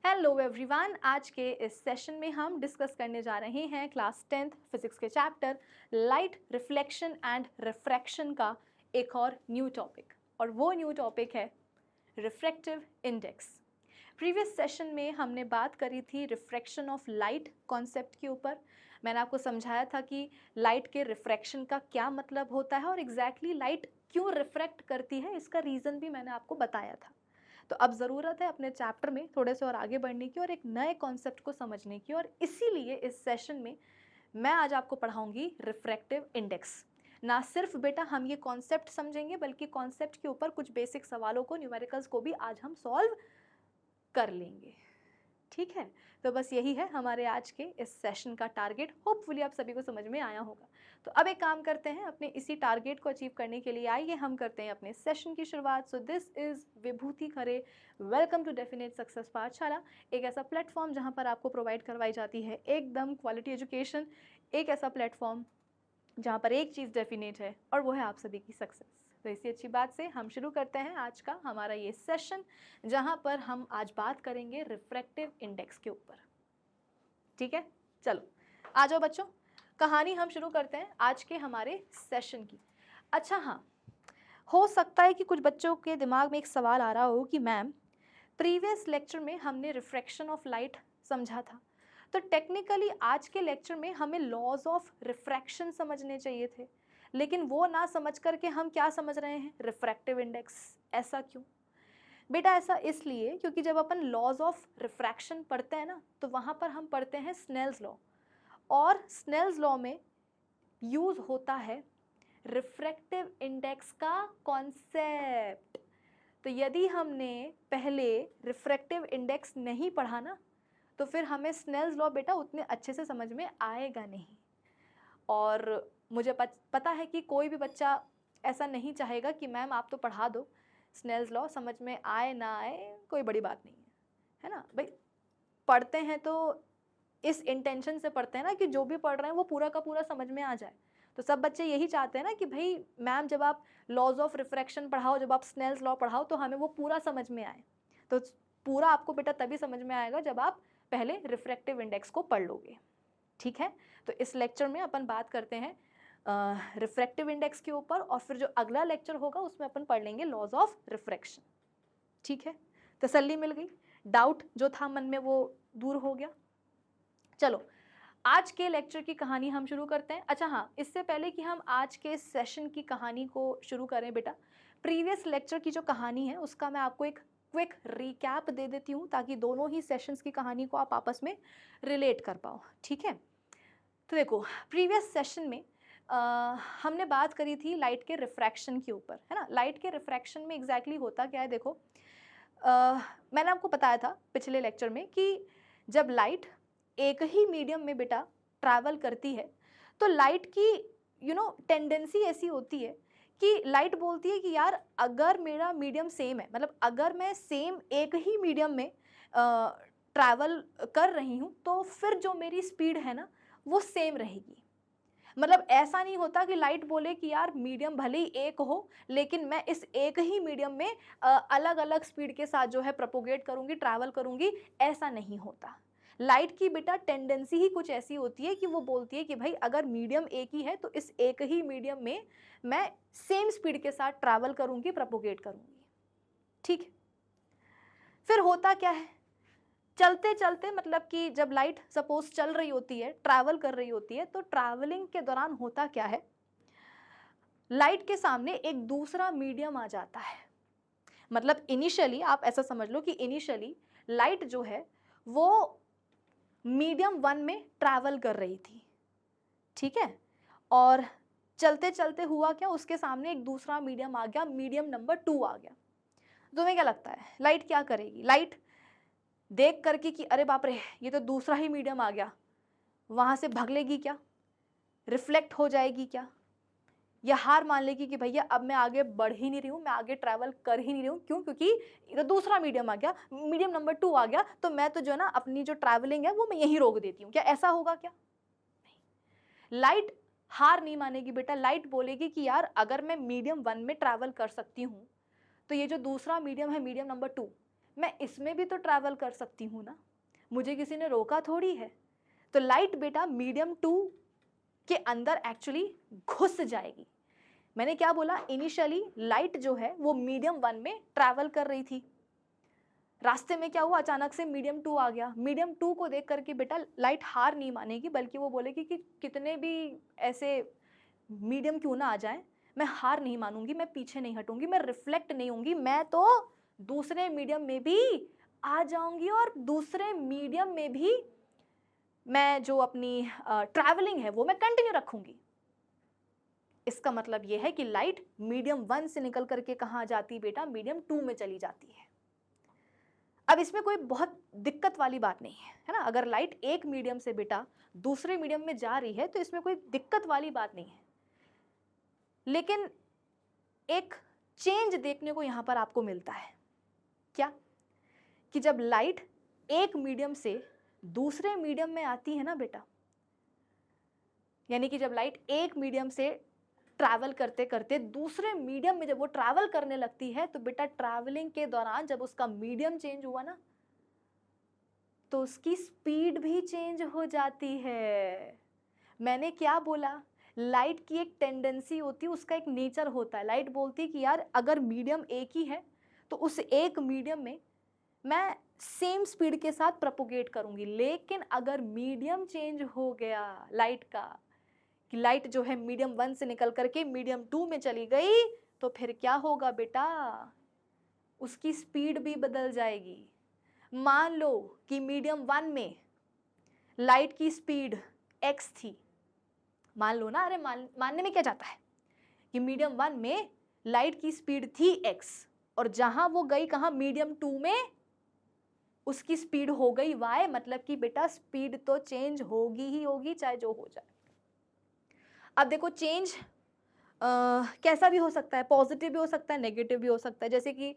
Hello everyone, आज के इस सेशन में हम डिस्कस करने जा रहे हैं क्लास 10th फिजिक्स के chapter light reflection and refraction का एक और न्यू टॉपिक, और वो न्यू टॉपिक है रिफ्रैक्टिव इंडेक्स। प्रीवियस सेशन में हमने बात करी थी रिफ्रैक्शन ऑफ लाइट कॉन्सेप्ट के ऊपर। मैंने आपको समझाया था कि लाइट के रिफ्रैक्शन का क्या मतलब होता है और एग्जैक्टली लाइट क्यों रिफ्रैक्ट करती है, इसका रीज़न भी मैंने आपको बताया था। तो अब ज़रूरत है अपने चैप्टर में थोड़े से और आगे बढ़ने की और एक नए कॉन्सेप्ट को समझने की, और इसीलिए इस सेशन में मैं आज आपको पढ़ाऊंगी रिफ्रैक्टिव इंडेक्स। ना सिर्फ बेटा हम ये कॉन्सेप्ट समझेंगे, बल्कि कॉन्सेप्ट के ऊपर कुछ बेसिक सवालों को, न्यूमेरिकल्स को भी आज हम सॉल्व कर लेंगे। ठीक है, तो बस यही है हमारे आज के इस सेशन का टारगेट। होपफुली आप सभी को समझ में आया होगा। तो अब एक काम करते हैं, अपने इसी टारगेट को अचीव करने के लिए आइए हम करते हैं अपने सेशन की शुरुआत। So this is Vibhuti Khare, welcome to definite success Pathshala, एक ऐसा प्लेटफॉर्म जहां पर आपको प्रोवाइड करवाई जाती है एकदम क्वालिटी एजुकेशन, एक ऐसा प्लेटफॉर्म जहाँ पर एक चीज़ डेफिनेट है और वो है आप सभी की सक्सेस। तो इसी अच्छी बात से हम शुरू करते हैं आज का हमारा ये सेशन, जहाँ पर हम आज बात करेंगे रिफ्रैक्टिव इंडेक्स के ऊपर। ठीक है, चलो आ जाओ बच्चों, कहानी हम शुरू करते हैं आज के हमारे सेशन की। अच्छा हाँ, हो सकता है कि कुछ बच्चों के दिमाग में एक सवाल आ रहा हो कि मैम प्रीवियस लेक्चर में हमने रिफ्रैक्शन ऑफ लाइट समझा था, तो टेक्निकली आज के लेक्चर में हमें लॉज ऑफ रिफ्रैक्शन समझने चाहिए थे, लेकिन वो ना समझ करके हम क्या समझ रहे हैं, रिफ्रैक्टिव इंडेक्स। ऐसा क्यों बेटा? ऐसा इसलिए क्योंकि जब अपन लॉज ऑफ रिफ्रैक्शन पढ़ते हैं ना, तो वहाँ पर हम पढ़ते हैं स्नेल्स लॉ, और स्नेल्स लॉ में यूज़ होता है रिफ्रैक्टिव इंडेक्स का कॉन्सेप्ट। तो यदि हमने पहले रिफ्रैक्टिव इंडेक्स नहीं पढ़ा ना, तो फिर हमें स्नेल्स लॉ बेटा उतने अच्छे से समझ में आएगा नहीं। और मुझे पता है कि कोई भी बच्चा ऐसा नहीं चाहेगा कि मैम आप तो पढ़ा दो, स्नेल्स लॉ समझ में आए ना आए कोई बड़ी बात नहीं है ना भाई। पढ़ते हैं तो इस इंटेंशन से पढ़ते हैं ना कि जो भी पढ़ रहे हैं वो पूरा का पूरा समझ में आ जाए। तो सब बच्चे यही चाहते हैं ना कि भाई मैम जब आप लॉज ऑफ रिफ्रैक्शन पढ़ाओ, जब आप स्नेल्स लॉ पढ़ाओ, तो हमें वो पूरा समझ में आए। तो पूरा आपको बेटा तभी समझ में आएगा जब आप पहले रिफ्रैक्टिव इंडेक्स को पढ़ लोगे। ठीक है, तो इस लेक्चर में अपन बात करते हैं रिफ्रैक्टिव इंडेक्स के ऊपर, और फिर जो अगला लेक्चर होगा उसमें अपन पढ़ लेंगे लॉज ऑफ रिफ्रैक्शन। ठीक है, तसल्ली मिल गई, डाउट जो था मन में वो दूर हो गया। चलो आज के लेक्चर की कहानी हम शुरू करते हैं। अच्छा हाँ, इससे पहले कि हम आज के सेशन की कहानी को शुरू करें बेटा, प्रीवियस लेक्चर की जो कहानी है उसका मैं आपको एक क्विक रिकैप दे देती हूँ, ताकि दोनों ही सेशंस की कहानी को आप आपस में रिलेट कर पाओ। ठीक है, तो देखो प्रीवियस सेशन में हमने बात करी थी लाइट के रिफ्रैक्शन के ऊपर, है ना। लाइट के रिफ्रैक्शन में एग्जैक्टली होता क्या है, देखो मैंने आपको बताया था पिछले लेक्चर में कि जब लाइट एक ही मीडियम में बेटा ट्रैवल करती है, तो लाइट की टेंडेंसी ऐसी होती है कि लाइट बोलती है कि यार अगर मेरा मीडियम सेम है, मतलब अगर मैं सेम एक ही मीडियम में ट्रैवल कर रही हूँ, तो फिर जो मेरी स्पीड है ना वो सेम रहेगी। मतलब ऐसा नहीं होता कि लाइट बोले कि यार मीडियम भले ही एक हो, लेकिन मैं इस एक ही मीडियम में अलग अलग स्पीड के साथ जो है प्रोपोगेट करूँगी, ट्रैवल करूँगी, ऐसा नहीं होता। लाइट की बेटा टेंडेंसी ही कुछ ऐसी होती है कि वो बोलती है कि भाई अगर मीडियम एक ही है, तो इस एक ही मीडियम में मैं सेम स्पीड के साथ ट्रैवल करूँगी, प्रोपोगेट करूँगी। ठीक है, फिर होता क्या है, चलते चलते, मतलब कि जब लाइट सपोज चल रही होती है, ट्रैवल कर रही होती है, तो ट्रैवलिंग के दौरान होता क्या है, लाइट के सामने एक दूसरा मीडियम आ जाता है। मतलब इनिशियली आप ऐसा समझ लो कि इनिशियली लाइट जो है वो मीडियम 1 में ट्रैवल कर रही थी। ठीक है, और चलते चलते हुआ क्या, उसके सामने एक दूसरा मीडियम आ गया, मीडियम नंबर 2 आ गया। तुम्हें क्या लगता है लाइट क्या करेगी? लाइट देख करके कि अरे बाप रे ये तो दूसरा ही मीडियम आ गया, वहाँ से भाग लेगी क्या, रिफ्लेक्ट हो जाएगी क्या, या हार मान लेगी कि भैया अब मैं आगे बढ़ ही नहीं रही हूँ, मैं आगे ट्रैवल कर ही नहीं रही हूँ, क्यों, क्योंकि ये तो दूसरा मीडियम आ गया, मीडियम नंबर 2 आ गया, तो मैं तो जो है ना अपनी जो ट्रैवलिंग है वो मैं यहीं रोक देती हूँ। क्या ऐसा होगा? क्या नहीं, लाइट हार नहीं मानेगी बेटा। लाइट बोलेगी कि यार अगर मैं मीडियम 1 में ट्रैवल कर सकती हूँ, तो ये जो दूसरा मीडियम है, मीडियम नंबर 2, मैं इसमें भी तो ट्रैवल कर सकती हूँ ना, मुझे किसी ने रोका थोड़ी है। तो लाइट बेटा मीडियम 2 के अंदर एक्चुअली घुस जाएगी। मैंने क्या बोला, इनिशियली लाइट जो है वो मीडियम 1 में ट्रैवल कर रही थी, रास्ते में क्या हुआ, अचानक से मीडियम 2 आ गया। मीडियम 2 को देख करके बेटा लाइट हार नहीं मानेगी, बल्कि वो बोलेगी कि कितने भी ऐसे मीडियम क्यों ना आ जाए, मैं हार नहीं मानूंगी, मैं पीछे नहीं हटूंगी, मैं रिफ्लेक्ट नहीं होंगी, मैं तो दूसरे मीडियम में भी आ जाऊंगी और दूसरे मीडियम में भी मैं जो अपनी ट्रैवलिंग है वो मैं कंटिन्यू रखूंगी। इसका मतलब ये है कि लाइट मीडियम 1 से निकल करके कहाँ जाती है बेटा, मीडियम 2 में चली जाती है। अब इसमें कोई बहुत दिक्कत वाली बात नहीं है ना, अगर लाइट एक मीडियम से बेटा दूसरे मीडियम में जा रही है तो इसमें कोई दिक्कत वाली बात नहीं है। लेकिन एक चेंज देखने को यहां पर आपको मिलता है, क्या कि जब लाइट एक मीडियम से दूसरे मीडियम में आती है ना बेटा, यानी कि जब लाइट एक मीडियम से ट्रैवल करते करते दूसरे मीडियम में जब वो ट्रैवल करने लगती है, तो बेटा ट्रैवलिंग के दौरान जब उसका मीडियम चेंज हुआ ना, तो उसकी स्पीड भी चेंज हो जाती है। मैंने क्या बोला, लाइट की एक टेंडेंसी होती है, उसका एक नेचर होता है। लाइट बोलती है कि यार अगर मीडियम एक ही है तो उस एक मीडियम में मैं सेम स्पीड के साथ प्रोपोगेट करूंगी। लेकिन अगर मीडियम चेंज हो गया लाइट का, कि लाइट जो है मीडियम 1 से निकल करके मीडियम 2 में चली गई, तो फिर क्या होगा बेटा, उसकी स्पीड भी बदल जाएगी। मान लो कि मीडियम 1 में लाइट की स्पीड x थी, मान लो ना, अरे मानने में क्या जाता है कि मीडियम 1 में लाइट की स्पीड थी x, और जहां वो गई कहां, मीडियम 2 में, उसकी स्पीड हो गई y। मतलब कि बेटा स्पीड तो चेंज होगी ही होगी, चाहे जो हो जाए। अब देखो चेंज कैसा भी हो सकता है, पॉजिटिव भी हो सकता है, नेगेटिव भी हो सकता है। जैसे कि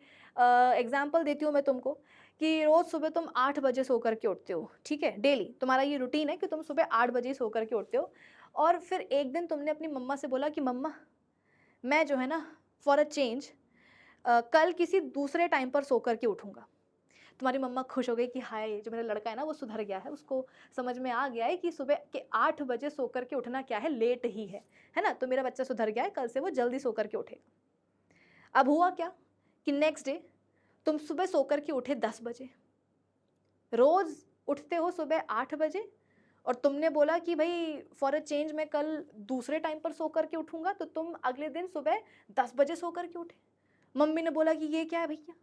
एग्जांपल देती हूँ मैं तुमको कि रोज़ सुबह तुम 8 बजे सो करके उठते हो, ठीक है, डेली तुम्हारा ये रूटीन है कि तुम सुबह 8 बजे सो करके उठते हो, और फिर एक दिन तुमने अपनी मम्मा से बोला कि मम्मा मैं जो है ना फॉर अ चेंज कल किसी दूसरे टाइम पर सो करके उठूँगा। तुम्हारी मम्मा खुश हो गई कि हाय जो मेरा लड़का है ना वो सुधर गया है, उसको समझ में आ गया है कि सुबह के 8 बजे सो करके उठना क्या है, लेट ही है ना, तो मेरा बच्चा सुधर गया है, कल से वो जल्दी सो करके उठेगा। अब हुआ क्या कि नेक्स्ट डे तुम सुबह सो करके उठे 10 बजे, रोज़ उठते हो सुबह 8 बजे, और तुमने बोला कि भाई फॉर अ चेंज मैं कल दूसरे टाइम पर सो करके उठूंगा, तो तुम अगले दिन सुबह 10 बजे सो करके उठे। मम्मी ने बोला कि ये क्या है भैया,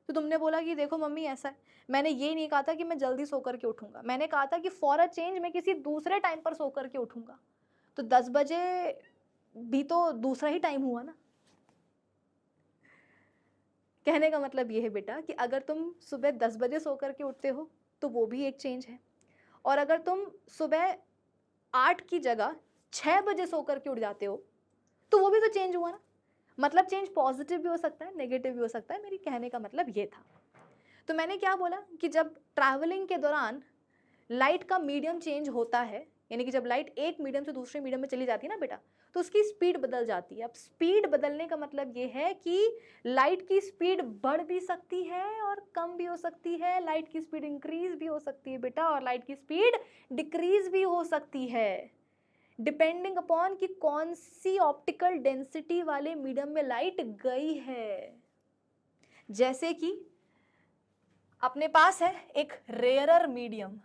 तो तुमने बोला कि देखो मम्मी ऐसा है, मैंने ये नहीं कहा था कि मैं जल्दी सो करके उठूंगा, मैंने कहा था कि फॉर अ चेंज मैं किसी दूसरे टाइम पर सो करके उठूंगा। तो 10 बजे भी तो दूसरा ही टाइम हुआ ना। कहने का मतलब ये है बेटा कि अगर तुम सुबह 10 बजे सो करके उठते हो तो वो भी एक चेंज है, और अगर तुम सुबह 8 की जगह 6 बजे सो करके उठ जाते हो तो वो भी तो चेंज हुआ ना। मतलब चेंज पॉजिटिव भी हो सकता है, नेगेटिव भी हो सकता है, मेरी कहने का मतलब ये था। तो मैंने क्या बोला कि जब ट्रैवलिंग के दौरान लाइट का मीडियम चेंज होता है, यानी कि जब लाइट एक मीडियम से दूसरे मीडियम में चली जाती है ना बेटा, तो उसकी स्पीड बदल जाती है। अब स्पीड बदलने का मतलब ये है कि लाइट की स्पीड बढ़ भी सकती है और कम भी हो सकती है, लाइट की स्पीड इंक्रीज भी हो सकती है बेटा, और लाइट की स्पीड डिक्रीज भी हो सकती है, डिपेंडिंग अपॉन कि कौन सी ऑप्टिकल डेंसिटी वाले मीडियम में लाइट गई है। जैसे कि अपने पास है एक रेयरर मीडियम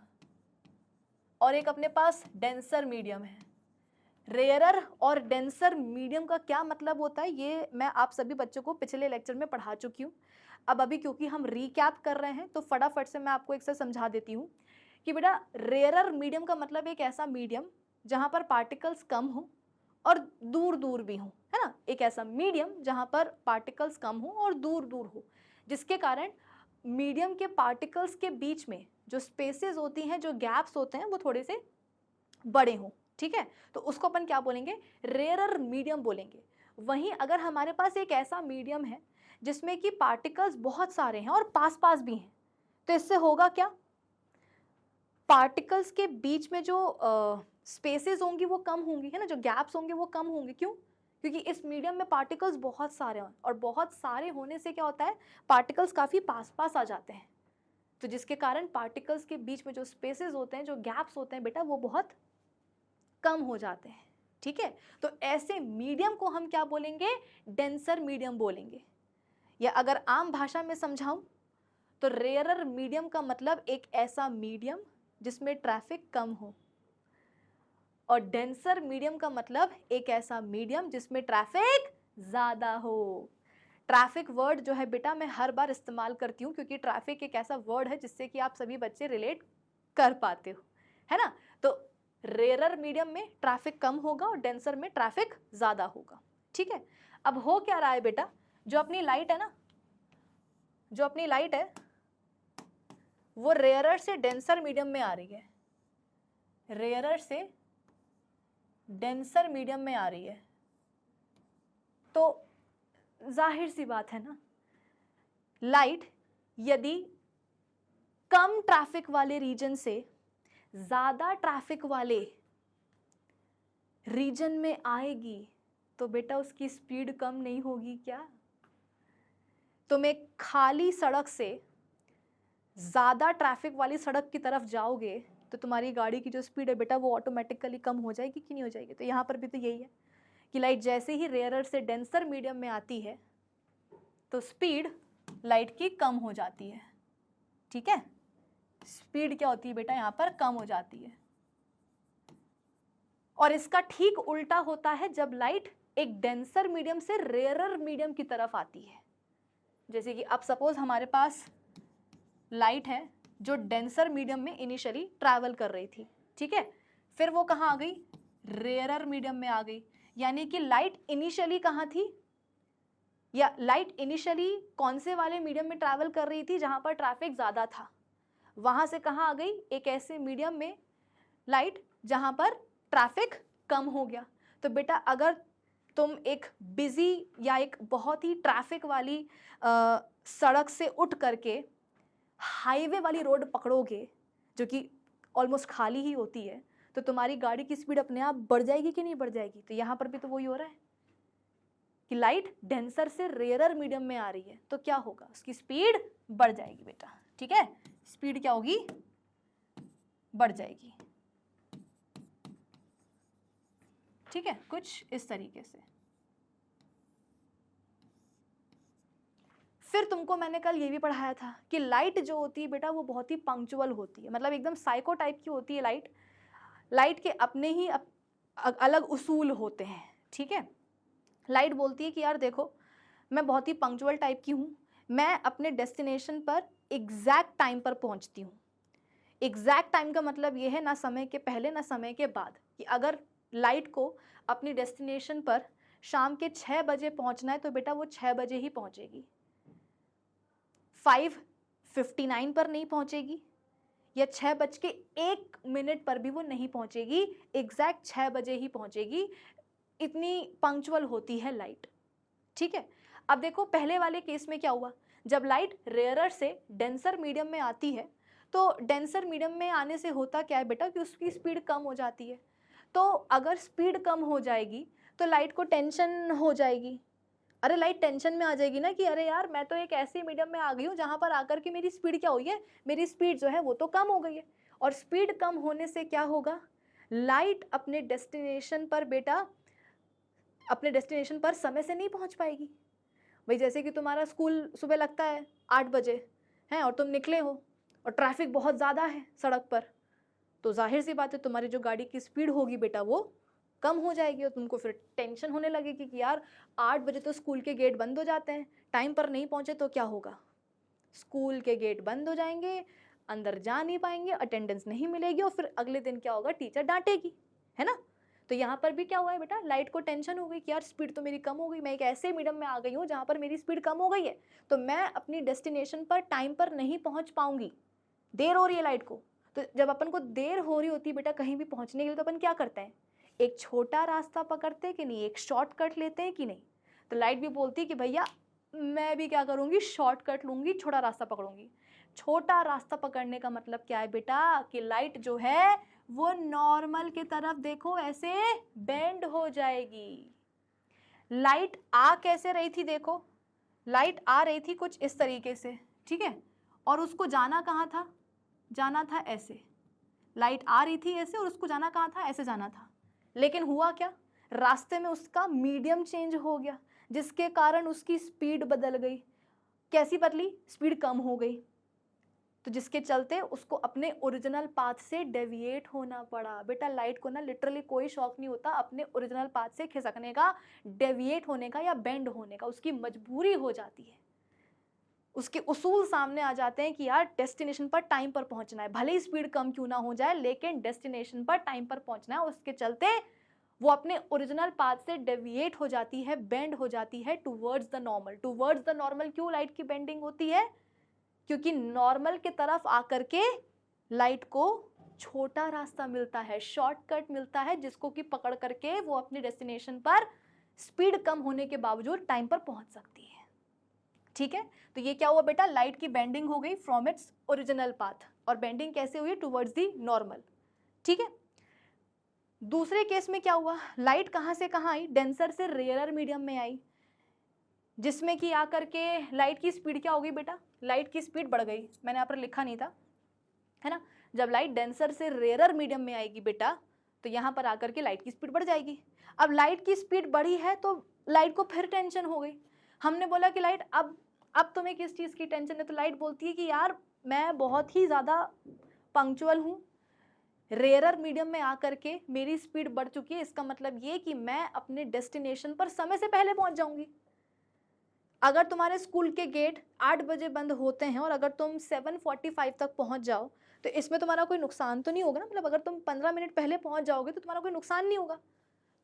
और एक अपने पास डेंसर मीडियम है। रेयरर और डेंसर मीडियम का क्या मतलब होता है ये मैं आप सभी बच्चों को पिछले लेक्चर में पढ़ा चुकी हूँ। अब अभी क्योंकि हम रिकैप कर रहे हैं तो फटाफट से मैं आपको एक से समझा देती हूँ कि बेटा रेयरर मीडियम का मतलब एक ऐसा मीडियम जहाँ पर पार्टिकल्स कम हो और दूर दूर भी हो, है ना, एक ऐसा मीडियम जहाँ पर पार्टिकल्स कम हो और दूर दूर हो, जिसके कारण मीडियम के पार्टिकल्स के बीच में जो स्पेसेस होती हैं, जो गैप्स होते हैं, वो थोड़े से बड़े हों, ठीक है, तो उसको अपन क्या बोलेंगे, रेयरर मीडियम बोलेंगे। वहीं अगर हमारे पास एक ऐसा मीडियम है जिसमें कि पार्टिकल्स बहुत सारे हैं और पास पास भी हैं, तो इससे होगा क्या, पार्टिकल्स के बीच में जो स्पेसेस होंगी वो कम होंगी, है ना, जो गैप्स होंगे वो कम होंगे। क्यों? क्योंकि इस मीडियम में पार्टिकल्स बहुत सारे हैं, और बहुत सारे होने से क्या होता है, पार्टिकल्स काफ़ी पास पास आ जाते हैं, तो जिसके कारण पार्टिकल्स के बीच में जो स्पेसेस होते हैं, जो गैप्स होते हैं बेटा, वो बहुत कम हो जाते हैं। ठीक है, तो ऐसे मीडियम को हम क्या बोलेंगे? डेंसर मीडियम बोलेंगे। या अगर आम भाषा में समझाऊं तो रेयरर मीडियम का मतलब एक ऐसा मीडियम जिसमें ट्रैफिक कम हो, और डेंसर मीडियम का मतलब एक ऐसा मीडियम जिसमें ट्रैफिक ज़्यादा हो। ट्रैफिक वर्ड जो है बेटा मैं हर बार इस्तेमाल करती हूँ क्योंकि ट्रैफिक एक ऐसा वर्ड है जिससे कि आप सभी बच्चे रिलेट कर पाते हो, है ना। तो रेयरर मीडियम में ट्रैफिक कम होगा और डेंसर में ट्रैफिक ज़्यादा होगा। ठीक है, अब हो क्या रहा है बेटा, जो अपनी लाइट है ना, जो अपनी लाइट है वो रेयरर से डेंसर मीडियम में आ रही है, रेयरर से डेंसर मीडियम में आ रही है। तो जाहिर सी बात है ना, लाइट यदि कम ट्रैफिक वाले रीजन से ज़्यादा ट्रैफिक वाले रीजन में आएगी तो बेटा उसकी स्पीड कम नहीं होगी क्या? तुम एक खाली सड़क से ज़्यादा ट्रैफिक वाली सड़क की तरफ जाओगे तो तुम्हारी गाड़ी की जो स्पीड है बेटा वो ऑटोमेटिकली कम हो जाएगी कि नहीं हो जाएगी? तो यहाँ पर भी तो यही है कि लाइट जैसे ही रेयरर से डेंसर मीडियम में आती है तो स्पीड लाइट की कम हो जाती है। ठीक है, स्पीड क्या होती है बेटा यहाँ पर? कम हो जाती है। और इसका ठीक उल्टा होता है जब लाइट एक डेंसर मीडियम से रेयरर मीडियम की तरफ आती है। जैसे कि अब सपोज हमारे पास लाइट है जो डेंसर मीडियम में इनिशियली ट्रैवल कर रही थी। ठीक है, फिर वो कहाँ आ गई? रेयरर मीडियम में आ गई। यानी कि लाइट इनिशियली कहाँ थी, या लाइट इनिशियली कौन से वाले मीडियम में ट्रैवल कर रही थी जहाँ पर ट्रैफिक ज़्यादा था, वहाँ से कहाँ आ गई? एक ऐसे मीडियम में लाइट जहाँ पर ट्रैफिक कम हो गया। तो बेटा अगर तुम एक बिजी या एक बहुत ही ट्रैफिक वाली सड़क से उठ करके हाईवे वाली रोड पकड़ोगे जो कि ऑलमोस्ट खाली ही होती है, तो तुम्हारी गाड़ी की स्पीड अपने आप बढ़ जाएगी कि नहीं बढ़ जाएगी? तो यहाँ पर भी तो वही हो रहा है कि लाइट डेंसर से रेयरर मीडियम में आ रही है तो क्या होगा? उसकी स्पीड बढ़ जाएगी बेटा। ठीक है, स्पीड क्या होगी? बढ़ जाएगी। ठीक है, कुछ इस तरीके से। फिर तुमको मैंने कल ये भी पढ़ाया था कि लाइट जो होती है बेटा वो बहुत ही पंक्चुअल होती है, मतलब एकदम साइको टाइप की होती है लाइट। लाइट के अपने ही अलग उसूल होते हैं। ठीक है, लाइट बोलती है कि यार देखो मैं बहुत ही पंक्चुअल टाइप की हूँ, मैं अपने डेस्टिनेशन पर एग्जैक्ट टाइम पर पहुँचती हूँ। एग्जैक्ट टाइम का मतलब ये है ना समय के पहले ना समय के बाद, कि अगर लाइट को अपनी डेस्टिनेशन पर शाम के 6 बजे पहुँचना है तो बेटा वो 6 बजे ही पहुँचेगी, 5:59 पर नहीं पहुँचेगी या 6:01 पर भी वो नहीं पहुँचेगी, एग्जैक्ट 6 बजे ही पहुँचेगी। इतनी पंक्चुअल होती है लाइट। ठीक है, अब देखो पहले वाले केस में क्या हुआ, जब लाइट रेयरर से डेंसर मीडियम में आती है तो डेंसर मीडियम में आने से होता क्या है बेटा कि उसकी स्पीड कम हो जाती है। तो अगर स्पीड कम हो जाएगी तो लाइट को टेंशन हो जाएगी। अरे लाइट टेंशन में आ जाएगी ना कि अरे यार मैं तो एक ऐसे मीडियम में आ गई हूँ जहाँ पर आकर के मेरी स्पीड क्या हुई है, मेरी स्पीड जो है वो तो कम हो गई है। और स्पीड कम होने से क्या होगा, लाइट अपने डेस्टिनेशन पर बेटा अपने डेस्टिनेशन पर समय से नहीं पहुँच पाएगी। भाई जैसे कि तुम्हारा स्कूल सुबह लगता है 8 बजे है और तुम निकले हो और ट्रैफिक बहुत ज़्यादा है सड़क पर, तो जाहिर सी बात है तुम्हारी जो गाड़ी की स्पीड होगी बेटा वो कम हो जाएगी और तुमको फिर टेंशन होने लगेगी कि यार 8 बजे तो स्कूल के गेट बंद हो जाते हैं, टाइम पर नहीं पहुँचे तो क्या होगा? स्कूल के गेट बंद हो जाएंगे, अंदर जा नहीं पाएंगे, अटेंडेंस नहीं मिलेगी और फिर अगले दिन क्या होगा, टीचर डांटेगी, है ना। तो यहाँ पर भी क्या हुआ है बेटा, लाइट को टेंशन हो गई कि यार स्पीड तो मेरी कम हो गई, मैं एक ऐसे मीडियम में आ गई हूँ जहाँ पर मेरी स्पीड कम हो गई है, तो मैं अपनी डेस्टिनेशन पर टाइम पर नहीं पहुँच पाऊँगी, देर हो रही है लाइट को। तो जब अपन को देर हो रही होती है बेटा कहीं भी पहुँचने के लिए तो अपन क्या करते हैं, एक छोटा रास्ता पकड़ते हैं कि नहीं, एक शॉर्टकट लेते हैं कि नहीं। तो लाइट भी बोलती है कि भैया मैं भी क्या करूँगी, शॉर्टकट लूँगी, छोटा रास्ता पकड़ूंगी। छोटा रास्ता पकड़ने का मतलब क्या है बेटा कि लाइट जो है वो नॉर्मल की तरफ देखो ऐसे बेंड हो जाएगी। लाइट आ कैसे रही थी, देखो लाइट आ रही थी कुछ इस तरीके से, ठीक है, और उसको जाना कहाँ था, जाना था ऐसे, लाइट आ रही थी ऐसे और उसको जाना कहाँ था, ऐसे जाना था। लेकिन हुआ क्या, रास्ते में उसका मीडियम चेंज हो गया, जिसके कारण उसकी स्पीड बदल गई। कैसी बदली, स्पीड कम हो गई, तो जिसके चलते उसको अपने ओरिजिनल पाथ से डेविएट होना पड़ा। बेटा लाइट को ना लिटरली कोई शौक नहीं होता अपने ओरिजिनल पाथ से खिसकने का, डेविएट होने का या बेंड होने का, उसकी मजबूरी हो जाती है। उसके उसूल सामने आ जाते हैं कि यार डेस्टिनेशन पर टाइम पर पहुंचना है, भले ही स्पीड कम क्यों ना हो जाए, लेकिन डेस्टिनेशन पर टाइम पर पहुंचना है। उसके चलते वो अपने ओरिजिनल पाथ से डेविएट हो जाती है, बेंड हो जाती है towards the normal. Towards the normal क्यों लाइट की बेंडिंग होती है, क्योंकि नॉर्मल के तरफ आकर के लाइट को छोटा रास्ता मिलता है, शॉर्टकट मिलता है, जिसको कि पकड़ करके वो अपने डेस्टिनेशन पर स्पीड कम होने के बावजूद टाइम पर पहुंच सकती है। ठीक है, तो ये क्या हुआ बेटा, लाइट की बेंडिंग हो गई फ्रॉम इट्स ओरिजिनल पाथ। और बेंडिंग कैसे हुई, टुवर्ड्स दी नॉर्मल। ठीक है, दूसरे केस में क्या हुआ, लाइट कहाँ से कहाँ आई, डेंसर से रेयरर मीडियम में आई, जिसमें कि आकर के लाइट की स्पीड क्या हो गई बेटा, लाइट की स्पीड बढ़ गई। मैंने यहाँ पर लिखा नहीं था, है ना। जब लाइट डेंसर से रेयरर मीडियम में आएगी बेटा, तो यहाँ पर आकर के लाइट की स्पीड बढ़ जाएगी। अब लाइट की स्पीड बढ़ी है तो लाइट को फिर टेंशन हो गई। हमने बोला कि लाइट अब तुम्हें किस चीज़ की टेंशन है, तो लाइट बोलती है कि यार मैं बहुत ही ज़्यादा पंक्चुअल हूँ, रेयरर मीडियम में आकर के मेरी स्पीड बढ़ चुकी है, इसका मतलब ये कि मैं अपने डेस्टिनेशन पर समय से पहले पहुँच जाऊँगी। अगर तुम्हारे स्कूल के गेट 8 बजे बंद होते हैं और अगर तुम 7:45 तक पहुंच जाओ, तो इसमें तुम्हारा कोई नुकसान तो नहीं होगा ना, मतलब अगर तुम 15 मिनट पहले पहुंच जाओगे तो तुम्हारा कोई नुकसान नहीं होगा।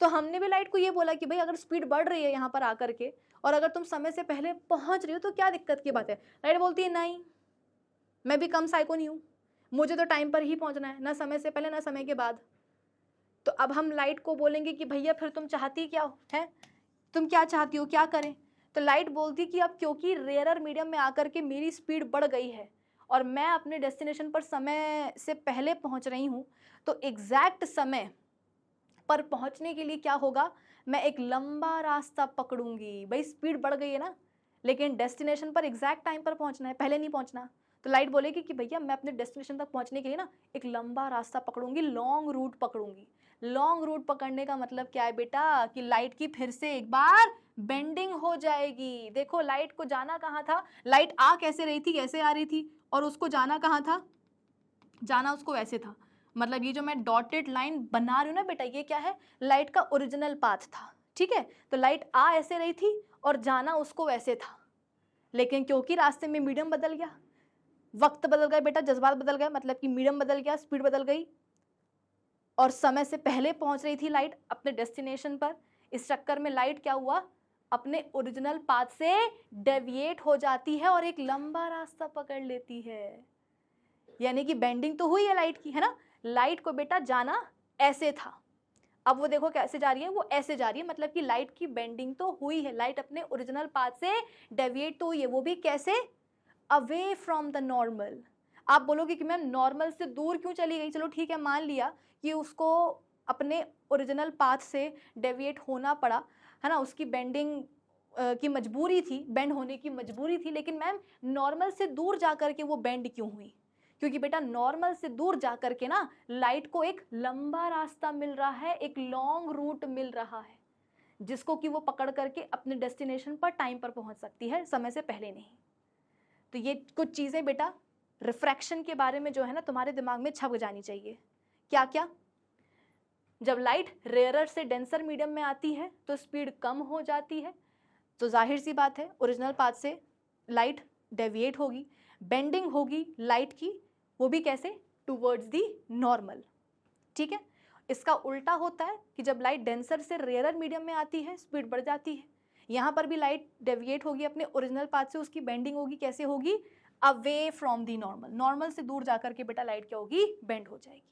तो हमने भी लाइट को ये बोला कि भाई अगर स्पीड बढ़ रही है यहाँ पर आकर के और अगर तुम समय से पहले पहुंच रही हो तो क्या दिक्कत की बात है। लाइट बोलती है नहीं, मैं भी कम साइको नहीं हूँ, मुझे तो टाइम पर ही पहुँचना है, ना समय से पहले ना समय के बाद। तो अब हम लाइट को बोलेंगे कि भैया फिर तुम चाहती क्या हो, है तुम क्या चाहती हो, क्या करें। तो लाइट बोलती कि अब क्योंकि रेयरर मीडियम में आकर के मेरी स्पीड बढ़ गई है और मैं अपने डेस्टिनेशन पर समय से पहले पहुंच रही हूं, तो एग्जैक्ट समय पर पहुंचने के लिए क्या होगा, मैं एक लंबा रास्ता पकड़ूंगी। भाई स्पीड बढ़ गई है ना, लेकिन डेस्टिनेशन पर एग्जैक्ट टाइम पर पहुंचना है, पहले नहीं पहुंचना। तो लाइट बोलेगी कि भैया मैं अपने डेस्टिनेशन तक पहुंचने के लिए ना एक लंबा रास्ता पकड़ूंगी, लॉन्ग रूट पकड़ूंगी। लॉन्ग रूट पकड़ने का मतलब क्या है बेटा, कि लाइट की फिर से एक बार बेंडिंग हो जाएगी। देखो लाइट को जाना कहाँ था, लाइट आ कैसे रही थी, कैसे आ रही थी, और उसको जाना कहाँ था, जाना उसको वैसे था। मतलब ये जो मैं डॉटेड लाइन बना रही हूँ ना बेटा, ये क्या है, लाइट का ओरिजिनल पाथ था। ठीक है, तो लाइट आ ऐसे रही थी और जाना उसको वैसे था, लेकिन क्योंकि रास्ते में मीडियम बदल गया, वक्त बदल गया बेटा, जज्बात बदल गए, मतलब कि मीडियम बदल गया, स्पीड बदल गई और समय से पहले पहुंच रही थी लाइट अपने डेस्टिनेशन पर। इस चक्कर में लाइट क्या हुआ, अपने ओरिजिनल पाथ से डेविएट हो जाती है और एक लंबा रास्ता पकड़ लेती है। यानी कि बेंडिंग तो हुई है लाइट की, है ना। लाइट को बेटा जाना ऐसे था, अब वो देखो कैसे जा रही है, वो ऐसे जा रही है, मतलब कि लाइट की बेंडिंग तो हुई है, लाइट अपने ओरिजिनल पाथ से डेविएट तो हुई है, वो भी कैसे, अवे फ्रॉम द नॉर्मल। आप बोलोगे कि मैम नॉर्मल से दूर क्यों चली गई, चलो ठीक है मान लिया कि उसको अपने ओरिजिनल पाथ से डेविएट होना पड़ा, है ना, उसकी बेंडिंग की मजबूरी थी, बेंड होने की मजबूरी थी, लेकिन मैम नॉर्मल से दूर जा कर के वो बेंड क्यों हुई, क्योंकि बेटा नॉर्मल से दूर जा कर के ना लाइट को एक लंबा रास्ता मिल रहा है, एक लॉन्ग रूट मिल रहा है, जिसको कि वो पकड़ करके अपने डेस्टिनेशन पर टाइम पर पहुंच सकती है, समय से पहले नहीं। तो ये कुछ चीज़ें बेटा रिफ्रैक्शन के बारे में जो है ना तुम्हारे दिमाग में छप जानी चाहिए। क्या क्या, जब लाइट रेयरर से डेंसर मीडियम में आती है तो स्पीड कम हो जाती है, तो जाहिर सी बात है ओरिजिनल पाथ से लाइट डेविएट होगी, बेंडिंग होगी लाइट की, वो भी कैसे, टूवर्ड्स दी नॉर्मल। ठीक है, इसका उल्टा होता है कि जब लाइट डेंसर से रेयरर मीडियम में आती है स्पीड बढ़ जाती है, यहाँ पर भी लाइट डेविएट होगी अपने ओरिजिनल पाथ से, उसकी बेंडिंग होगी, कैसे होगी, away from the normal, normal से दूर जाकर के बेटा लाइट क्या होगी, बेंड हो जाएगी।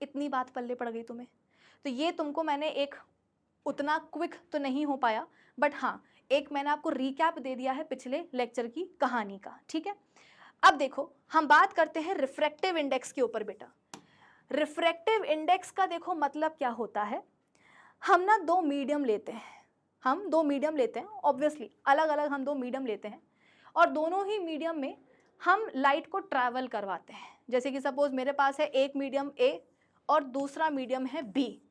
इतनी बात पल्ले पड़ गई तुम्हें। तो ये तुमको मैंने एक उतना क्विक तो नहीं हो पाया, बट हाँ एक मैंने आपको रिकैप दे दिया है पिछले लेक्चर की कहानी का। ठीक है, अब देखो हम बात करते हैं रिफ्रैक्टिव इंडेक्स के ऊपर बेटा। रिफ्रैक्टिव इंडेक्स का देखो मतलब क्या होता है, हम ना दो मीडियम लेते हैं, हम दो मीडियम लेते हैं, ऑब्वियसली अलग अलग हम दो मीडियम लेते हैं, और दोनों ही मीडियम में हम लाइट को ट्रैवल करवाते हैं। जैसे कि सपोज मेरे पास है एक मीडियम ए और दूसरा मीडियम है बी,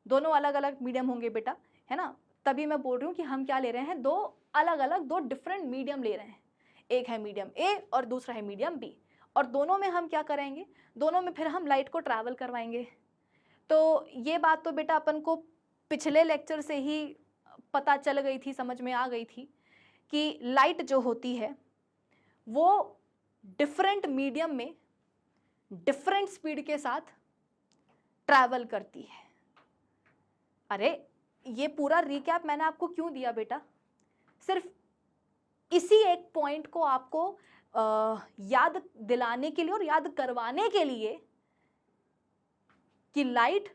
दोनों अलग अलग मीडियम होंगे बेटा, है ना, तभी मैं बोल रही हूँ कि हम क्या ले रहे हैं, दो अलग अलग, दो डिफरेंट मीडियम ले रहे हैं। एक है मीडियम ए और दूसरा है मीडियम बी, और दोनों में हम क्या करेंगे, दोनों में फिर हम लाइट को ट्रैवल करवाएंगे। तो ये बात तो बेटा अपन को पिछले लेक्चर से ही पता चल गई थी, समझ में आ गई थी कि लाइट जो होती है वो डिफरेंट मीडियम में डिफरेंट स्पीड के साथ ट्रैवल करती है। अरे ये पूरा रिकैप मैंने आपको क्यों दिया बेटा, सिर्फ इसी एक पॉइंट को आपको याद दिलाने के लिए और याद करवाने के लिए कि लाइट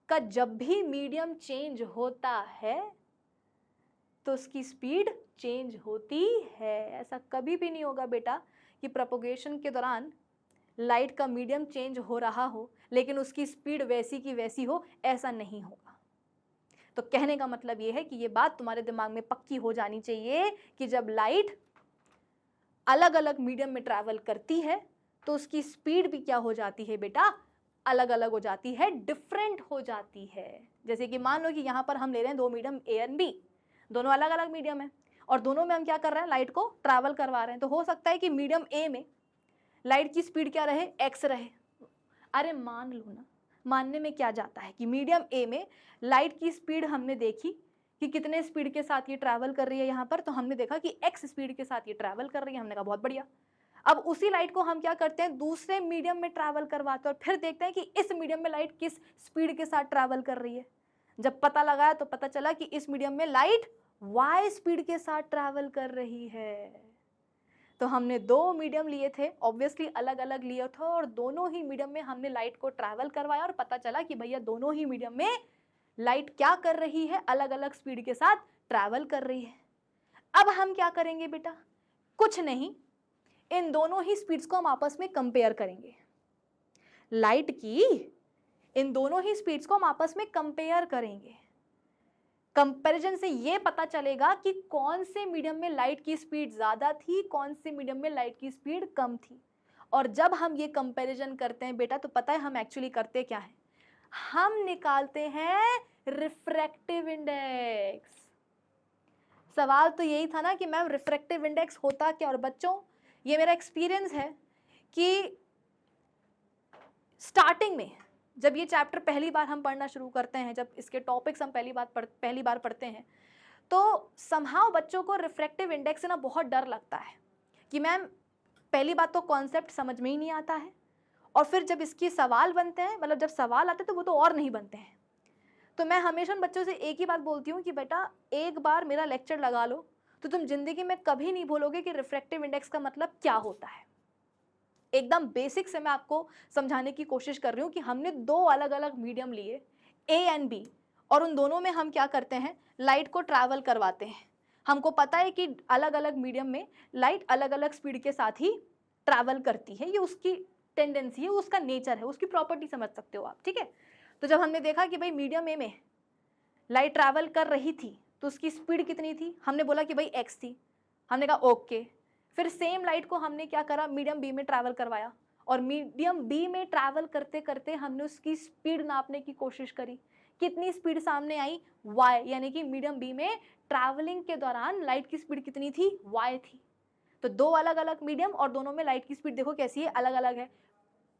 का जब भी मीडियम चेंज होता है तो उसकी स्पीड चेंज होती है। ऐसा कभी भी नहीं होगा बेटा कि प्रोपगेशन के दौरान लाइट का मीडियम चेंज हो रहा हो लेकिन उसकी स्पीड वैसी की वैसी हो, ऐसा नहीं होगा। तो कहने का मतलब ये है कि ये बात तुम्हारे दिमाग में पक्की हो जानी चाहिए कि जब लाइट अलग अलग मीडियम में ट्रैवल करती है तो उसकी स्पीड भी क्या हो जाती है बेटा, अलग अलग हो जाती है, डिफरेंट हो जाती है। जैसे कि मान लो कि यहाँ पर हम ले रहे हैं दो मीडियम ए एंड बी, दोनों अलग अलग मीडियम है और दोनों में हम क्या कर रहे हैं, लाइट को ट्रैवल करवा रहे हैं। तो हो सकता है कि मीडियम ए में लाइट की स्पीड क्या रहे, एक्स रहे। अरे मान लो ना, मानने में क्या जाता है कि मीडियम ए में लाइट की स्पीड हमने देखी कि कितने स्पीड के साथ ये ट्रैवल कर रही है यहाँ पर, तो हमने देखा कि एक्स स्पीड के साथ ये ट्रैवल कर रही है। हमने कहा बहुत बढ़िया। अब उसी लाइट को हम क्या करते हैं, दूसरे मीडियम में ट्रैवल करवाते हैं और फिर देखते हैं कि इस मीडियम में लाइट किस स्पीड के साथ ट्रैवल कर रही है। जब पता लगाया तो पता चला कि इस मीडियम में लाइट वाई स्पीड के साथ ट्रैवल कर रही है। तो हमने दो मीडियम लिए थे, ऑब्वियसली अलग अलग लिए थे, और दोनों ही मीडियम में हमने लाइट को ट्रैवल करवाया और पता चला कि भैया दोनों ही मीडियम में लाइट क्या कर रही है, अलग अलग स्पीड के साथ ट्रैवल कर रही है। अब हम क्या करेंगे बेटा, कुछ नहीं, इन दोनों ही स्पीड्स को हम आपस में कंपेयर करेंगे। लाइट की इन दोनों ही स्पीड्स को हम आपस में कंपेयर करेंगे। कंपैरिजन से ये पता चलेगा कि कौन से मीडियम में लाइट की स्पीड ज़्यादा थी, कौन से मीडियम में लाइट की स्पीड कम थी। और जब हम ये कंपैरिजन करते हैं बेटा तो पता है हम एक्चुअली करते क्या है, हम निकालते हैं रिफ्रैक्टिव इंडेक्स। सवाल तो यही था ना कि मैम रिफ्रैक्टिव इंडेक्स होता क्या। और बच्चों ये मेरा एक्सपीरियंस है कि स्टार्टिंग में जब ये चैप्टर पहली बार हम पढ़ना शुरू करते हैं, जब इसके टॉपिक्स हम पहली बार पढ़ते हैं, तो समहाउ बच्चों को रिफ्रैक्टिव इंडेक्स से ना बहुत डर लगता है कि मैम पहली बात तो कॉन्सेप्ट समझ में ही नहीं आता है, और फिर जब इसकी सवाल बनते हैं, मतलब जब सवाल आते हैं तो वो तो और नहीं बनते हैं। तो मैं हमेशा उन बच्चों से एक ही बात बोलती हूँ कि बेटा एक बार मेरा लेक्चर लगा लो तो तुम जिंदगी में कभी नहीं भूलोगे कि रिफ्रैक्टिव इंडेक्स का मतलब क्या होता है। एकदम बेसिक से मैं आपको समझाने की कोशिश कर रही हूँ कि हमने दो अलग अलग मीडियम लिए ए एंड बी, और उन दोनों में हम क्या करते हैं, लाइट को ट्रैवल करवाते हैं। हमको पता है कि अलग अलग मीडियम में लाइट अलग अलग स्पीड के साथ ही ट्रैवल करती है, ये उसकी टेंडेंसी है, उसका नेचर है, उसकी प्रॉपर्टी समझ सकते हो आप, ठीक है। तो जब हमने देखा कि भाई मीडियम ए में लाइट ट्रैवल कर रही थी तो उसकी स्पीड कितनी थी, हमने बोला कि भाई एक्स थी, हमने कहा ओके। फिर सेम लाइट को हमने क्या करा, मीडियम बी में ट्रैवल करवाया, और मीडियम बी में ट्रैवल करते करते हमने उसकी स्पीड नापने की कोशिश करी। कितनी स्पीड सामने आई, वाई, यानी कि मीडियम बी में ट्रैवलिंग के दौरान लाइट की स्पीड कितनी थी, वाई थी। तो दो अलग अलग मीडियम और दोनों में लाइट की स्पीड देखो कैसी है, अलग अलग है।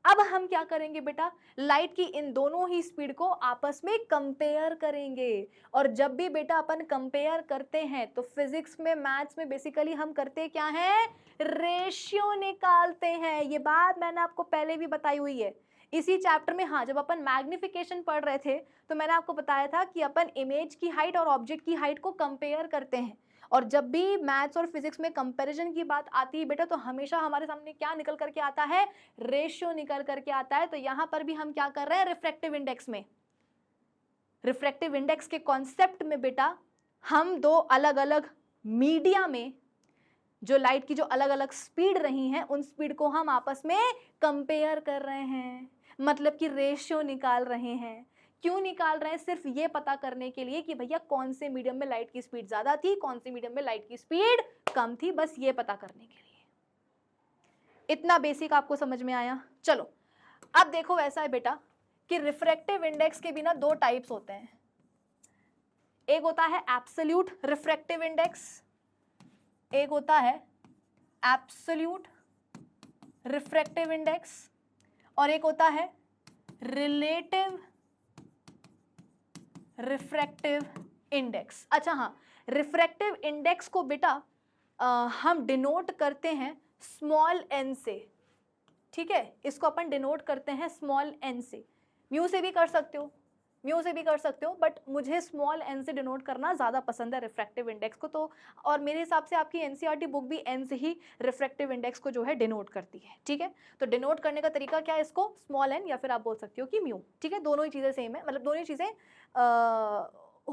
अब हम क्या करेंगे बेटा, लाइट की इन दोनों ही स्पीड को आपस में कंपेयर करेंगे। और जब भी बेटा अपन कंपेयर करते हैं तो फिजिक्स में, मैथ्स में बेसिकली हम करते क्या हैं, रेशियो निकालते हैं। ये बात मैंने आपको पहले भी बताई हुई है इसी चैप्टर में। हाँ, जब अपन मैग्निफिकेशन पढ़ रहे थे तो मैंने आपको बताया था कि अपन इमेज की हाइट और ऑब्जेक्ट की हाइट को कंपेयर करते हैं। और जब भी मैथ्स और फिजिक्स में कंपैरिजन की बात आती है बेटा तो हमेशा हमारे सामने क्या निकल करके आता है, रेशियो निकल करके आता है। तो यहां पर भी हम क्या कर रहे हैं, रिफ्रैक्टिव इंडेक्स में, रिफ्रैक्टिव इंडेक्स के कॉन्सेप्ट में बेटा हम दो अलग अलग मीडिया में जो लाइट की जो अलग अलग स्पीड रही हैं उन स्पीड को हम आपस में कंपेयर कर रहे हैं, मतलब कि रेशियो निकाल रहे हैं क्यों निकाल रहे हैं? सिर्फ ये पता करने के लिए कि भैया कौन से मीडियम में लाइट की स्पीड ज्यादा थी, कौन से मीडियम में लाइट की स्पीड कम थी, बस ये पता करने के लिए। इतना बेसिक आपको समझ में आया? चलो अब देखो, वैसा है बेटा कि रिफ्रैक्टिव इंडेक्स के भी ना दो टाइप्स होते हैं। एक होता है एब्सोल्यूट रिफ्रैक्टिव इंडेक्स, एक होता है एब्सोल्यूट रिफ्रैक्टिव इंडेक्स, और एक होता है रिलेटिव रिफ्रैक्टिव इंडेक्स। अच्छा हाँ, रिफ्रैक्टिव इंडेक्स को बेटा हम डिनोट करते हैं स्मॉल एन से, ठीक है, इसको अपन डिनोट करते हैं स्मॉल एन से। म्यू से भी कर सकते हो, म्यू से भी कर सकते हो, बट मुझे स्मॉल एन से डिनोट करना ज़्यादा पसंद है रिफ्रैक्टिव इंडेक्स को। तो और मेरे हिसाब से आपकी एनसीईआरटी बुक भी एन से ही रिफ्रैक्टिव इंडेक्स को जो है डिनोट करती है, ठीक है। तो डिनोट करने का तरीका क्या है, इसको स्मॉल एन या फिर आप बोल सकते हो कि म्यू, ठीक है, दोनों ही चीज़ें सेम है, मतलब दोनों ही चीज़ें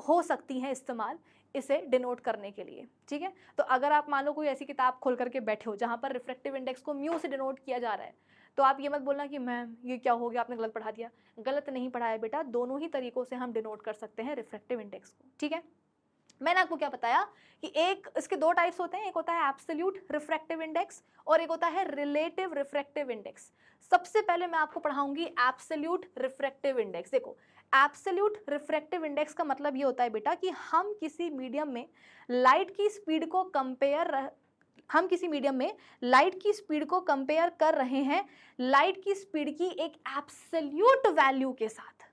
हो सकती हैं इस्तेमाल इसे डिनोट करने के लिए, ठीक है। तो अगर आप मान लो कोई ऐसी किताब खोल करके बैठे हो जहाँ पर रिफ्रैक्टिव इंडेक्स को म्यू से डिनोट किया जा रहा है, तो आप ये मत बोलना कि मैम ये क्या हो गया, आपने गलत पढ़ा दिया। गलत नहीं पढ़ाया बेटा, दोनों ही तरीकों से हम डिनोट कर सकते हैं रिफ्रैक्टिव इंडेक्स को, ठीक है। मैंने आपको क्या बताया कि एक इसके दो टाइप्स होते हैं, एक होता है एब्सोल्यूट रिफ्रैक्टिव इंडेक्स और एक होता है रिलेटिव रिफ्रैक्टिव इंडेक्स। सबसे पहले मैं आपको पढ़ाऊंगी एब्सोल्यूट रिफ्रैक्टिव इंडेक्स। देखो, एब्सोल्यूट रिफ्रैक्टिव इंडेक्स का मतलब ये होता है बेटा कि हम किसी मीडियम में लाइट की स्पीड को कंपेयर कर रहे हैं लाइट की स्पीड की एक एब्सोल्यूट वैल्यू के साथ।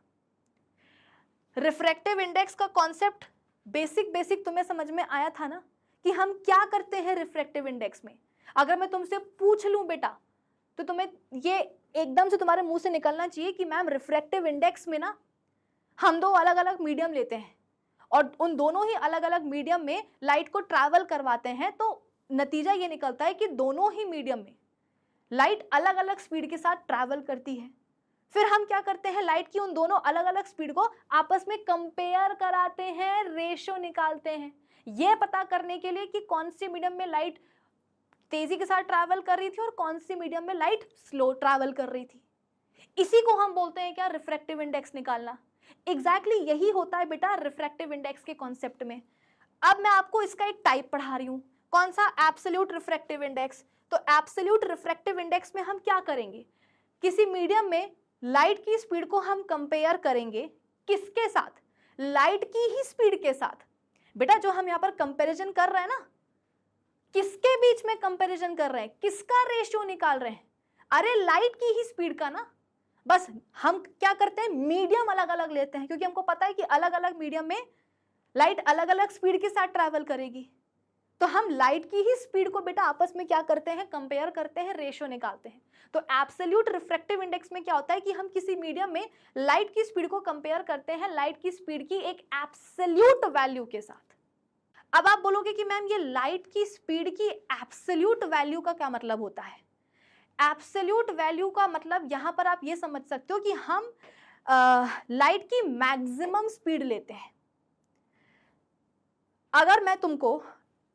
रिफ्रैक्टिव इंडेक्स का कॉन्सेप्ट बेसिक तुम्हें समझ में आया था ना, कि हम क्या करते हैं रिफ्रैक्टिव इंडेक्स में। अगर मैं तुमसे पूछ लूं बेटा, तो तुम्हें ये एकदम से तुम्हारे मुंह से निकलना चाहिए कि मैम रिफ्रैक्टिव इंडेक्स में ना हम दो अलग अलग मीडियम लेते हैं और उन दोनों ही अलग अलग मीडियम में लाइट को ट्रैवल करवाते हैं, तो नतीजा ये निकलता है कि दोनों ही मीडियम में लाइट अलग अलग स्पीड के साथ ट्रैवल करती है। फिर हम क्या करते हैं, लाइट की उन दोनों अलग अलग स्पीड को आपस में कंपेयर कराते हैं, रेशो निकालते हैं, यह पता करने के लिए कि कौन सी मीडियम में लाइट तेजी के साथ ट्रैवल कर रही थी और कौन सी मीडियम में लाइट स्लो ट्रैवल कर रही थी। इसी को हम बोलते हैं क्या, रिफ्रैक्टिव इंडेक्स निकालना। एग्जैक्टली यही होता है बेटा रिफ्रैक्टिव इंडेक्स के कॉन्सेप्ट में। अब मैं आपको इसका एक टाइप पढ़ा रही हूं, कौन सा, एब्सोल्यूट रिफ्रैक्टिव इंडेक्स। तो एब्सोल्यूट रिफ्रैक्टिव इंडेक्स में हम क्या करेंगे, किसी मीडियम में लाइट की स्पीड को हम कंपेयर करेंगे, किसके साथ, लाइट की ही स्पीड के साथ। बेटा जो हम यहाँ पर कंपैरिजन कर रहे हैं ना, किसके बीच में कंपैरिजन कर रहे हैं, किसका रेशियो निकाल रहे हैं, अरे लाइट की ही स्पीड का ना। बस हम क्या करते हैं, मीडियम अलग अलग लेते हैं, क्योंकि हमको पता है कि अलग अलग मीडियम में लाइट अलग अलग स्पीड के साथ ट्रैवल करेगी। तो हम लाइट की ही स्पीड को बेटा आपस में क्या करते हैं, कंपेयर करते हैं, रेशियो निकालते हैं। तो एब्सोल्यूट रिफ्रैक्टिव इंडेक्स में क्या होता है कि हम किसी मीडियम में लाइट की स्पीड को कंपेयर करते हैं लाइट की स्पीड की एक एब्सोल्यूट वैल्यू के साथ। अब आप बोलोगे कि मैम ये लाइट की स्पीड की एब्सोल्यूट वैल्यू का क्या मतलब होता है। एब्सोल्यूट वैल्यू का मतलब यहां पर आप ये समझ सकते हो कि हम लाइट की मैक्सिमम स्पीड लेते हैं। अगर मैं तुमको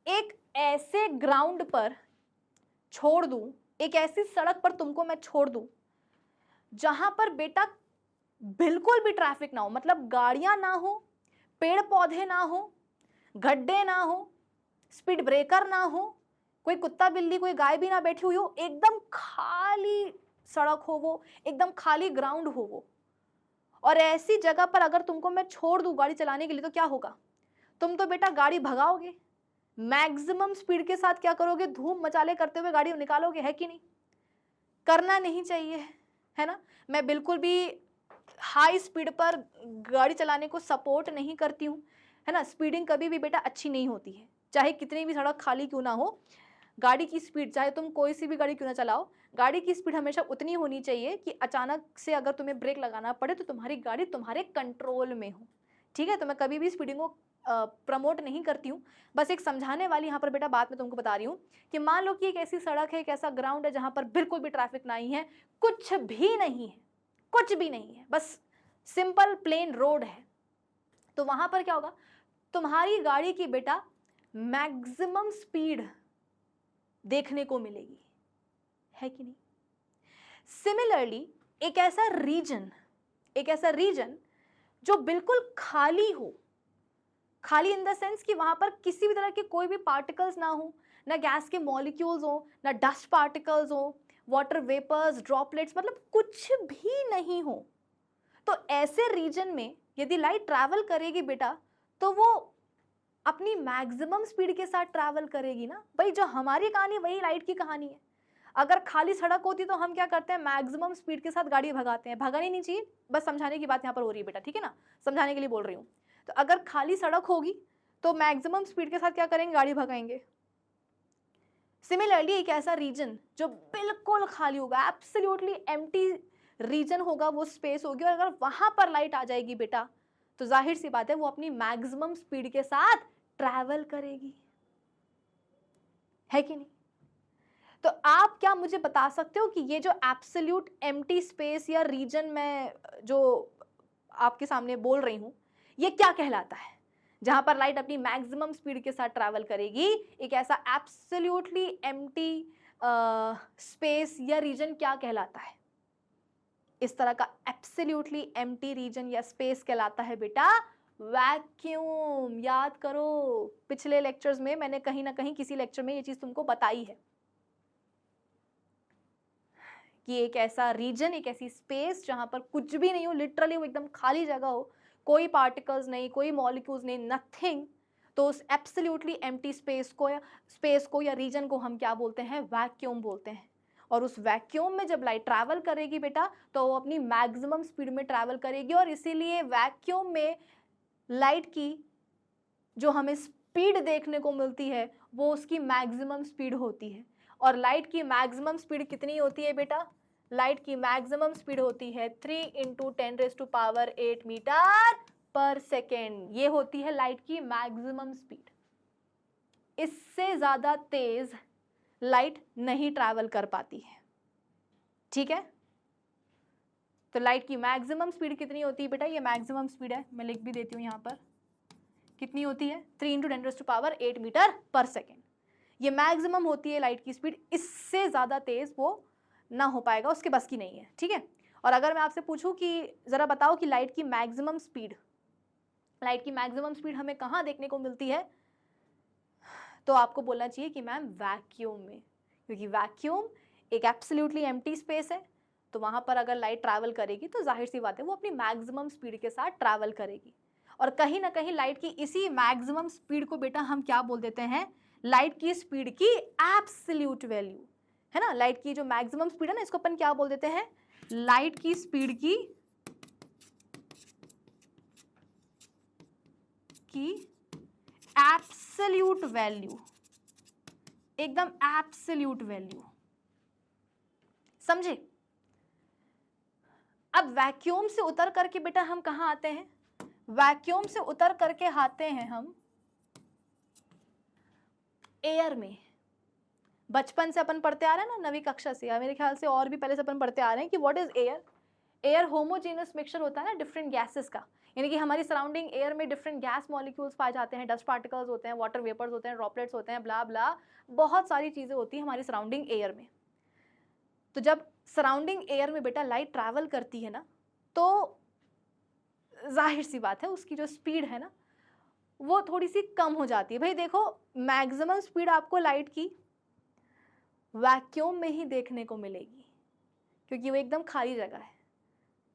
एक ऐसे ग्राउंड पर छोड़ दूं, एक ऐसी सड़क पर तुमको मैं छोड़ दूं जहां पर बेटा बिल्कुल भी ट्रैफिक ना हो, मतलब गाड़ियां ना हो, पेड़ पौधे ना हो, गड्ढे ना हो, स्पीड ब्रेकर ना हो, कोई कुत्ता बिल्ली कोई गाय भी ना बैठी हुई हो, एकदम खाली सड़क हो वो, एकदम खाली ग्राउंड हो वो, और ऐसी जगह पर अगर तुमको मैं छोड़ दूं गाड़ी चलाने के लिए, तो क्या होगा, तुम तो बेटा गाड़ी भगाओगे, मैक्सिमम स्पीड के साथ क्या करोगे, धूम मचाले करते हुए गाड़ी निकालोगे, है कि नहीं। करना नहीं चाहिए, है ना। मैं बिल्कुल भी हाई स्पीड पर गाड़ी चलाने को सपोर्ट नहीं करती हूँ, है ना। स्पीडिंग कभी भी बेटा अच्छी नहीं होती है, चाहे कितनी भी सड़क खाली क्यों ना हो, गाड़ी की स्पीड, चाहे तुम कोई सी भी गाड़ी क्यों ना चलाओ, गाड़ी की स्पीड हमेशा उतनी होनी चाहिए कि अचानक से अगर तुम्हें ब्रेक लगाना पड़े तो तुम्हारी गाड़ी तुम्हारे कंट्रोल में हो, ठीक है। तो मैं कभी भी स्पीडिंग को प्रमोट नहीं करती हूँ, बस एक समझाने वाली यहाँ पर बेटा बात मैं तुमको बता रही हूँ कि मान लो कि एक ऐसी सड़क है, एक ऐसा ग्राउंड है जहाँ पर बिल्कुल भी ट्रैफिक नहीं है, कुछ भी नहीं है, कुछ भी नहीं है, बस सिंपल प्लेन रोड है। तो वहां पर क्या होगा, तुम्हारी गाड़ी की बेटा मैक्सिमम स्पीड देखने को मिलेगी, है कि नहीं। सिमिलरली एक ऐसा रीजन जो बिल्कुल खाली हो, खाली इन द सेंस कि वहां पर किसी भी तरह के कोई भी पार्टिकल्स ना हो, ना गैस के मॉलिक्यूल्स हो, ना डस्ट पार्टिकल्स हो, वाटर वेपर्स, ड्रॉपलेट्स, मतलब कुछ भी नहीं हो। तो ऐसे रीजन में यदि लाइट ट्रैवल करेगी बेटा, तो वो अपनी मैक्सिमम स्पीड के साथ ट्रैवल करेगी ना। भाई जो हमारी कहानी वही लाइट की कहानी है। अगर खाली सड़क होती तो हम क्या करते हैं, मैक्सिमम स्पीड के साथ गाड़ी भगाते हैं। भगानी नहीं चाहिए, बस समझाने की बात यहाँ पर हो रही है बेटा, ठीक है ना, समझाने के लिए बोल रही हूँ। तो अगर खाली सड़क होगी तो मैक्सिमम स्पीड के साथ क्या करेंगे, गाड़ी भगाएंगे। सिमिलरली एक ऐसा रीजन जो बिल्कुल खाली होगा, एब्सोल्युटली एम्प्टी रीजन होगा, वो स्पेस होगी, और अगर वहां पर लाइट आ जाएगी बेटा, तो जाहिर सी बात है वो अपनी मैक्सिमम स्पीड के साथ ट्रैवल करेगी, है कि नहीं। तो आप क्या मुझे बता सकते हो कि ये जो एब्सोल्यूट एम्प्टी स्पेस या रीजन मैं जो आपके सामने बोल रही हूं, ये क्या कहलाता है, जहां पर लाइट अपनी मैक्सिमम स्पीड के साथ ट्रैवल करेगी। एक ऐसा एब्सोल्युटली एम्प्टी स्पेस या रीजन क्या कहलाता है? इस तरह का एब्सोल्युटली एम्प्टी रीजन या स्पेस कहलाता है बेटा वैक्यूम। याद करो, पिछले लेक्चर्स में मैंने कहीं ना कहीं किसी लेक्चर में ये चीज तुमको बताई है कि एक ऐसा रीजन, एक ऐसी स्पेस जहां पर कुछ भी नहीं हो, लिटरली वो एकदम खाली जगह हो, कोई पार्टिकल्स नहीं, कोई मॉलिक्यूल्स नहीं, नथिंग, तो उस एब्सोल्युटली एम्प्टी स्पेस को या रीजन को हम क्या बोलते हैं, वैक्यूम बोलते हैं। और उस वैक्यूम में जब लाइट ट्रैवल करेगी बेटा, तो वो अपनी मैक्सिमम स्पीड में ट्रैवल करेगी, और इसीलिए वैक्यूम में लाइट की जो हमें स्पीड देखने को मिलती है वो उसकी मैक्सिमम स्पीड होती है। और लाइट की मैक्सिमम स्पीड कितनी होती है बेटा? लाइट की मैक्सिमम स्पीड होती है 3 × 10⁸ मीटर पर सेकेंड। ये होती है लाइट की मैक्सिमम स्पीड। इससे ज्यादा तेज लाइट नहीं ट्रैवल कर पाती है, ठीक है। तो लाइट की मैक्सिमम स्पीड कितनी होती है बेटा? ये मैक्सिमम स्पीड है, मैं लिख भी देती हूँ यहाँ पर, कितनी होती है? 3 × 10⁸ मीटर पर सेकेंड। ये मैक्सिमम होती है लाइट की स्पीड, इससे ज़्यादा तेज़ वो ना हो पाएगा, उसके बस की नहीं है, ठीक है। और अगर मैं आपसे पूछूं कि ज़रा बताओ कि लाइट की मैक्सिमम स्पीड हमें कहाँ देखने को मिलती है, तो आपको बोलना चाहिए कि मैम वैक्यूम में, क्योंकि वैक्यूम एक एब्सोल्युटली एम्प्टी स्पेस है। तो वहाँ पर अगर लाइट ट्रैवल करेगी तो जाहिर सी बात है वो अपनी मैक्सिमम स्पीड के साथ ट्रैवल करेगी। और कहीं ना कहीं लाइट की इसी मैक्सिमम स्पीड को बेटा हम क्या बोल देते हैं? लाइट की स्पीड की एब्सोल्यूट वैल्यू, है ना। लाइट की जो मैक्सिमम स्पीड है ना, इसको अपन क्या बोल देते हैं? लाइट की स्पीड की एब्सोल्यूट वैल्यू, एकदम एब्सोल्यूट वैल्यू, समझे। अब वैक्यूम से उतर करके बेटा हम कहां आते हैं? वैक्यूम से उतर करके आते हैं हम एयर में। बचपन से अपन पढ़ते आ रहे हैं ना, 9वीं कक्षा से, या मेरे ख्याल से और भी पहले से अपन पढ़ते आ रहे हैं कि what is air. Air homogeneous mixture होता है ना डिफरेंट गैसेस का, यानी कि हमारी सराउंडिंग एयर में डिफरेंट गैस मॉलिक्यूल्स पाए जाते हैं, डस्ट पार्टिकल्स होते हैं, वाटर वेपर्स होते हैं, ड्रॉपलेट्स होते हैं, ब्ला ब्ला, बहुत सारी चीजें होती हैं हमारी सराउंडिंग एयर में। तो जब सराउंडिंग एयर में बेटा लाइट ट्रैवल करती है ना, तो जाहिर सी बात है उसकी जो स्पीड है ना वो थोड़ी सी कम हो जाती है। भाई देखो, मैक्सिमम स्पीड आपको लाइट की वैक्यूम में ही देखने को मिलेगी, क्योंकि वो एकदम खाली जगह है।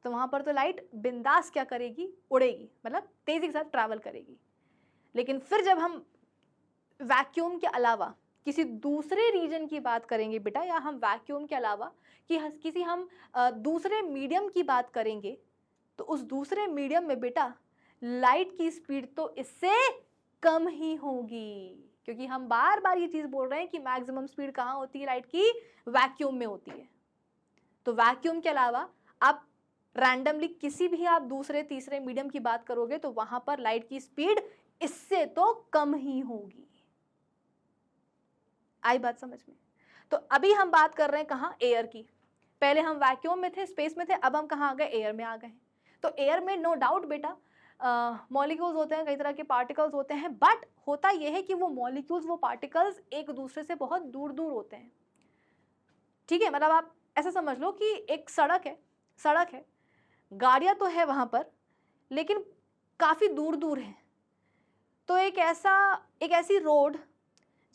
तो वहाँ पर तो लाइट बिंदास क्या करेगी, उड़ेगी, मतलब तेज़ी के साथ ट्रैवल करेगी। लेकिन फिर जब हम वैक्यूम के अलावा किसी दूसरे रीजन की बात करेंगे बेटा, या हम वैक्यूम के अलावा किसी हम दूसरे मीडियम की बात करेंगे, तो उस दूसरे मीडियम में बेटा लाइट की स्पीड तो इससे कम ही होगी, क्योंकि हम बार बार ये चीज़ बोल रहे हैं कि मैक्सिमम स्पीड कहाँ होती है लाइट की? वैक्यूम में होती है। तो वैक्यूम के अलावा आप रैंडमली किसी भी आप दूसरे तीसरे मीडियम की बात करोगे तो वहां पर लाइट की स्पीड इससे तो कम ही होगी। आई बात समझ में? तो अभी हम बात कर रहे हैं कहाँ? एयर की। पहले हम वैक्यूम में थे, स्पेस में थे, अब हम कहाँ आ गए? एयर में आ गए। तो एयर में नो डाउट बेटा मॉलिक्यूल्स होते हैं, कई तरह के पार्टिकल्स होते हैं, बट होता यह है कि वो मॉलिक्यूल्स, वो पार्टिकल्स एक दूसरे से बहुत दूर दूर होते हैं, ठीक है। मतलब आप ऐसा समझ लो कि एक सड़क है, गाड़ियां तो है वहां पर, लेकिन काफ़ी दूर दूर हैं। तो एक ऐसी रोड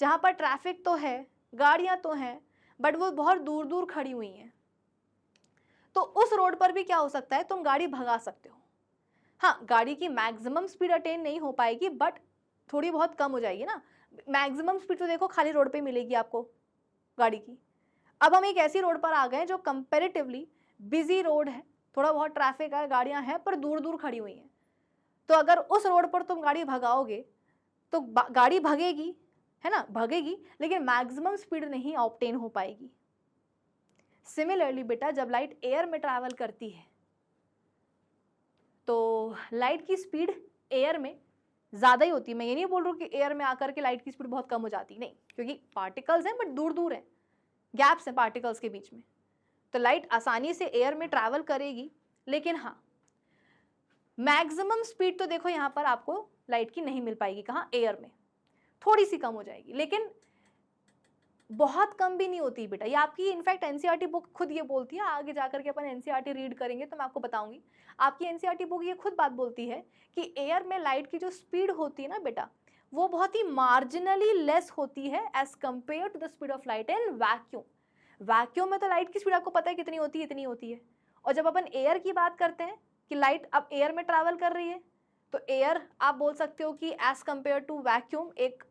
जहाँ पर ट्रैफिक तो है, गाड़ियाँ तो हैं, बट वो बहुत दूर दूर खड़ी हुई हैं, तो उस रोड पर भी क्या हो सकता है, तुम गाड़ी भगा सकते हो। हाँ, गाड़ी की मैक्सिमम स्पीड अटेन नहीं हो पाएगी, बट थोड़ी बहुत कम हो जाएगी ना। मैक्सिमम स्पीड तो देखो खाली रोड पे मिलेगी आपको गाड़ी की। अब हम एक ऐसी रोड पर आ गए जो कंपैरेटिवली बिजी रोड है, थोड़ा बहुत ट्रैफिक है, गाड़ियां हैं, पर दूर दूर खड़ी हुई हैं। तो अगर उस रोड पर तुम गाड़ी भगाओगे तो गाड़ी भगेगी, है ना, भगेगी, लेकिन मैक्सिमम स्पीड नहीं ऑब्टेन हो पाएगी। सिमिलरली बेटा, जब लाइट एयर में ट्रैवल करती है तो लाइट की स्पीड एयर में ज़्यादा ही होती है। मैं ये नहीं बोल रहा हूँ कि एयर में आकर के लाइट की स्पीड बहुत कम हो जाती, नहीं, क्योंकि पार्टिकल्स हैं बट दूर दूर हैं, गैप्स हैं पार्टिकल्स के बीच में, तो लाइट आसानी से एयर में ट्रैवल करेगी। लेकिन हाँ, मैक्सिमम स्पीड तो देखो यहाँ पर आपको लाइट की नहीं मिल पाएगी, कहाँ, एयर में, थोड़ी सी कम हो जाएगी, लेकिन बहुत कम भी नहीं होती बेटा। ये आपकी इनफैक्ट एनसीईआरटी बुक खुद ये बोलती है, आगे जाकर के अपन एनसीईआरटी रीड करेंगे तो मैं आपको बताऊंगी। आपकी एनसीईआरटी बुक ये खुद बात बोलती है कि एयर में लाइट की जो स्पीड होती है ना बेटा, वो बहुत ही मार्जिनली लेस होती है as compare to the speed of light in vacuum. Vacuum में तो लाइट की स्पीड आपको पता है कितनी होती है, इतनी होती है। और जब अपन एयर की बात करते हैं कि लाइट अब एयर में ट्रैवल कर रही है, तो एयर आप बोल सकते हो कि एज कंपेयर टू वैक्यूम एक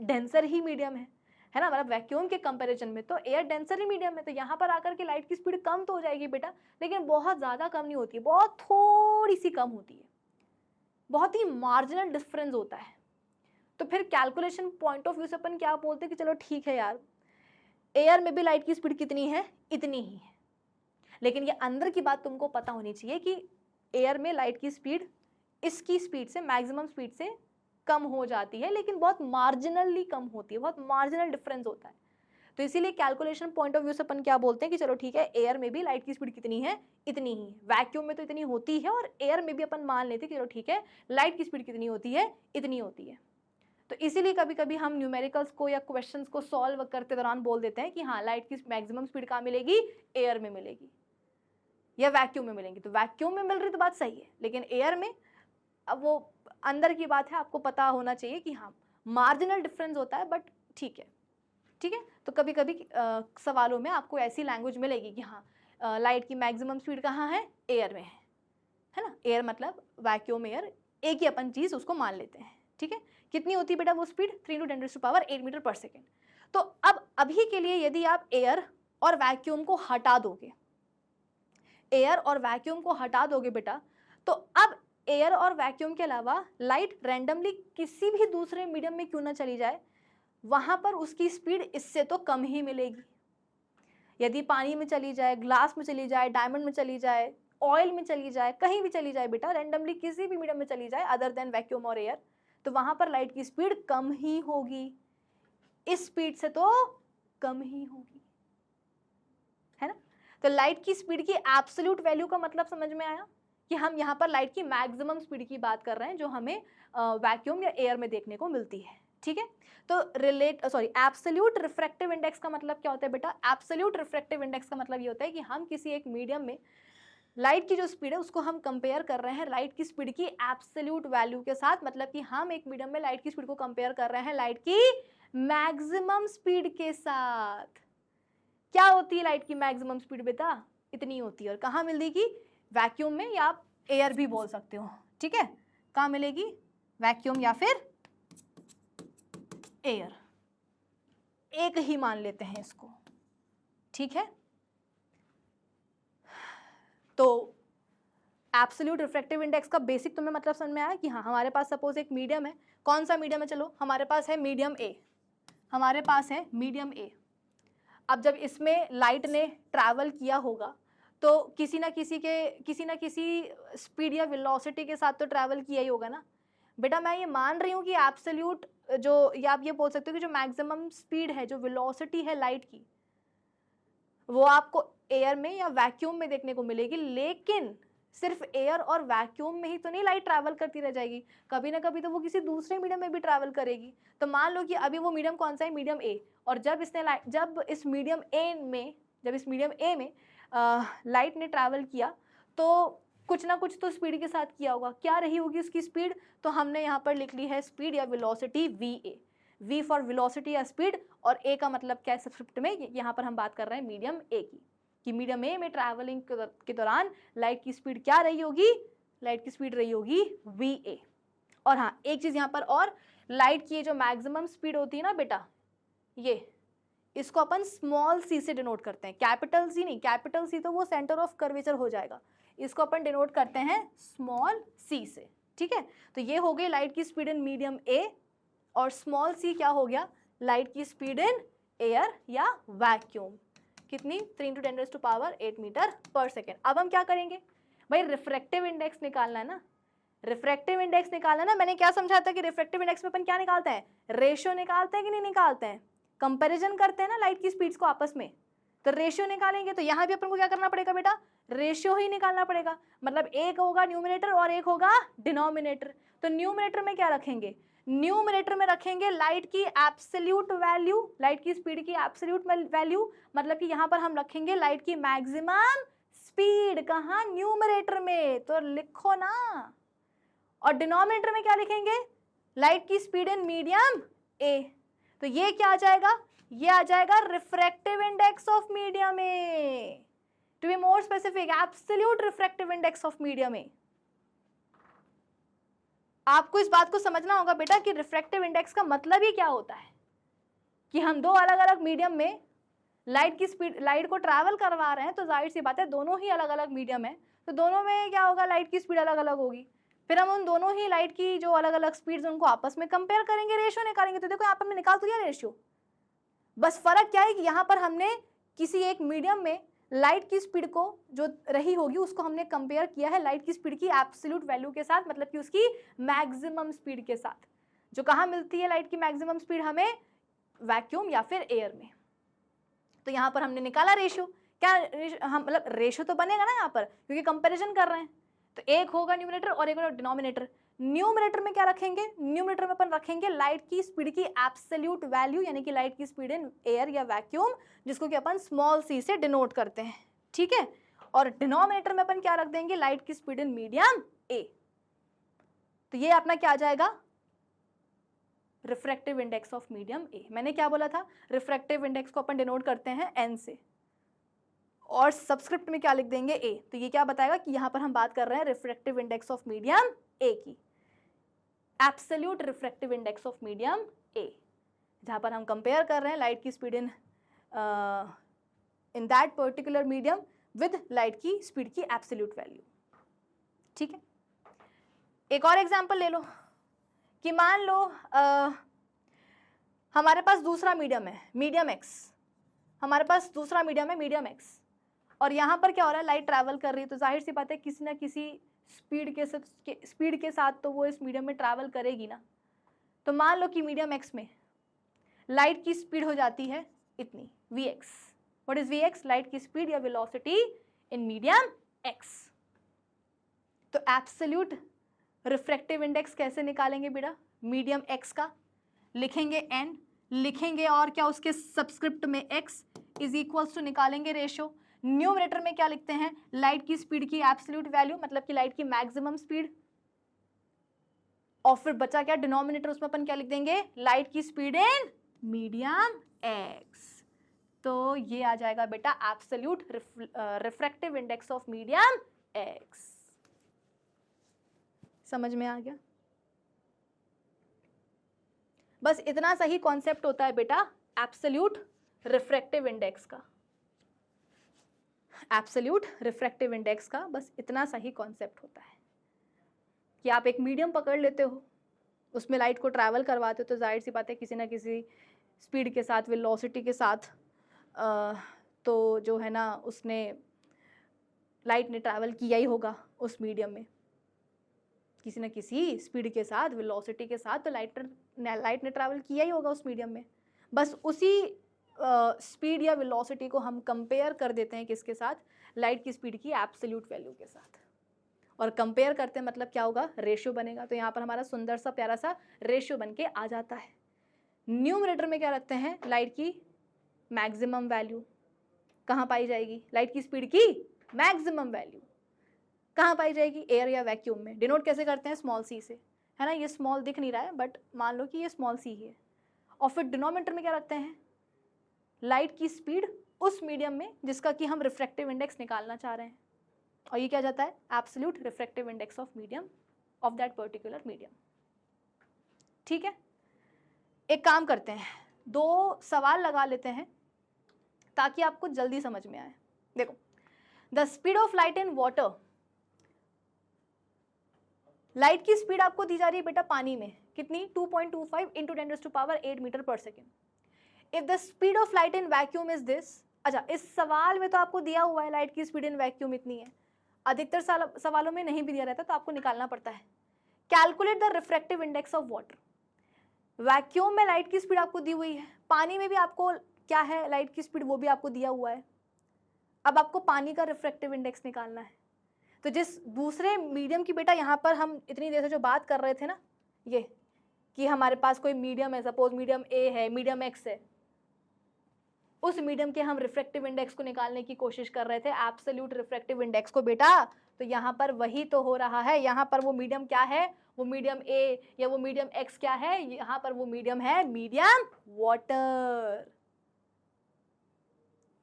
डेंसर ही मीडियम है ना, मतलब वैक्यूम के कंपैरिजन में तो एयर डेंसर ही मीडियम है। तो यहाँ पर आकर के लाइट की स्पीड कम तो हो जाएगी बेटा, लेकिन बहुत ज़्यादा कम नहीं होती है, बहुत थोड़ी सी कम होती है, बहुत ही मार्जिनल डिफरेंस होता है। तो फिर कैलकुलेशन पॉइंट ऑफ व्यू से अपन क्या बोलते हैं कि चलो ठीक है यार, एयर में भी लाइट की स्पीड कितनी है, इतनी ही है। लेकिन ये अंदर की बात तुमको पता होनी चाहिए कि एयर में लाइट की स्पीड इसकी स्पीड से, मैक्सिमम स्पीड से कम हो जाती है, लेकिन बहुत मार्जिनली कम होती है, बहुत मार्जिनल डिफरेंस होता है। तो इसीलिए कैलकुलेशन पॉइंट ऑफ व्यू से अपन क्या बोलते हैं कि चलो ठीक है, एयर में भी लाइट की स्पीड कितनी है, इतनी ही। वैक्यूम में तो इतनी होती है, और एयर में भी अपन मान लेते हैं कि चलो ठीक है, लाइट की स्पीड कितनी होती है, इतनी होती है। तो इसीलिए कभी कभी हम न्यूमेरिकल्स को या क्वेश्चंस को सॉल्व करते दौरान बोल देते हैं कि हाँ, लाइट की मैक्सिमम स्पीड कहाँ मिलेगी, एयर में मिलेगी या वैक्यूम में मिलेंगी। तो वैक्यूम में मिल रही तो बात सही है, लेकिन एयर में, अब वो अंदर की बात है, आपको पता होना चाहिए कि हाँ, मार्जिनल डिफरेंस होता है, बट ठीक है, ठीक है। तो कभी कभी सवालों में आपको ऐसी लैंग्वेज मिलेगी कि हाँ, लाइट की मैक्सिमम स्पीड कहाँ है, एयर में है ना। एयर मतलब वैक्यूम, एयर एक ही अपन चीज़ उसको मान लेते हैं, ठीक है। कितनी होती है बेटा वो स्पीड, 3 × 10⁻8 मीटर पर सेकेंड। तो अब अभी के लिए यदि आप एयर और वैक्यूम को हटा दोगे, एयर और वैक्यूम को हटा दोगे बेटा, तो अब एयर और वैक्यूम के अलावा लाइट रैंडमली किसी भी दूसरे मीडियम में क्यों ना चली जाए, वहां पर उसकी स्पीड इससे तो कम ही मिलेगी। यदि पानी में चली जाए, ग्लास में चली जाए, डायमंड में चली जाए, ऑयल में चली जाए, कहीं भी चली जाए बेटा, रैंडमली किसी भी मीडियम में चली जाए अदर देन वैक्यूम और एयर, तो वहां पर लाइट की स्पीड कम ही होगी, इस स्पीड से तो कम ही होगी, है ना। तो लाइट की स्पीड की एब्सोल्यूट वैल्यू का मतलब समझ में आया कि हम यहाँ पर लाइट की मैक्सिमम स्पीड की बात कर रहे हैं, जो हमें वैक्यूम या एयर में देखने को मिलती है, ठीक है। तो एब्सोल्यूट रिफ्रैक्टिव इंडेक्स का मतलब क्या होता है बेटा, एब्सोल्यूट रिफ्रैक्टिव इंडेक्स का मतलब ये होता है कि हम किसी एक मीडियम में लाइट की जो स्पीड है उसको हम कंपेयर कर रहे हैं लाइट की स्पीड की एब्सोल्यूट वैल्यू के साथ। मतलब कि हम एक मीडियम में लाइट की स्पीड को कंपेयर कर रहे हैं लाइट की मैक्सिमम स्पीड के साथ। क्या होती है लाइट की मैक्सिमम स्पीड बेटा, इतनी होती है। और कहाँ मिलेगी, वैक्यूम में, या आप एयर भी बोल सकते हो, ठीक है। कहाँ मिलेगी, वैक्यूम या फिर एयर, एक ही मान लेते हैं इसको, ठीक है। तो एब्सोल्यूट रिफ्रैक्टिव इंडेक्स का बेसिक तुम्हें मतलब समझ में आया कि हाँ, हमारे पास सपोज एक मीडियम है, कौन सा मीडियम है, चलो हमारे पास है मीडियम ए, हमारे पास है मीडियम ए। अब जब इसमें लाइट ने ट्रैवल किया होगा तो किसी ना किसी स्पीड या वेलोसिटी के साथ तो ट्रैवल किया ही होगा ना बेटा। मैं ये मान रही हूँ कि एब्सोल्यूट जो, या आप ये बोल सकते हो कि जो मैक्सिमम स्पीड है, जो वेलोसिटी है लाइट की, वो आपको एयर में या वैक्यूम में देखने को मिलेगी। लेकिन सिर्फ एयर और वैक्यूम में ही तो नहीं लाइट ट्रैवल करती रह जाएगी, कभी ना कभी तो वो किसी दूसरे मीडियम में भी ट्रैवल करेगी। तो मान लो कि अभी वो मीडियम कौन सा है, मीडियम ए, और जब इस मीडियम ए में लाइट ने ट्रैवल किया तो कुछ ना कुछ तो स्पीड के साथ किया होगा, क्या रही होगी उसकी स्पीड, तो हमने यहाँ पर लिख ली है स्पीड या velocity VA, V for velocity या स्पीड, और A का मतलब क्या है सबस्क्रिप्ट में, यहाँ पर हम बात कर रहे हैं मीडियम A की, कि मीडियम A में ट्रैवलिंग के दौरान लाइट की स्पीड क्या रही होगी, लाइट की स्पीड रही होगी VA। और हाँ एक चीज़ यहाँ पर और, लाइट की जो मैक्सिमम स्पीड होती है ना बेटा, ये इसको अपन स्मॉल c से डिनोट करते हैं, कैपिटल C नहीं, कैपिटल C तो वो सेंटर ऑफ कर्वेचर हो जाएगा, इसको अपन डिनोट करते हैं स्मॉल c से, ठीक है। तो ये हो गई लाइट की स्पीड इन मीडियम A, और स्मॉल c क्या हो गया, लाइट की स्पीड इन एयर या वैक्यूम, कितनी 3 × 10⁸ मीटर पर सेकेंड। अब हम क्या करेंगे भाई, रिफ्रैक्टिव इंडेक्स निकालना है ना, रिफ्रैक्टिव इंडेक्स निकालना ना, मैंने क्या समझा था कि रिफ्रैक्टिव इंडेक्स में अपन क्या निकालते हैं, रेशियो निकालते हैं कि नहीं निकालते हैं, कंपैरिजन करते हैं ना लाइट की स्पीड्स को आपस में, तो रेशियो निकालेंगे, तो यहाँ भी अपन को क्या करना पड़ेगा बेटा, रेशियो ही निकालना पड़ेगा, मतलब एक होगा न्यूमरेटर और एक होगा डिनोमिनेटर। तो न्यूमरेटर में क्या रखेंगे, न्यूमरेटर में रखेंगे लाइट की एब्सोल्यूट वैल्यू, लाइट की स्पीड की एब्सोल्यूट वैल्यू, मतलब कि यहाँ पर हम रखेंगे लाइट की मैक्सिमम स्पीड, कहाँ, न्यूमरेटर में, तो लिखो ना। और डिनोमिनेटर में क्या लिखेंगे, लाइट की स्पीड इन मीडियम A, तो ये क्या आ जाएगा, ये आ जाएगा refractive index of medium A, to be more specific absolute refractive index of medium A। आपको इस बात को समझना होगा बेटा कि रिफ्रैक्टिव इंडेक्स का मतलब ही क्या होता है, कि हम दो अलग अलग मीडियम में लाइट की स्पीड, लाइट को ट्रैवल करवा रहे हैं, तो जाहिर सी बात है दोनों ही अलग अलग मीडियम है, तो दोनों में क्या होगा, लाइट की स्पीड अलग अलग होगी, फिर हम उन दोनों ही लाइट की जो अलग अलग स्पीड्स उनको आपस में कंपेयर करेंगे, रेशियो निकालेंगे। तो देखो यहाँ पर हमने निकाल तो दिया रेशियो, बस फर्क क्या है कि यहाँ पर हमने किसी एक मीडियम में लाइट की स्पीड को जो रही होगी उसको हमने कंपेयर किया है लाइट की स्पीड की एब्सोल्यूट वैल्यू के साथ, मतलब कि उसकी मैक्सिमम स्पीड के साथ, जो कहाँ मिलती है लाइट की मैक्सिमम स्पीड, हमें वैक्यूम या फिर एयर में। तो यहाँ पर हमने निकाला रेशियो, क्या हम मतलब रेशियो तो बनेगा ना यहाँ पर, क्योंकि कंपैरिजन कर रहे हैं, तो एक होगा न्यूमरेटर और एक होगा डिनोमिनेटर। न्यूमरेटर में क्या रखेंगे, न्यूमरेटर में अपन रखेंगे लाइट की स्पीड की एब्सोल्यूट वैल्यू, यानी कि लाइट की स्पीड इन एयर या वैक्यूम, जिसको कि अपन स्मॉल c से डिनोट करते हैं, ठीक है। और डिनोमिनेटर में अपन क्या रख देंगे, लाइट की स्पीड इन मीडियम A। तो ये अपना क्या आ जाएगा, refractive index of medium A। मैंने क्या बोला था, रिफ्रैक्टिव इंडेक्स को अपन डिनोट करते हैं n से, और सबस्क्रिप्ट में क्या लिख देंगे A। तो ये क्या बताएगा कि यहाँ पर हम बात कर रहे हैं refractive index of medium A की, absolute refractive index of medium A, जहाँ पर हम कंपेयर कर रहे हैं लाइट की speed in that particular medium with light की स्पीड की एब्सोल्यूट वैल्यू, ठीक है। एक और एग्जांपल ले लो कि मान लो हमारे पास दूसरा मीडियम है, मीडियम X, हमारे पास दूसरा मीडियम है मीडियम X, और यहाँ पर क्या हो रहा है, लाइट ट्रैवल कर रही है, तो जाहिर सी बात है किसी ना किसी स्पीड के साथ तो वो इस मीडियम में ट्रैवल करेगी ना। तो मान लो कि मीडियम X में लाइट की स्पीड हो जाती है इतनी Vx। What is Vx, light की स्पीड या वेलोसिटी इन मीडियम X। तो एब्सोल्यूट रिफ्रैक्टिव इंडेक्स कैसे निकालेंगे बेटा, मीडियम X का लिखेंगे n, लिखेंगे और क्या उसके सबस्क्रिप्ट में x इज इक्वल्स टू निकालेंगे रेशियो। न्यूमरेटर में क्या लिखते हैं, लाइट की स्पीड की एब्सोल्यूट वैल्यू, मतलब कि लाइट की मैक्सिमम स्पीड, और फिर बचा क्या डिनोमिनेटर, उसमें अपन क्या लिख देंगे, लाइट की स्पीड इन मीडियम x। तो ये आ जाएगा बेटा absolute refractive index of medium x। समझ में आ गया, बस इतना सही कॉन्सेप्ट होता है बेटा एब्सोल्यूट रिफ्रैक्टिव इंडेक्स का, एब्सोल्यूट रिफ्रैक्टिव इंडेक्स का बस इतना सही कॉन्सेप्ट होता है कि आप एक मीडियम पकड़ लेते हो, उसमें लाइट को ट्रैवल करवाते हो, तो जाहिर सी बात है किसी ना किसी स्पीड के साथ, वेलोसिटी के साथ, तो जो है ना उसने लाइट ने ट्रैवल किया ही होगा उस मीडियम में, किसी न किसी स्पीड के साथ, वेलोसिटी के साथ, तो लाइट ने ट्रैवल किया ही होगा उस मीडियम में। बस उसी स्पीड या वेलोसिटी को हम कंपेयर कर देते हैं किसके साथ, लाइट की स्पीड की एब्सोल्यूट वैल्यू के साथ, और कंपेयर करते हैं मतलब क्या होगा, रेशियो बनेगा। तो यहाँ पर हमारा सुंदर सा प्यारा सा रेशियो बन के आ जाता है। न्यूमरेटर में क्या रखते हैं, लाइट की मैक्सिमम वैल्यू, कहाँ पाई जाएगी, लाइट की स्पीड की मैक्सिमम वैल्यू, कहाँ पाई जाएगी? एयर या वैक्यूम में। डिनोट कैसे करते हैं? स्मॉल सी से, है ना। ये स्मॉल दिख नहीं रहा है बट मान लो कि ये स्मॉल सी ही है। और फिर डिनोमिनेटर में क्या रखते हैं? लाइट की स्पीड उस मीडियम में जिसका कि हम रिफ्रैक्टिव इंडेक्स निकालना चाह रहे हैं, और ये क्या जाता है? Absolute refractive index of medium of that particular medium. ठीक है, एक काम करते हैं, 2 सवाल लगा लेते हैं ताकि आपको जल्दी समझ में आए। देखो, the speed of light in water, light की स्पीड आपको दी जा रही है बेटा पानी में, कितनी? 2.25 इंटू 10⁸ मीटर पर second. If the speed of light in vacuum is this, अच्छा इस सवाल में तो आपको दिया हुआ है लाइट की स्पीड इन वैक्यूम इतनी है, अधिकतर सवालों में नहीं भी दिया रहता तो आपको निकालना पड़ता है। Calculate the refractive index of water. Vacuum में लाइट की स्पीड आपको दी हुई है, पानी में भी आपको क्या है लाइट की स्पीड, वो भी आपको दिया हुआ है। अब आपको पानी का रिफ्रैक्टिव इंडेक्स निकालना है। तो जिस दूसरे मीडियम की बेटा यहाँ पर हम इतनी देर से जो बात कर रहे थे ना, ये कि हमारे पास कोई मीडियम है, सपोज मीडियम ए है, मीडियम एक्स है, उस मीडियम के हम रिफ्रैक्टिव इंडेक्स को निकालने की कोशिश कर रहे थे, एब्सोल्यूट रिफ्रैक्टिव इंडेक्स को बेटा। तो यहाँ पर वही तो हो रहा है। यहाँ पर वो मीडियम क्या है? वो मीडियम ए या वो मीडियम एक्स क्या है? यहाँ पर वो मीडियम है मीडियम वाटर।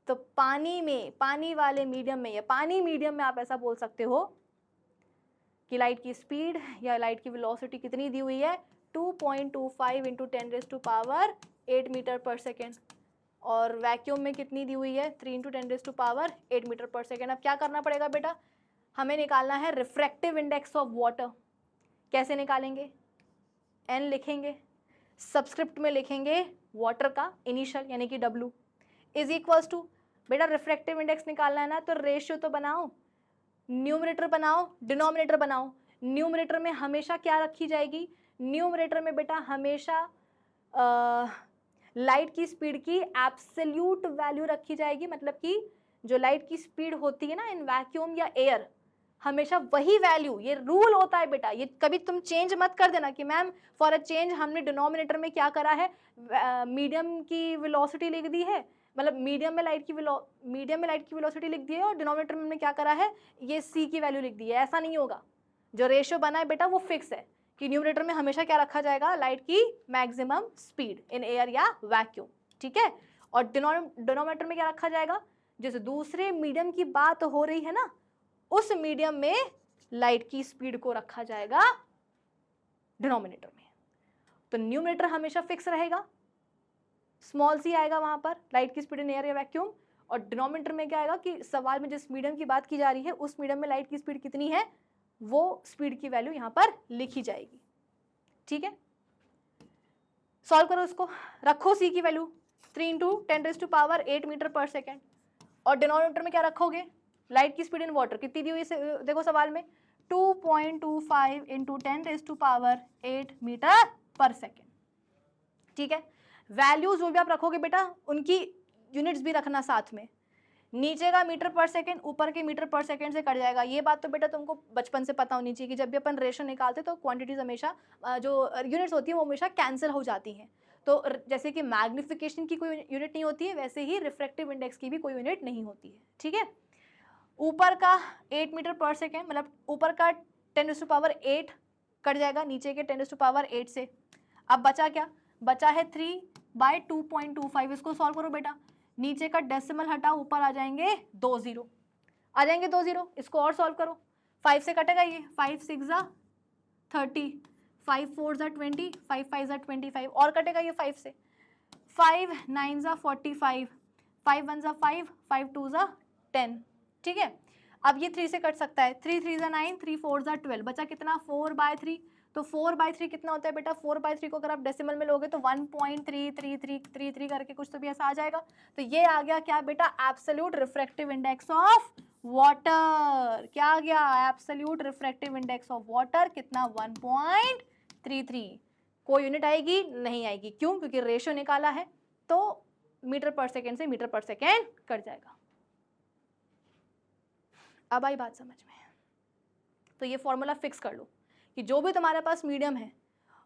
तो पानी में, पानी वाले मीडियम में या पानी मीडियम में आप ऐसा बोल सकते हो कि लाइट की स्पीड या लाइट की वेलोसिटी कितनी दी हुई है? 2.25 इंटू 10⁸ मीटर पर सेकेंड। और वैक्यूम में कितनी दी हुई है? 3 इंटू 10⁸ मीटर पर सेकेंड। अब क्या करना पड़ेगा बेटा? हमें निकालना है रिफ्रैक्टिव इंडेक्स ऑफ वाटर। कैसे निकालेंगे? एन लिखेंगे, सबस्क्रिप्ट में लिखेंगे वाटर का इनिशियल यानी कि W इज इक्वल्स टू, बेटा रिफ्रैक्टिव इंडेक्स निकालना है ना तो रेशियो तो बनाओ, न्यूमरेटर बनाओ, डिनोमिनेटर बनाओ। न्यूमरेटर में हमेशा क्या रखी जाएगी? न्यूमरेटर में बेटा हमेशा लाइट की स्पीड की एब्सोल्यूट वैल्यू रखी जाएगी। मतलब कि जो लाइट की स्पीड होती है ना इन वैक्यूम या एयर, हमेशा वही वैल्यू, ये रूल होता है बेटा, ये कभी तुम चेंज मत कर देना कि मैम फॉर अ चेंज हमने डिनोमिनेटर में क्या करा है, मीडियम की वेलोसिटी लिख दी है, मतलब मीडियम में लाइट की वेलोसिटी लिख दी है और डिनोमिनेटर में क्या करा है, ये सी की वैल्यू लिख दी है। ऐसा नहीं होगा। जो रेशियो बना है बेटा वो फिक्स है कि न्यूमरेटर में हमेशा क्या रखा जाएगा? लाइट की मैक्सिमम स्पीड इन एयर या वैक्यूम। ठीक है, और डिनोमिनेटर में क्या रखा जाएगा? जिस दूसरे मीडियम की बात हो रही है ना, उस मीडियम में लाइट की स्पीड को रखा जाएगा डिनोमिनेटर में। तो न्यूमरेटर हमेशा फिक्स रहेगा, स्मॉल सी आएगा वहां पर लाइट की स्पीड इन एयर या वैक्यूम, और डिनोमिनेटर में क्या आएगा कि सवाल में जिस मीडियम की बात की जा रही है उस मीडियम में लाइट की स्पीड कितनी है, वो स्पीड की वैल्यू यहां पर लिखी जाएगी। ठीक है, सॉल्व करो इसको, रखो सी की वैल्यू 3 इंटू 10⁸ मीटर पर सेकेंड, और डिनोमिनेटर में क्या रखोगे? लाइट की स्पीड इन वाटर कितनी दी हुई है देखो सवाल में, 2.25 इंटू 10⁸ मीटर पर सेकेंड। ठीक है, वैल्यूज जो भी आप रखोगे बेटा उनकी यूनिट्स भी रखना साथ में। नीचे का मीटर पर सेकेंड ऊपर के मीटर पर सेकेंड से कट जाएगा। ये बात तो बेटा तुमको बचपन से पता होनी चाहिए कि जब भी अपन रेशो निकालते तो क्वांटिटीज हमेशा जो यूनिट्स होती है वो हमेशा कैंसिल हो जाती हैं। तो जैसे कि मैग्निफिकेशन की कोई यूनिट नहीं होती है, वैसे ही रिफ्रैक्टिव इंडेक्स की भी कोई यूनिट नहीं होती है। ठीक है, ऊपर का 8 मीटर पर सेकेंड, मतलब ऊपर का 10⁸ कट जाएगा नीचे के 10⁸ से। अब बचा क्या? बचा है 3/2.25। इसको सॉल्व करो बेटा, नीचे का डेसिमल हटा, ऊपर आ जाएंगे 2 जीरो, आ जाएंगे 2 जीरो। इसको और सॉल्व करो, 5 से कटेगा ये, 5 6 ज़ा 30, 5 4 ज़ा 20, 5 5 ज़ा 25, और कटेगा ये 5 से, 5 9 ज़ा 45, 5 1 ज़ा 5, 5 2 ज़ा 10। ठीक है, अब ये 3 से कट सकता है, 3 3 ज़ा 9, 3 4 ज़ा 12, बचा कितना? 4/3। तो 4/3 कितना होता है बेटा? 4/3 को अगर आप डेसिमल में लोगे तो 1.33333 करके कुछ तो भी ऐसा आ जाएगा। तो ये आ गया क्या बेटा? Absolute refractive index of water. क्या आ गया? Absolute refractive index of water कितना? 1.33। कोई यूनिट आएगी? नहीं आएगी। क्यों? क्योंकि रेशियो निकाला है तो मीटर पर सेकेंड से मीटर पर सेकेंड कट जाएगा। अब आई बात समझ में? तो ये फॉर्मूला फिक्स कर लो कि जो भी तुम्हारे पास मीडियम है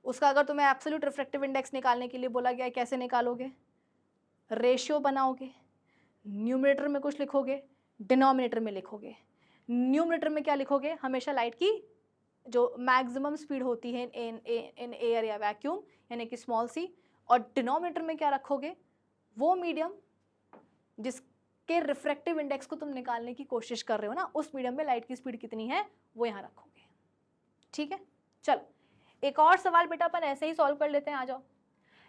उसका अगर तुम्हें एब्सोल्यूट रिफ्रैक्टिव इंडेक्स निकालने के लिए बोला गया है, कैसे निकालोगे? रेशियो बनाओगे, न्यूमरेटर में कुछ लिखोगे, डिनोमिनेटर में लिखोगे। न्यूमरेटर में क्या लिखोगे, हमेशा लाइट की जो मैक्सिमम स्पीड होती है इन एयर या वैक्यूम यानी कि स्मॉल सी, और डिनोमिनेटर में क्या रखोगे, वो मीडियम जिसके रिफ्रैक्टिव इंडेक्स को तुम निकालने की कोशिश कर रहे हो ना, उस मीडियम में लाइट की स्पीड कितनी है वो यहाँ रखोगे। ठीक है, चलो एक और सवाल बेटा अपन ऐसे ही सॉल्व कर लेते हैं, आ जाओ।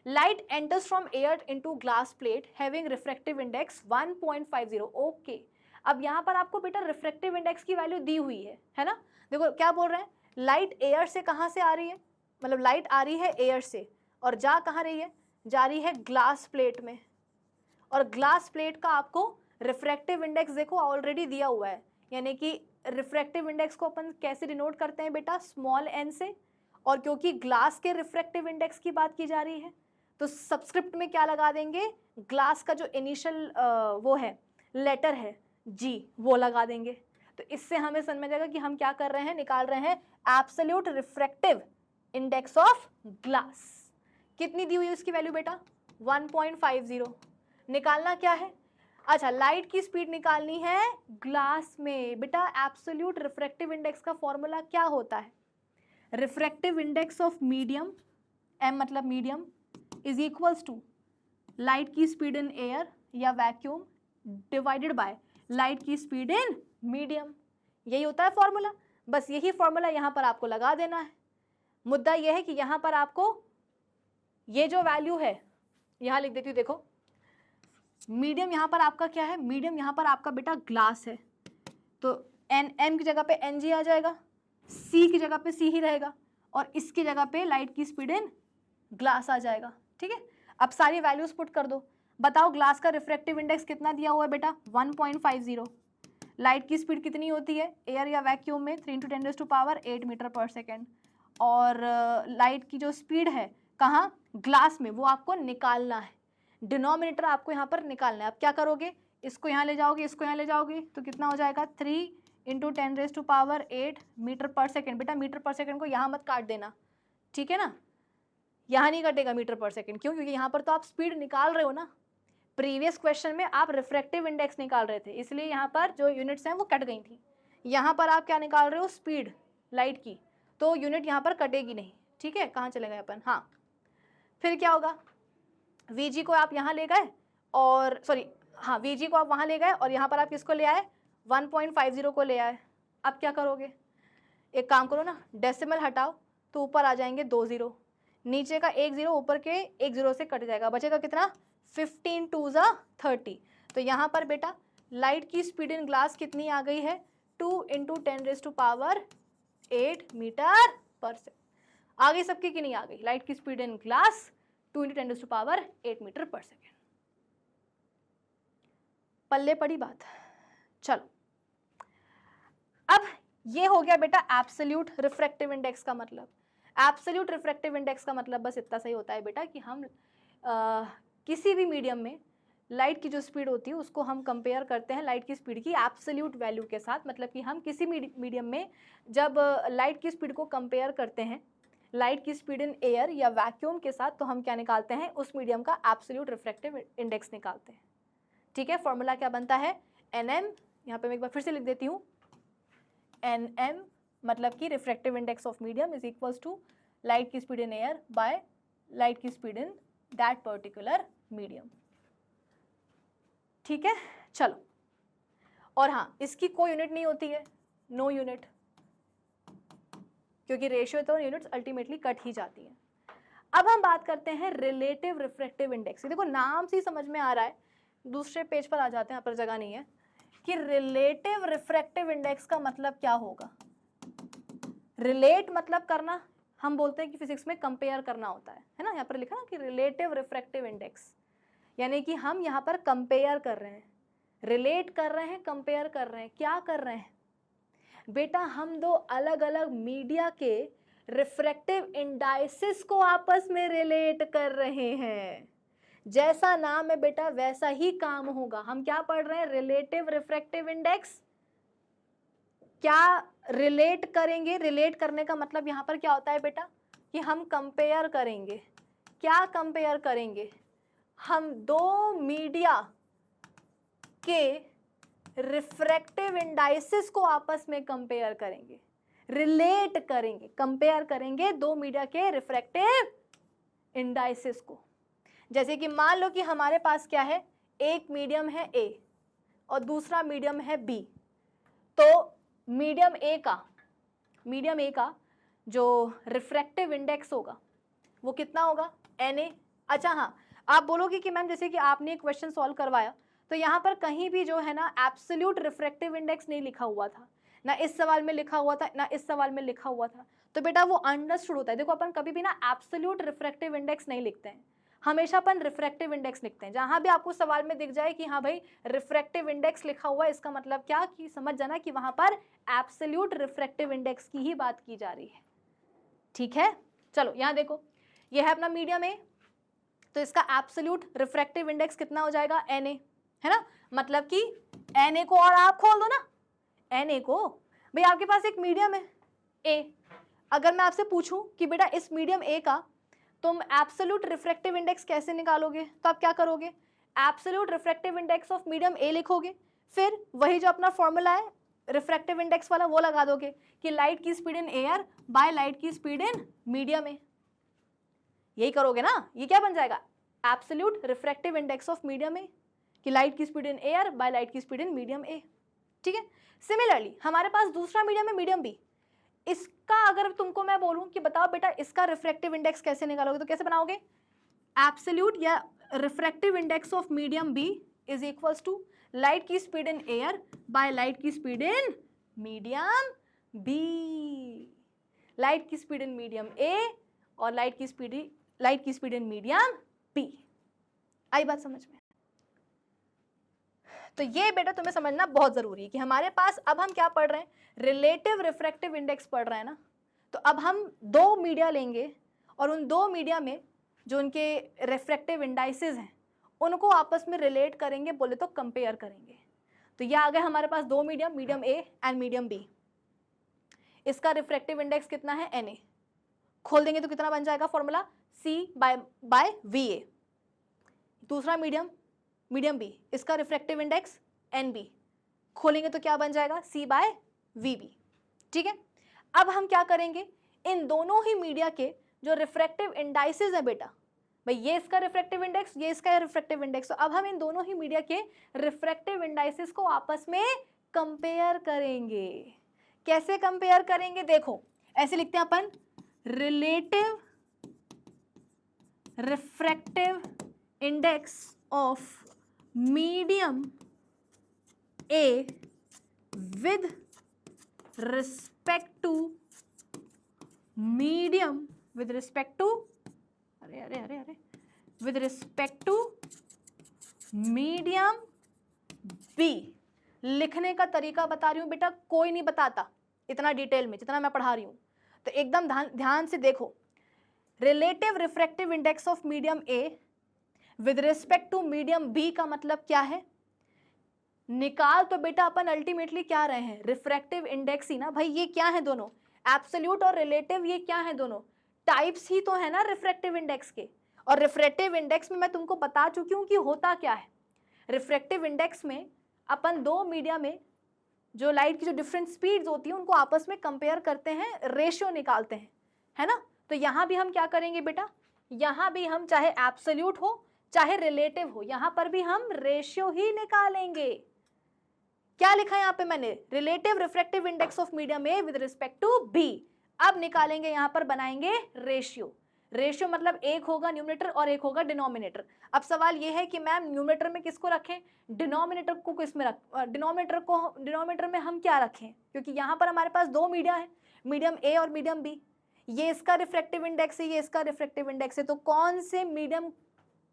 Light enters from air into glass plate having refractive index 1.50। Okay, अब यहाँ पर आपको बेटा रिफ्रैक्टिव इंडेक्स की वैल्यू दी हुई है ना। देखो क्या बोल रहे हैं, लाइट एयर से कहाँ से आ रही है, मतलब लाइट आ रही है एयर से और जा कहाँ रही है, जा रही है ग्लास प्लेट में, और ग्लास प्लेट का आपको रिफ्रैक्टिव इंडेक्स देखो ऑलरेडी दिया हुआ है, यानी कि रिफ्रैक्टिव इंडेक्स को अपन कैसे डिनोट करते हैं बेटा, स्मॉल एन से, और क्योंकि ग्लास के रिफ्रैक्टिव इंडेक्स की बात की जा रही है तो सब्सक्रिप्ट में क्या लगा देंगे, ग्लास का जो इनिशियल वो है लेटर है जी, वो लगा देंगे। तो इससे हमें समझ में जाएगा कि हम क्या कर रहे हैं, निकाल रहे हैं absolute refractive index of glass. कितनी दी हुई है उसकी वैल्यू बेटा, 1.50। निकालना क्या है, अच्छा लाइट की स्पीड निकालनी है ग्लास में। बेटा एब्सोल्यूट रिफ्रैक्टिव इंडेक्स का फॉर्मूला क्या होता है, refractive index of medium, M मतलब medium, is equals to light की स्पीड इन एयर या वैक्यूम डिवाइडेड बाय लाइट की स्पीड इन मीडियम। यही होता है फॉर्मूला, बस यही फॉर्मूला यहाँ पर आपको लगा देना है। मुद्दा यह है कि यहाँ पर आपको ये जो वैल्यू है यहाँ लिख देती हूँ, देखो मीडियम यहाँ पर आपका क्या है, मीडियम यहाँ पर आपका बेटा ग्लास है, तो एन, एम की जगह पे एन जी आ जाएगा, सी की जगह पे सी ही रहेगा, और इसकी जगह पे लाइट की स्पीड इन ग्लास आ जाएगा। ठीक है, अब सारी वैल्यूज पुट कर दो, बताओ ग्लास का रिफ्रैक्टिव इंडेक्स कितना दिया हुआ है बेटा, 1.50। लाइट की स्पीड कितनी होती है एयर या वैक्यूम में, 3 × 10⁻8 मीटर पर सेकेंड, और लाइट की जो स्पीड है कहाँ, ग्लास में, वो आपको निकालना है। डिनोमिनेटर आपको यहाँ पर निकालना है। अब क्या करोगे, इसको यहाँ ले जाओगे, इसको यहाँ ले जाओगे, तो कितना हो जाएगा, 3 × 10⁸8 मीटर पर सेकेंड। बेटा मीटर पर सेकेंड को यहाँ मत काट देना, ठीक है ना, यहाँ नहीं कटेगा मीटर पर सेकेंड, क्यों, क्योंकि यहाँ पर तो आप स्पीड निकाल रहे हो ना, प्रीवियस क्वेश्चन में आप रिफ्रैक्टिव इंडेक्स निकाल रहे थे, इसलिए यहाँ पर जो यूनिट्स हैं वो कट गई थी। यहाँ पर आप क्या निकाल रहे हो, स्पीड लाइट की, तो यूनिट यहाँ पर कटेगी नहीं। ठीक है, कहाँ चले गए अपन, हाँ, फिर क्या होगा, वीजी को आप यहाँ ले गए और सॉरी हाँ वीजी को आप वहाँ ले गए और यहाँ पर आप किसको ले आए, 1.50 को ले आए। अब क्या करोगे, एक काम करो ना, डेसिमल हटाओ तो ऊपर आ जाएंगे 2 0, नीचे का 1 0 ऊपर के 1 0 से कट जाएगा, बचेगा कितना, 15 2 30। तो यहाँ पर बेटा लाइट की स्पीड इन ग्लास कितनी आ गई है, 2 × 10⁸8 मीटर पर सेकेंड। आ गई सबकी कि नहीं आ गई, लाइट की स्पीड इन ग्लास 2 × 10⁸8 मीटर पर सेकेंड। पल्ले पड़ी बात। चलो अब ये हो गया बेटा एब्सोल्यूट रिफ्रैक्टिव इंडेक्स का मतलब। एब्सोल्यूट रिफ्रैक्टिव इंडेक्स का मतलब बस इतना सही होता है बेटा कि हम किसी भी मीडियम में लाइट की जो स्पीड होती है उसको हम कंपेयर करते हैं लाइट की स्पीड की एब्सोल्यूट वैल्यू के साथ। मतलब कि हम किसी मीडियम में जब लाइट की स्पीड को कंपेयर करते हैं लाइट की स्पीड इन एयर या वैक्यूम के साथ, तो हम क्या निकालते हैं, उस मीडियम का एब्सोल्यूट रिफ्रैक्टिव इंडेक्स निकालते हैं। ठीक है, फॉर्मूला क्या बनता है, NM, यहाँ पे मैं एक बार फिर से लिख देती हूँ, NM मतलब कि refractive index of medium is equals to light की speed in air by light की speed in that particular medium. ठीक है, चलो, और हाँ इसकी कोई यूनिट नहीं होती है, नो यूनिट, क्योंकि रेशियो तो यूनिट्स अल्टीमेटली कट ही जाती है। अब हम बात करते हैं रिलेटिव रिफ्रैक्टिव इंडेक्स। देखो नाम से ही समझ में आ रहा है, दूसरे पेज पर आ जाते हैं, यहाँ पर जगह नहीं है, कि रिलेटिव रिफ्रैक्टिव इंडेक्स का मतलब क्या होगा। रिलेट मतलब करना, हम बोलते हैं कि फिजिक्स में कंपेयर करना होता है ना, यहाँ पर लिखा ना कि रिलेटिव रिफ्रैक्टिव इंडेक्स, यानी कि हम यहाँ पर कंपेयर कर रहे हैं, रिलेट कर रहे हैं, कंपेयर कर रहे हैं। क्या कर रहे हैं बेटा, हम दो अलग अलग मीडिया के रिफ्रैक्टिव इंडाइसिस को आपस में रिलेट कर रहे हैं। जैसा नाम है बेटा वैसा ही काम होगा। हम क्या पढ़ रहे हैं, रिलेटिव रिफ्रैक्टिव इंडेक्स। क्या रिलेट करेंगे, रिलेट करने का मतलब यहाँ पर क्या होता है बेटा कि हम कंपेयर करेंगे। क्या कंपेयर करेंगे, हम दो मीडिया के रिफ्रैक्टिव इंडाइसिस को आपस में कंपेयर करेंगे, रिलेट करेंगे, कंपेयर करेंगे दो मीडिया के रिफ्रैक्टिव इंडाइसिस को। जैसे कि मान लो कि हमारे पास क्या है, एक मीडियम है A और दूसरा मीडियम है B। तो मीडियम A का जो रिफ्रैक्टिव इंडेक्स होगा वो कितना होगा, Na। अच्छा हाँ, आप बोलोगे कि मैम जैसे कि आपने एक क्वेश्चन सॉल्व करवाया तो यहाँ पर कहीं भी जो है ना एब्सोल्यूट रिफ्रैक्टिव इंडेक्स नहीं लिखा हुआ था, ना इस सवाल में लिखा हुआ था ना इस सवाल में लिखा हुआ था। तो बेटा वो अंडरस्टूड होता है। देखो अपन कभी भी ना एब्सोल्यूट रिफ्रैक्टिव इंडेक्स नहीं लिखते हैं, हमेशा अपन रिफ्रैक्टिव इंडेक्स लिखते हैं। जहां भी आपको सवाल में दिख जाए कि हाँ भाई रिफ्रैक्टिव इंडेक्स लिखा हुआ है, इसका मतलब क्या कि समझ जाना कि वहां पर एब्सोल्यूट रिफ्रैक्टिव इंडेक्स की ही बात की जा रही है। ठीक है, चलो यहाँ देखो, ये है अपना मीडियम ए, तो इसका एब्सोल्यूट रिफ्रैक्टिव इंडेक्स कितना हो जाएगा, Na, है ना। मतलब कि Na को और आप खोल दो ना, Na को, भाई आपके पास एक मीडियम है A, अगर मैं आपसे पूछूं कि बेटा इस मीडियम A का तुम एब्सोल्यूट रिफ्रैक्टिव इंडेक्स कैसे निकालोगे, तो आप क्या करोगे, absolute refractive index of medium A लिखोगे, फिर वही जो अपना फॉर्मूला है रिफ्रैक्टिव इंडेक्स वाला वो लगा दोगे कि लाइट की speed in air by light की स्पीड इन मीडियम ए। यही करोगे ना, ये क्या बन जाएगा, absolute refractive index of medium ए, कि लाइट की speed in air by light की स्पीड इन मीडियम ए। ठीक है, सिमिलरली हमारे पास दूसरा मीडियम है मीडियम बी, इसका अगर तुमको मैं बोलूं कि बताओ बेटा इसका रिफ्रैक्टिव इंडेक्स कैसे निकालोगे, तो कैसे बनाओगे, एब्सोल्यूट या refractive index of medium B is equals to light की speed in air by light की speed in medium B. Light की स्पीड इन मीडियम ए और लाइट की स्पीड इन मीडियम बी। आई बात समझ में। तो ये बेटा तुम्हें समझना बहुत जरूरी है कि हमारे पास अब हम क्या पढ़ रहे हैं, रिलेटिव रिफ्रैक्टिव इंडेक्स पढ़ रहे हैं ना। तो अब हम दो मीडिया लेंगे और उन दो मीडिया में जो उनके रिफ्रैक्टिव इंडाइसेस हैं उनको आपस में रिलेट करेंगे, बोले तो कंपेयर करेंगे। तो ये आ गए हमारे पास दो medium, medium A and medium B. इसका रिफ्रैक्टिव इंडेक्स कितना है, Na। खोल देंगे तो कितना बन जाएगा फॉर्मूला, C बाय VA। दूसरा मीडियम बी, इसका रिफ्रैक्टिव इंडेक्स NB, खोलेंगे तो क्या बन जाएगा, C बाय VB। ठीक है, अब हम क्या करेंगे, इन दोनों ही मीडिया के जो रिफ्रैक्टिव इंडाइसेस है बेटा, भाई ये इसका रिफ्रैक्टिव इंडेक्स, ये इसका रिफ्रैक्टिव इंडेक्स, तो अब हम इन दोनों ही मीडिया के रिफ्रैक्टिव इंडाइसेस को आपस में कंपेयर करेंगे। कैसे कंपेयर करेंगे, देखो ऐसे लिखते हैं अपन, relative refractive index of medium A with respect to medium with respect to with respect to medium B। लिखने का तरीका बता रही हूं बेटा, कोई नहीं बताता इतना डिटेल में जितना मैं पढ़ा रही हूं, तो एकदम ध्यान से देखो। Relative refractive index of medium A with respect to medium B का मतलब क्या है, निकाल तो बेटा अपन अल्टीमेटली क्या रहे हैं, रिफ्रैक्टिव इंडेक्स ही ना। भाई ये क्या है दोनों, एब्सोल्यूट और रिलेटिव, ये क्या है दोनों, टाइप्स ही तो है ना रिफ्रैक्टिव इंडेक्स के। और रिफ्रैक्टिव इंडेक्स में मैं तुमको बता चुकी हूँ कि होता क्या है। रिफ्रैक्टिव इंडेक्स में अपन दो मीडिया में जो लाइट की जो डिफरेंट स्पीड्स होती है उनको आपस में कंपेयर करते हैं, रेशियो निकालते हैं, है ना। तो यहाँ भी हम क्या करेंगे बेटा, यहाँ भी हम चाहे एब्सोल्यूट हो चाहे रिलेटिव हो, यहाँ पर भी हम रेशियो ही निकालेंगे। क्या लिखा है यहाँ पे मैंने, relative refractive index of medium A with respect to B. अब निकालेंगे, यहाँ पर बनाएंगे रेशियो। रेशियो मतलब एक होगा न्यूमरेटर और एक होगा डिनोमिनेटर। अब सवाल ये है कि मैम न्यूमरेटर में किसको रखें, डिनोमिनेटर को किसमें डिनोमिनेटर में हम क्या रखें, क्योंकि यहाँ पर हमारे पास दो मीडिया है, मीडियम ए और मीडियम बी। ये इसका रिफ्रैक्टिव इंडेक्स है, ये इसका रिफ्रैक्टिव इंडेक्स है। तो कौन से मीडियम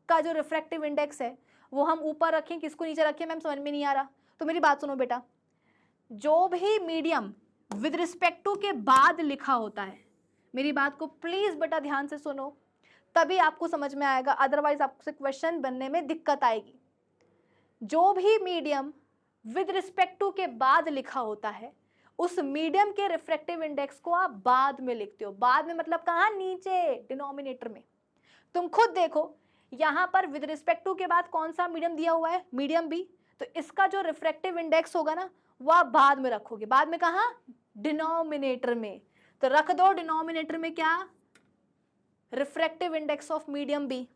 का जो रिफ्रैक्टिव इंडेक्स है वो हम ऊपर रखें, किसको नीचे रखें, मैम समझ में नहीं आ रहा। तो मेरी बात सुनो बेटा, जो भी मीडियम विद रिस्पेक्ट टू के बाद लिखा होता है, मेरी बात को प्लीज बेटा ध्यान से सुनो, तभी आपको समझ में आएगा, अदरवाइज आपसे क्वेश्चन बनने में दिक्कत आएगी। जो भी मीडियम विद रिस्पेक्ट टू के बाद लिखा होता है उस मीडियम के रिफ्रैक्टिव इंडेक्स को आप बाद में लिखते हो। बाद में मतलब कहाँ, नीचे डिनोमिनेटर में। तुम खुद देखो यहाँ पर विद रिस्पेक्ट टू के बाद कौन सा मीडियम दिया हुआ है, मीडियम बी। तो इसका जो रिफ्रैक्टिव इंडेक्स होगा ना वो आप बाद में रखोगे। बाद में कहाँ? डिनोमिनेटर में। तो रख दो डिनोमिनेटर में क्या? Refractive index of medium B.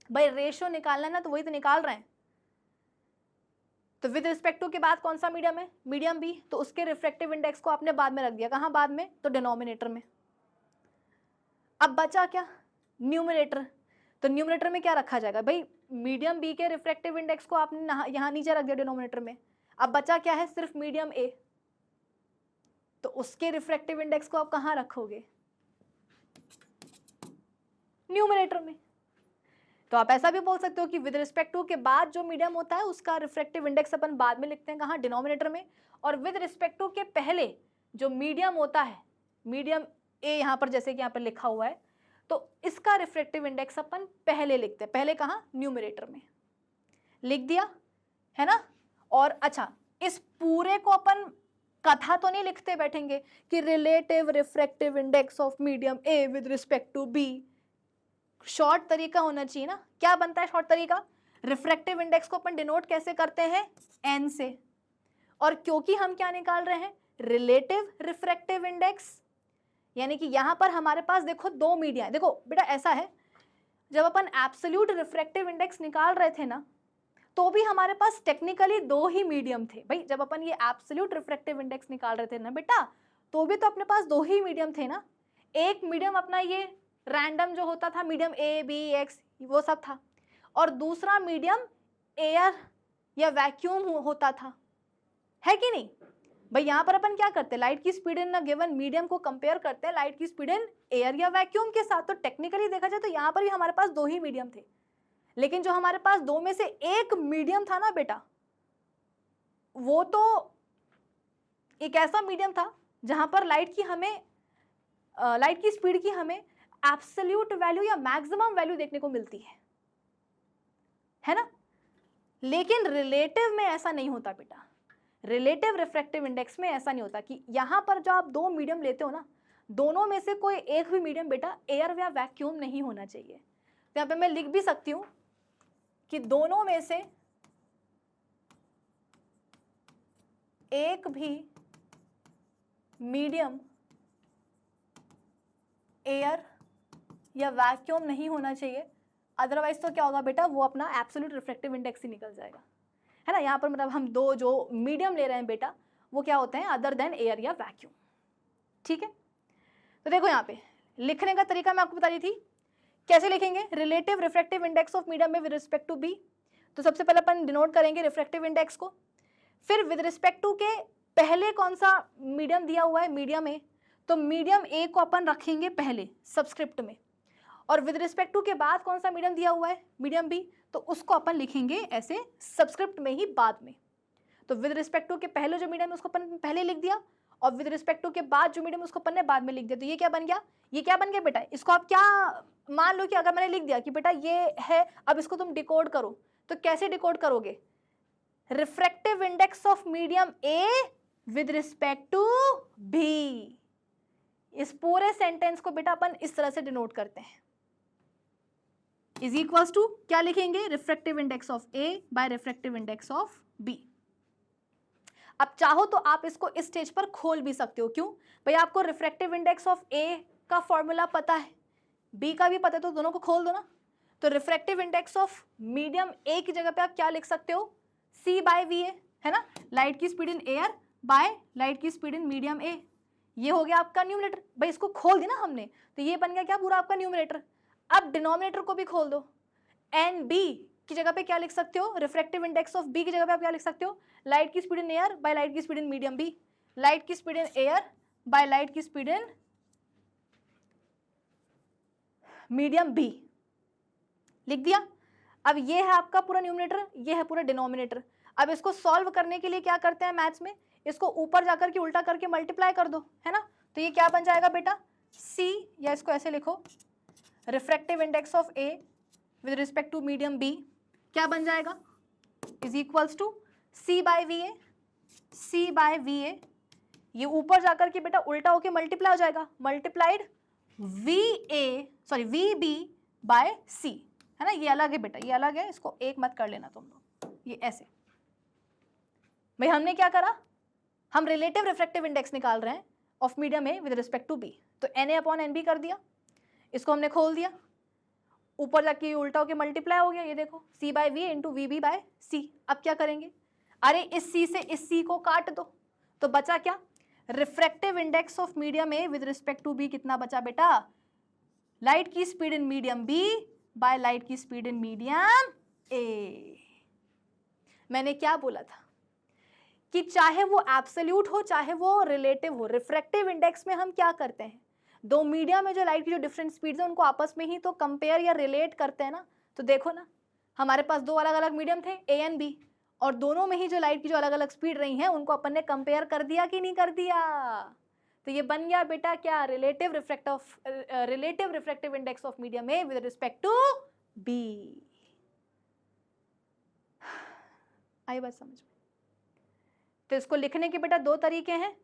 भाई रेशियो निकालना ना, तो वही तो निकाल रहे हैं। तो विद रिस्पेक्ट टू के बाद कौन सा मीडियम है? Medium B. तो उसके रिफ्रैक्टिव इंडेक्स को आपने बाद में रख दिया। कहाँ बाद में? तो डिनोमिनेटर में। अब बचा क्या? न्यूमरेटर। तो न्यूमरेटर में क्या रखा जाएगा? भाई मीडियम बी के रिफ्रैक्टिव इंडेक्स को आपने यहाँ नीचे रख दिया डिनोमिनेटर में। अब बचा क्या है? सिर्फ मीडियम ए। तो उसके रिफ्रैक्टिव इंडेक्स को आप कहाँ रखोगे? न्यूमरेटर में। तो आप ऐसा भी बोल सकते हो कि विद रिस्पेक्ट टू के बाद जो मीडियम होता है उसका रिफ्रैक्टिव इंडेक्स अपन बाद में लिखते हैं। कहाँ? डिनोमिनेटर में। और विद रिस्पेक्ट टू के पहले जो मीडियम होता है, मीडियम ए यहाँ पर जैसे कि यहाँ पर लिखा हुआ है, तो इसका रिफ्रैक्टिव इंडेक्स अपन पहले लिखते हैं। पहले कहाँ? न्यूमरेटर में लिख दिया, है ना। और अच्छा, इस पूरे को अपन कथा तो नहीं लिखते बैठेंगे कि relative refractive index of medium A with respect to B. Short तरीका होना चाहिए ना। क्या बनता है शॉर्ट तरीका? रिफ्रैक्टिव इंडेक्स को अपन डिनोट कैसे करते हैं? एन से। और क्योंकि हम क्या निकाल रहे हैं? रिलेटिव रिफ्रैक्टिव इंडेक्स, यानी कि यहां पर हमारे पास देखो दो मीडिया है। देखो बेटा ऐसा है, जब अपन एब्सोल्यूट रिफ्रैक्टिव इंडेक्स निकाल रहे थे ना, तो भी हमारे पास टेक्निकली दो ही मीडियम थे। भाई जब अपन ये एब्सोल्यूट रिफ्रैक्टिव इंडेक्स निकाल रहे थे ना बेटा, तो भी तो अपने पास दो ही मीडियम थे ना। एक मीडियम अपना ये रैंडम जो होता था, मीडियम ए बी एक्स वो सब था, और दूसरा मीडियम एयर या वैक्यूम होता था, है कि नहीं। भाई यहाँ पर अपन क्या करते हैं? लाइट की स्पीड इन गिवन मीडियम को कंपेयर करते हैं लाइट की स्पीड इन एयर या वैक्यूम के साथ। तो टेक्निकली देखा जाए तो यहाँ पर भी हमारे पास दो ही मीडियम थे, लेकिन जो हमारे पास दो में से एक मीडियम था ना बेटा, वो तो एक ऐसा मीडियम था जहां पर लाइट की स्पीड की हमें एब्सोल्यूट वैल्यू या मैक्सिमम वैल्यू देखने को मिलती है ना। लेकिन रिलेटिव में ऐसा नहीं होता बेटा। रिलेटिव रिफ्रैक्टिव इंडेक्स में ऐसा नहीं होता कि यहां पर जो आप दो मीडियम लेते हो ना, दोनों में से कोई एक भी मीडियम बेटा एयर या वैक्यूम नहीं होना चाहिए। तो यहाँ पे मैं लिख भी सकती हूं कि दोनों में से एक भी मीडियम एयर या वैक्यूम नहीं होना चाहिए, अदरवाइज तो क्या होगा बेटा, वो अपना एब्सोल्यूट रिफ्रैक्टिव इंडेक्स ही निकल जाएगा, है ना। यहाँ पर मतलब हम दो जो मीडियम ले रहे हैं बेटा, वो क्या होते हैं? अदर देन एयर या वैक्यूम। ठीक है, तो देखो यहाँ पे लिखने का तरीका मैं आपको बता रही थी, कैसे लिखेंगे? Relative refractive index of medium में विद रिस्पेक्ट टू बी। तो सबसे पहले अपन डिनोट करेंगे रिफ्रैक्टिव इंडेक्स को, फिर विद रिस्पेक्ट टू के पहले कौन सा मीडियम दिया हुआ है? मीडियम ए। तो मीडियम ए को अपन रखेंगे पहले सबस्क्रिप्ट में, और विद रिस्पेक्ट टू के बाद कौन सा मीडियम दिया हुआ है? Medium B. तो उसको अपन लिखेंगे ऐसे सबस्क्रिप्ट में ही बाद में। तो विद रिस्पेक्ट टू के पहले जो मीडियम है उसको अपन पहले लिख दिया, और विद रिस्पेक्ट टू के बाद जो मीडियम उसको अपन ने बाद में लिख दिया। तो ये क्या बन गया? ये क्या बन गया बेटा? इसको आप क्या मान लो कि अगर मैंने लिख दिया कि बेटा ये है, अब इसको तुम डिकोड करो, तो कैसे डिकोड करोगे? Refractive index of medium A with respect to B. इस पूरे सेंटेंस को बेटा अपन इस तरह से डिनोट करते हैं, इज इक्वल्स टू क्या लिखेंगे? Refractive index of A by refractive index of B. अब चाहो तो आप इसको इस स्टेज पर खोल भी सकते हो। क्यों भाई? आपको रिफ्रैक्टिव इंडेक्स ऑफ ए का फॉर्मूला पता है, बी का भी पता है, तो दोनों को खोल दो ना। तो रिफ्रैक्टिव इंडेक्स ऑफ मीडियम ए की जगह पे आप क्या लिख सकते हो? सी बाय वी ए, है ना। लाइट की speed in air by light की स्पीड इन मीडियम ए। ये हो गया आपका न्यूमरेटर। भाई इसको खोल दिया ना हमने, तो ये बन गया क्या? पूरा आपका न्यूमरेटर। अब डिनोमिनेटर को भी खोल दो। एन बी की जगह पे क्या लिख सकते हो? रिफ्रैक्टिव इंडेक्स ऑफ बी की जगह पे आप क्या लिख सकते हो? लाइट की speed in air by light की speed in medium B. Light की speed in air by light की स्पीड इन मीडियम बी लिख दिया। अब ये है आपका पूरा न्यूमरेटर, ये है पूरा डिनोमिनेटर। अब इसको सॉल्व करने के लिए क्या करते हैं मैथ्स में? इसको ऊपर जाकर के उल्टा करके मल्टीप्लाई कर दो, है ना। तो ये क्या बन जाएगा बेटा? सी, या इसको ऐसे लिखो, refractive index of A with respect to medium B क्या बन जाएगा? Is equals to C by V A. C by V A, ये ऊपर जाकर के बेटा उल्टा होके मल्टीप्लाई हो जाएगा, मल्टीप्लाइड वी बी बाय सी, है ना। ये अलग है बेटा, ये अलग है, इसको एक मत कर लेना तुम लोग, ये ऐसे। भाई हमने क्या करा, हम रिलेटिव रिफ्रैक्टिव इंडेक्स निकाल रहे हैं of medium A with respect to B, तो Na/NB कर दिया, इसको हमने खोल दिया, ऊपर जाके उल्टा होके मल्टीप्लाई हो गया, ये देखो C/V इंटू VB/C। अब क्या करेंगे, अरे इस C से इस C को काट दो, तो बचा क्या, refractive index of medium A with respect to B कितना बचा बेटा, लाइट की speed in medium B by light की स्पीड इन मीडियम ए। मैंने क्या बोला था कि चाहे वो एब्सोल्यूट हो चाहे वो रिलेटिव हो, रिफ्रैक्टिव इंडेक्स में हम क्या करते हैं, दो मीडियम में जो लाइट की जो डिफरेंट स्पीड्स है उनको आपस में ही तो कंपेयर या रिलेट करते हैं ना। तो देखो ना, हमारे पास दो अलग अलग मीडियम थे ए एंड बी, और दोनों में ही जो लाइट की जो अलग अलग स्पीड रही है उनको अपन ने कंपेयर कर दिया कि नहीं कर दिया। तो ये बन गया बेटा क्या, relative refractive index of medium A with respect to B. आई बात समझ में। तो इसको लिखने के बेटा दो तरीके हैं,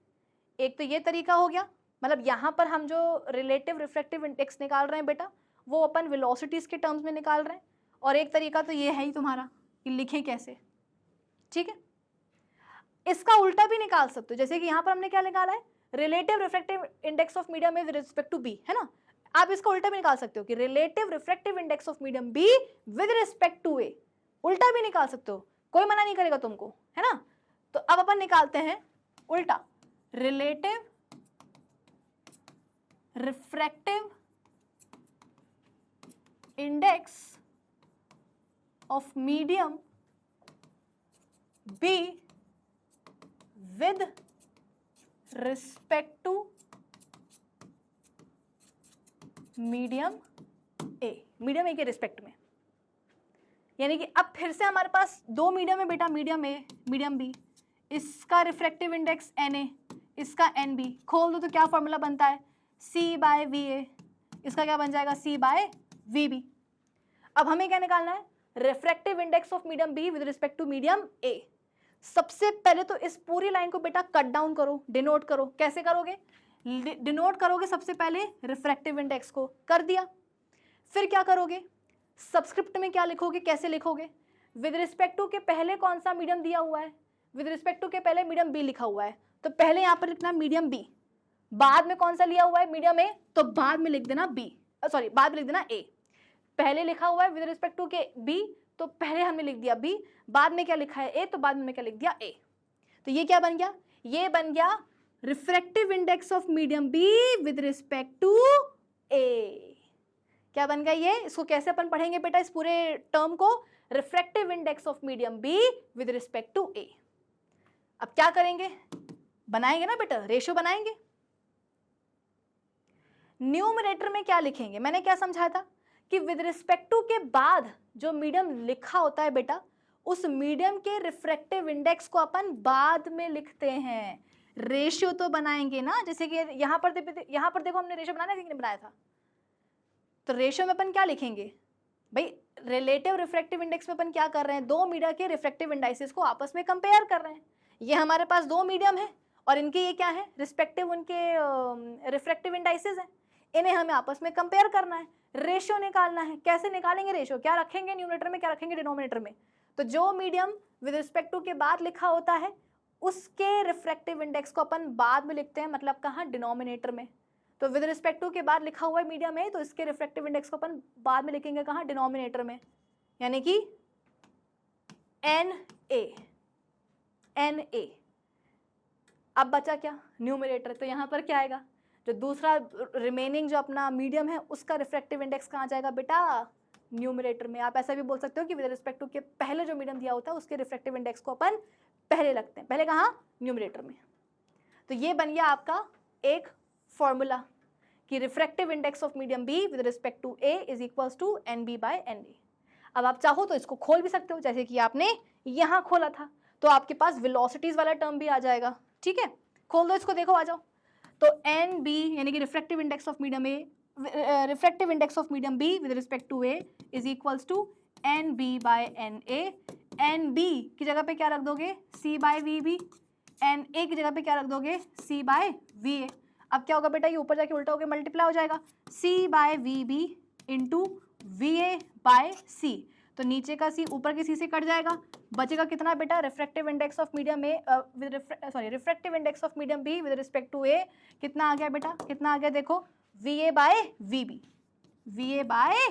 एक तो ये तरीका हो गया, मतलब यहाँ पर हम जो रिलेटिव रिफ्रैक्टिव इंडेक्स निकाल रहे हैं बेटा वो अपन वेलोसिटीज के टर्म्स में निकाल रहे हैं, और एक तरीका तो ये है ही तुम्हारा कि लिखें कैसे, ठीक है। इसका उल्टा भी निकाल सकते हो, जैसे कि यहाँ पर हमने क्या निकाला है, relative refractive index of medium A with respect to B, है ना। आप इसका उल्टा भी निकाल सकते हो कि relative refractive index of medium B with respect to A, उल्टा भी निकाल सकते हो, कोई मना नहीं करेगा तुमको, है ना। तो अब अपन निकालते हैं उल्टा, relative refractive index of medium B with respect to medium A, medium A के रिस्पेक्ट में। यानी कि अब फिर से हमारे पास दो मीडियम है बेटा, मीडियम ए मीडियम बी, इसका रिफ्रैक्टिव इंडेक्स Na, इसका Nb, खोल दो तो क्या फॉर्मूला बनता है, C/Va, इसका क्या बन जाएगा, C/Vb। अब हमें क्या निकालना है, refractive index of medium B with respect to medium A. सबसे पहले तो इस पूरी लाइन को बेटा कट डाउन करो, डिनोट करो, कैसे करोगे, डिनोट करोगे सबसे पहले रिफ्रैक्टिव इंडेक्स को, कर दिया, फिर क्या करोगे, सबस्क्रिप्ट में क्या लिखोगे, कैसे लिखोगे, विद रिस्पेक्ट टू के पहले कौन सा मीडियम दिया हुआ है, विद रिस्पेक्ट टू के पहले मीडियम बी लिखा हुआ है, तो पहले यहाँ पर लिखना मीडियम बी, बाद में कौन सा लिया हुआ है मीडियम ए, तो बाद में लिख देना बी, सॉरी बाद में लिख देना ए। पहले लिखा हुआ है विद रिस्पेक्ट टू के बी, तो पहले हमने लिख दिया बी, बाद में क्या लिखा है ए, तो बाद में क्या लिख दिया ए। तो ये क्या बन गया, ये बन गया refractive index of medium B with respect to A. क्या बन गया ये, इसको कैसे अपन पढ़ेंगे बेटा, इस पूरे टर्म को, refractive index of medium B with respect to A. अब क्या करेंगे, बनाएंगे ना बेटा, रेशियो बनाएंगे। न्यूमरेटर में क्या लिखेंगे, मैंने क्या समझाया था कि विद रिस्पेक्ट टू के बाद जो मीडियम लिखा होता है बेटा, उस मीडियम के रिफ्रैक्टिव इंडेक्स को अपन बाद में लिखते हैं। रेशियो तो बनाएंगे ना, जैसे कि यहाँ पर देखो हमने रेशियो बनाना है, बनाया था, तो रेशियो में अपन क्या लिखेंगे भाई, रिलेटिव रिफ्रैक्टिव इंडेक्स में अपन क्या कर रहे हैं, दो मीडियम के रिफ्रैक्टिव इंडाइसेस को आपस में कंपेयर कर रहे हैं। ये हमारे पास दो मीडियम है और इनके ये क्या है, रिस्पेक्टिव उनके रिफ्रैक्टिव इंडाइसेस हैं, इन्हें हमें आपस में कंपेयर करना है, रेशियो निकालना है। कैसे निकालेंगे रेशियो, क्या रखेंगे न्यूमरेटर में, क्या रखेंगे डिनोमिनेटर में, तो जो मीडियम विद रिस्पेक्ट टू के बाद लिखा होता है उसके रिफ्रैक्टिव इंडेक्स को अपन बाद में लिखते हैं, मतलब कहाँ, डिनोमिनेटर में। तो विद रिस्पेक्ट टू के बाद लिखा हुआ है मीडियम है, तो इसके रिफ्रैक्टिव इंडेक्स को अपन बाद में लिखेंगे कहाँ, डिनोमिनेटर में, यानी कि Na। अब बचा क्या, न्यूमरेटर, तो यहाँ पर क्या आएगा, जो दूसरा रिमेनिंग जो अपना मीडियम है उसका रिफ्रैक्टिव इंडेक्स कहाँ जाएगा बेटा, न्यूमरेटर में। आप ऐसा भी बोल सकते हो कि विद रिस्पेक्ट टू के पहले जो मीडियम दिया होता है उसके रिफ्रैक्टिव इंडेक्स को अपन पहले लगते हैं, पहले कहाँ, न्यूमरेटर में। तो ये बन गया आपका एक फॉर्मूला कि refractive index of medium B with respect to A is equals to NB/Na। अब आप चाहो तो इसको खोल भी सकते हो, जैसे कि आपने यहाँ खोला था, तो आपके पास वेलोसिटीज वाला टर्म भी आ जाएगा, ठीक है। खोल दो इसको, देखो आ जाओ। तो NB यानी कि refractive index of medium A, refractive index of medium B with respect to A is equals to NB/Na। NB की जगह पे क्या रख दोगे, C/VB, Na की जगह पे क्या रख दोगे, C/Va। अब क्या होगा बेटा, ये ऊपर जाके उल्टा होकर मल्टीप्लाई हो जाएगा, C/VB इंटू VA/C। तो नीचे का सी ऊपर की सी से कट जाएगा, बचेगा कितना बेटा, refractive index of medium A refractive index of medium B with respect to A कितना आ गया बेटा, कितना आ गया देखो, V A by V B, V A by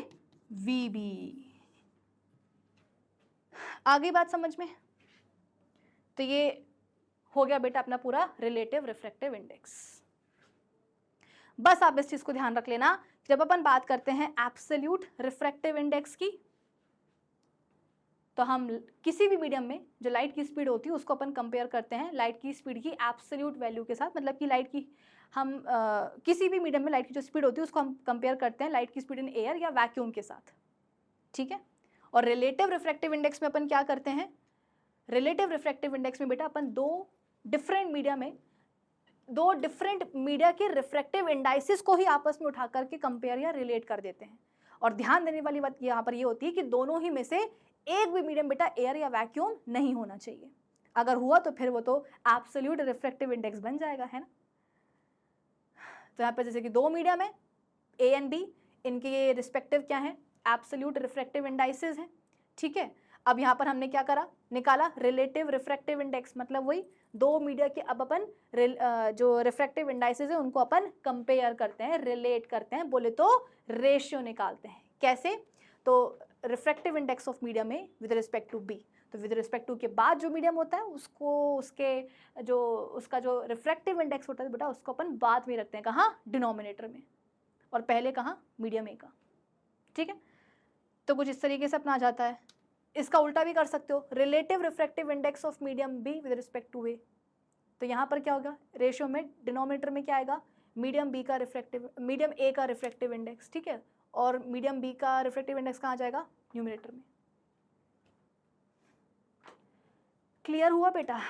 V B. आ गई बात समझ में? तो ये हो गया बेटा अपना पूरा रिलेटिव रिफ्रैक्टिव इंडेक्स। बस आप इस चीज को ध्यान रख लेना, जब अपन बात करते हैं एब्सोल्यूट रिफ्रैक्टिव इंडेक्स की, तो हम किसी भी मीडियम में जो लाइट की स्पीड होती है उसको अपन कंपेयर करते हैं लाइट की स्पीड की एब्सोल्यूट वैल्यू के साथ। मतलब कि लाइट की हम किसी भी मीडियम में लाइट की जो स्पीड होती है उसको हम कंपेयर करते हैं लाइट की स्पीड इन एयर या वैक्यूम के साथ, ठीक है। और रिलेटिव रिफ्रैक्टिव इंडेक्स में अपन क्या करते हैं, रिलेटिव रिफ्रैक्टिव इंडेक्स में बेटा अपन दो डिफरेंट मीडिया के रिफ्रैक्टिव इंडाइसिस को ही आपस में उठा करके कंपेयर या रिलेट कर देते हैं। और ध्यान देने वाली बात यहाँ पर ये होती है कि दोनों ही में से एक भी मीडियम बेटा एयर या वैक्यूम नहीं होना चाहिए। अगर हुआ तो फिर वो तो एब्सोल्यूट रिफ्रैक्टिव इंडेक्स बन जाएगा, है ना। तो यहाँ पे जैसे कि दो मीडियम है ए एंड बी, इनके रिस्पेक्टिव क्या है, एब्सोल्यूट रिफ्रैक्टिव इंडाइसिस हैं, ठीक है। अब यहाँ पर हमने क्या करा, निकाला रिलेटिव रिफ्रैक्टिव इंडेक्स, मतलब वही दो मीडिया के अब अपन जो रिफ्रैक्टिव इंडाइसिस है उनको अपन कंपेयर करते हैं, रिलेट करते हैं, बोले तो रेशियो निकालते हैं। कैसे, तो रिफ्रैक्टिव इंडेक्स ऑफ मीडियम में विद रिस्पेक्ट टू बी, तो विद रिस्पेक्ट टू के बाद जो मीडियम होता है उसको उसका जो रिफ्रैक्टिव इंडेक्स होता है बेटा उसको अपन बाद में रखते हैं, कहाँ, डिनोमिनेटर में, और पहले कहाँ, मीडियम ए का, ठीक है। तो कुछ इस तरीके से अपना आ जाता है। इसका उल्टा भी कर सकते हो, relative refractive index of medium B with respect to A, तो यहाँ पर क्या होगा, रेशियो में डिनोमिनेटर में क्या आएगा, मीडियम ए का रिफ्रैक्टिव इंडेक्स, ठीक है, और मीडियम बी का रिफ्रैक्टिव इंडेक्स कहाँ जाएगा, न्यूमिनेटर में। क्लियर हुआ बेटा?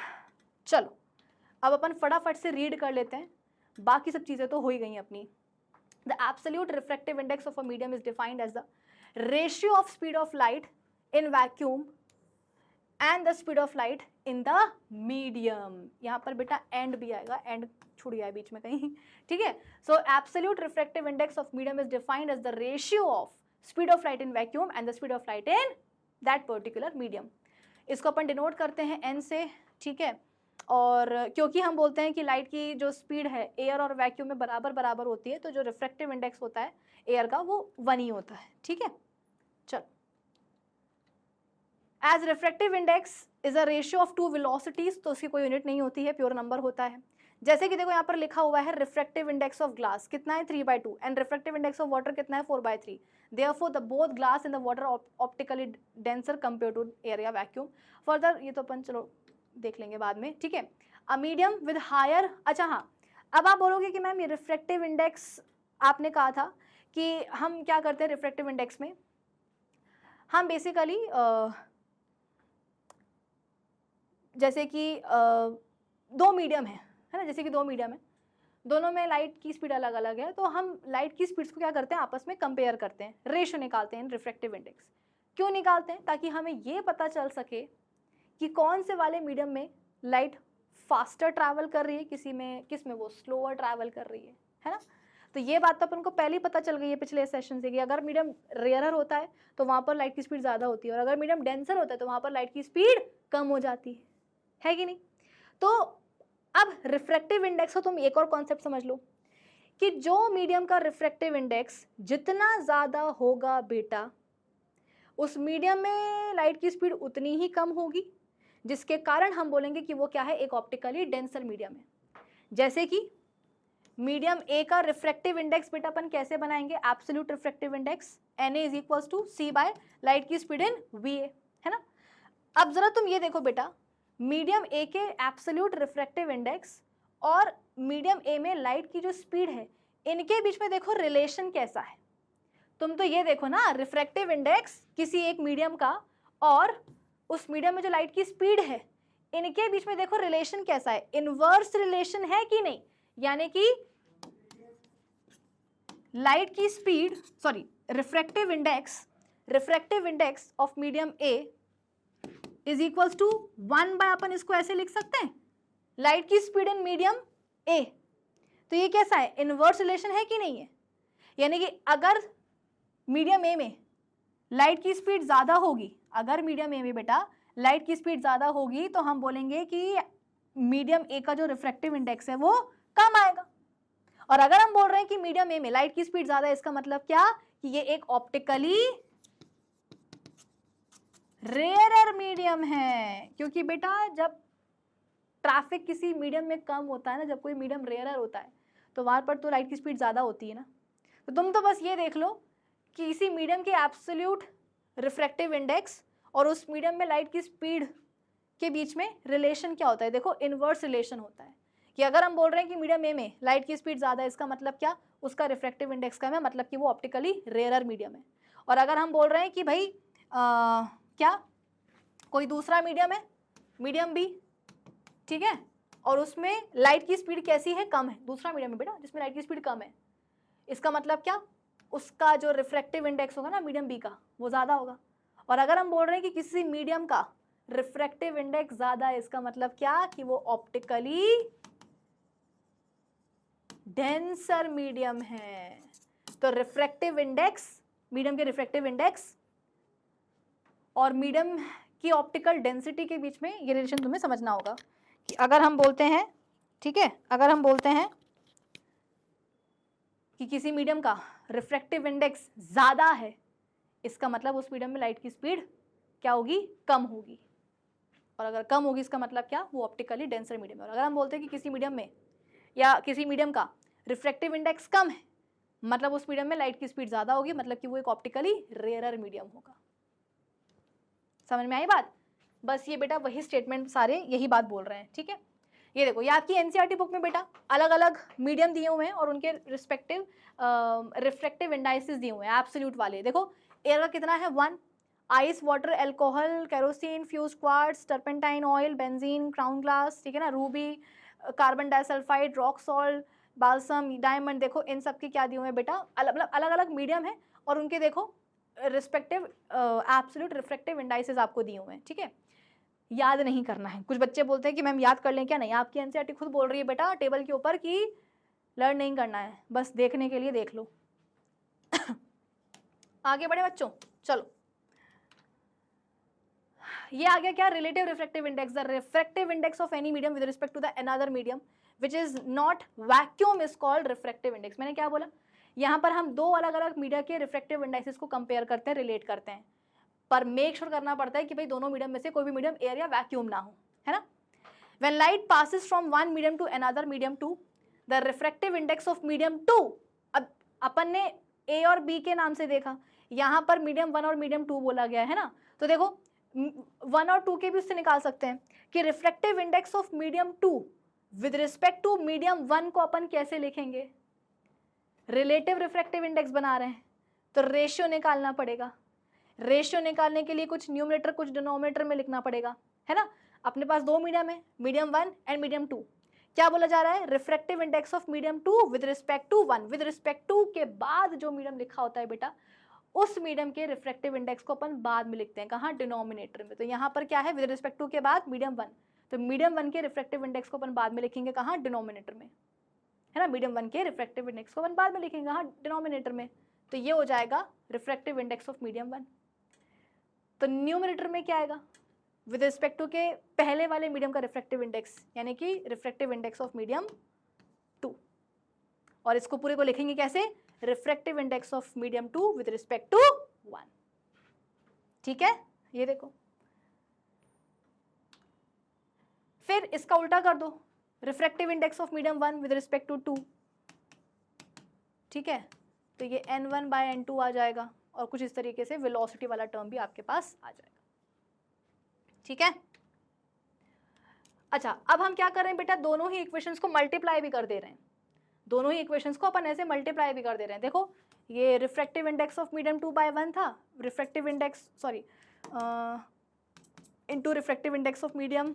चलो अब अपन फटाफट से रीड कर लेते हैं, बाकी सब चीजें तो हो ही गई अपनी। The absolute refractive index of a medium is defined as the ratio of speed of light in vacuum and the speed of light in the medium. यहाँ पर बेटा एंड भी आएगा, एंड छूट गया है बीच में कहीं, ठीक है। So absolute refractive index of medium is defined as the ratio of speed of light in vacuum and the speed of light in that particular medium. इसको अपन डिनोट करते हैं एन से, ठीक है। और क्योंकि हम बोलते हैं कि लाइट की जो स्पीड है एयर और वैक्यूम में बराबर बराबर होती है, तो जो रिफ्रैक्टिव इंडेक्स होता है एयर का वो 1 ही होता है, ठीक है। चलो, as refractive index is a ratio of two velocities, तो उसकी कोई यूनिट नहीं होती है, प्योर नंबर होता है। जैसे कि देखो यहाँ पर लिखा हुआ है रिफ्रैक्टिव इंडेक्स ऑफ ग्लास कितना है, 3/2, and refractive index of water कितना है, 4/3। Therefore, the both glass and the water optically denser compared to air या vacuum. Further, ये तो अपन चलो देख लेंगे बाद में, ठीक है। A medium with higher, अच्छा हाँ, अब आप बोलोगे कि मैम ये रिफ्रैक्टिव इंडेक्स आपने कहा था कि हम क्या करते हैं रिफ्रैक्टिव इंडेक्स में, हम बेसिकली जैसे कि दो मीडियम है ना, जैसे कि दो मीडियम है, दोनों में लाइट की स्पीड अलग अलग है, तो हम लाइट की स्पीड्स को क्या करते हैं, आपस में कंपेयर करते हैं, रेशियो निकालते हैं रिफ्रैक्टिव इंडेक्स। क्यों निकालते हैं, ताकि हमें ये पता चल सके कि कौन से वाले मीडियम में लाइट फास्टर ट्रैवल कर रही है, किस में वो स्लोअर ट्रैवल कर रही है ना। तो ये बात तो अपन को पहले ही पता चल गई है पिछले सेशन से कि अगर मीडियम रेयरर होता है तो वहाँ पर लाइट की स्पीड ज़्यादा होती है, और अगर मीडियम डेंसर होता है तो वहाँ पर लाइट की स्पीड कम हो जाती है कि नहीं। तो अब रिफ्रैक्टिव इंडेक्स हो, तुम एक और कॉन्सेप्ट समझ लो कि जो मीडियम का रिफ्रैक्टिव इंडेक्स जितना ज़्यादा होगा बेटा, उस मीडियम में लाइट की स्पीड उतनी ही कम होगी, जिसके कारण हम बोलेंगे कि वो क्या है, एक ऑप्टिकली डेंसर मीडियम है। जैसे कि मीडियम ए का रिफ्रैक्टिव इंडेक्स बेटा अपन कैसे बनाएंगे, absolute refractive index Na is equals to C by light की स्पीड इन वी ए, है ना। अब जरा तुम ये देखो बेटा, मीडियम ए के एब्सोल्यूट रिफ्रैक्टिव इंडेक्स और मीडियम ए में लाइट की जो स्पीड है, इनके बीच में देखो रिलेशन कैसा है। तुम तो ये देखो ना, रिफ्रैक्टिव इंडेक्स किसी एक मीडियम का और उस मीडियम में जो लाइट की स्पीड है, इनके बीच में देखो रिलेशन कैसा है, इनवर्स रिलेशन है कि नहीं। यानी कि लाइट की speed, sorry, refractive index of medium A is equals to 1 by, अपन इसको ऐसे लिख सकते हैं, लाइट की स्पीड इन मीडियम ए। तो ये कैसा है, इनवर्स रिलेशन है कि नहीं है। यानी कि अगर मीडियम ए में लाइट की स्पीड ज़्यादा होगी, अगर मीडियम ए में बेटा लाइट की स्पीड ज़्यादा होगी तो हम बोलेंगे कि मीडियम ए का जो रिफ्रैक्टिव इंडेक्स है वो कम आएगा। और अगर हम बोल रहे हैं कि मीडियम ए में लाइट की स्पीड ज़्यादा है, इसका मतलब क्या कि ये एक ऑप्टिकली रेयरर मीडियम है, क्योंकि बेटा जब ट्रैफिक किसी मीडियम में कम होता है ना, जब कोई मीडियम रेयरर होता है तो वहाँ पर तो लाइट की स्पीड ज़्यादा होती है ना। तो तुम तो बस ये देख लो कि इसी मीडियम के एब्सोल्यूट रिफ्रैक्टिव इंडेक्स और उस मीडियम में लाइट की स्पीड के बीच में रिलेशन क्या होता है। देखो इनवर्स रिलेशन होता है कि अगर हम बोल रहे हैं कि मीडियम ए में लाइट की स्पीड ज़्यादा है, इसका मतलब क्या, उसका रिफ्रैक्टिव इंडेक्स कम है, मतलब कि वो ऑप्टिकली रेयरर मीडियम है। और अगर हम बोल रहे हैं कि भाई क्या कोई दूसरा मीडियम है, मीडियम बी, ठीक है, और उसमें लाइट की स्पीड कैसी है, कम है, दूसरा मीडियम है बेटा जिसमें लाइट की स्पीड कम है, इसका मतलब क्या, उसका जो रिफ्रैक्टिव इंडेक्स होगा ना मीडियम बी का वो ज़्यादा होगा। और अगर हम बोल रहे हैं कि किसी मीडियम का रिफ्रैक्टिव इंडेक्स ज़्यादा है, इसका मतलब क्या कि वो ऑप्टिकली डेंसर मीडियम है। तो रिफ्रैक्टिव इंडेक्स, मीडियम के रिफ्रैक्टिव इंडेक्स और मीडियम की ऑप्टिकल डेंसिटी के बीच में ये रिलेशन तुम्हें समझना होगा कि अगर हम बोलते हैं, ठीक है, अगर हम बोलते हैं कि किसी मीडियम का रिफ्रैक्टिव इंडेक्स ज़्यादा है, इसका मतलब उस मीडियम में लाइट की स्पीड क्या होगी, कम होगी। और अगर कम होगी इसका मतलब क्या, वो ऑप्टिकली डेंसर मीडियम है। और अगर हम बोलते हैं कि किसी मीडियम में या किसी मीडियम का रिफ्रैक्टिव इंडेक्स कम है, मतलब उस मीडियम में लाइट की स्पीड ज़्यादा होगी, मतलब कि वो एक ऑप्टिकली रेयरर मीडियम होगा। समझ में आई बात। बस ये बेटा वही स्टेटमेंट सारे यही बात बोल रहे हैं, ठीक है। ये देखो, ये आपकी एनसीईआरटी बुक में बेटा अलग अलग मीडियम दिए हुए हैं और उनके रिस्पेक्टिव रिफ्रैक्टिव इंडाइसेस दिए हुए हैं एब्सोल्यूट वाले। देखो एयर का कितना है, 1, ice, water, alcohol, kerosene, fuse quartz, turpentine oil, benzene, crown glass, ठीक है ना, Ruby, carbon disulphide, rock salt, balsam, diamond. देखो इन सब के क्या दिए हुए हैं बेटा, अलग अलग मीडियम है और उनके देखो रिस्पेक्टिव एब्सोल्यूट रिफ्रैक्टिव इंडाइसेस आपको दिए हुए हैं, ठीक है। याद नहीं करना है। कुछ बच्चे बोलते हैं कि मैम याद कर लें क्या, नहीं, आपकी एनसीईआरटी खुद बोल रही है बेटा टेबल के ऊपर कि लर्न नहीं करना है, बस देखने के लिए देख लो। आगे बढ़े बच्चों, चलो ये आ गया क्या, relative refractive index, the refractive index of any medium with respect to the another medium which is not vacuum is called refractive index. मैंने क्या बोला, यहाँ पर हम दो अलग अलग मीडिया के रिफ्रैक्टिव इंडेक्सेस को कंपेयर करते हैं, रिलेट करते हैं, पर मेक श्योर करना पड़ता है कि भाई दोनों मीडियम में से कोई भी मीडियम एयर या वैक्यूम ना हो, है ना। When light passes from one medium to another medium 2, the refractive index of medium 2, अब अपन ने ए और बी के नाम से देखा, यहाँ पर मीडियम 1 और मीडियम 2 बोला गया है ना, तो देखो 1 और 2 के भी उससे निकाल सकते हैं कि refractive index of medium 2 with respect to medium 1 को अपन कैसे लिखेंगे, रिलेटिव रिफ्रैक्टिव इंडेक्स बना रहे हैं तो रेशियो निकालना पड़ेगा। रेशियो निकालने के लिए कुछ न्यूमरेटर कुछ डिनोमिनेटर में लिखना पड़ेगा, है ना। अपने पास दो मीडियम है, मीडियम 1 एंड मीडियम 2। क्या बोला जा रहा है, refractive index of medium 2 with respect to 1। With respect to के बाद जो मीडियम लिखा होता है बेटा, उस मीडियम के रिफ्रैक्टिव इंडेक्स को अपन बाद में लिखते हैं, कहाँ, डिनोमिनेटर में। तो यहाँ पर क्या है, विद रिस्पेक्ट टू के बाद मीडियम 1, तो मीडियम 1 के रिफ्रैक्टिव इंडेक्स को अपन बाद में लिखेंगे, कहाँ, डिनोमिनेटर में, है ना। मीडियम 1 के रिफ्रैक्टिव इंडेक्स को अपन बाद में लिखेंगे, हाँ, डिनोमिनेटर में। तो ये हो जाएगा रिफ्रैक्टिव इंडेक्स ऑफ मीडियम 1। तो न्यूमरेटर में क्या आएगा, विद रिस्पेक्ट टू के पहले वाले मीडियम का रिफ्रैक्टिव इंडेक्स, यानी कि रिफ्रैक्टिव इंडेक्स ऑफ मीडियम 2। और इसको पूरे को लिखेंगे कैसे, refractive index of medium 2 with respect to 1, ठीक है। ये देखो, फिर इसका उल्टा कर दो, refractive index of medium 1 with respect to 2, ठीक है। तो ये n1/n2 आ जाएगा और कुछ इस तरीके से वेलोसिटी वाला टर्म भी आपके पास आ जाएगा, ठीक है। अच्छा, अब हम क्या कर रहे हैं बेटा, दोनों ही इक्वेशंस को मल्टीप्लाई भी कर दे रहे हैं, दोनों ही इक्वेशंस को अपन ऐसे मल्टीप्लाई भी कर दे रहे हैं। देखो ये रिफ्रैक्टिव इंडेक्स ऑफ मीडियम 2/1 था, refractive index into refractive index of medium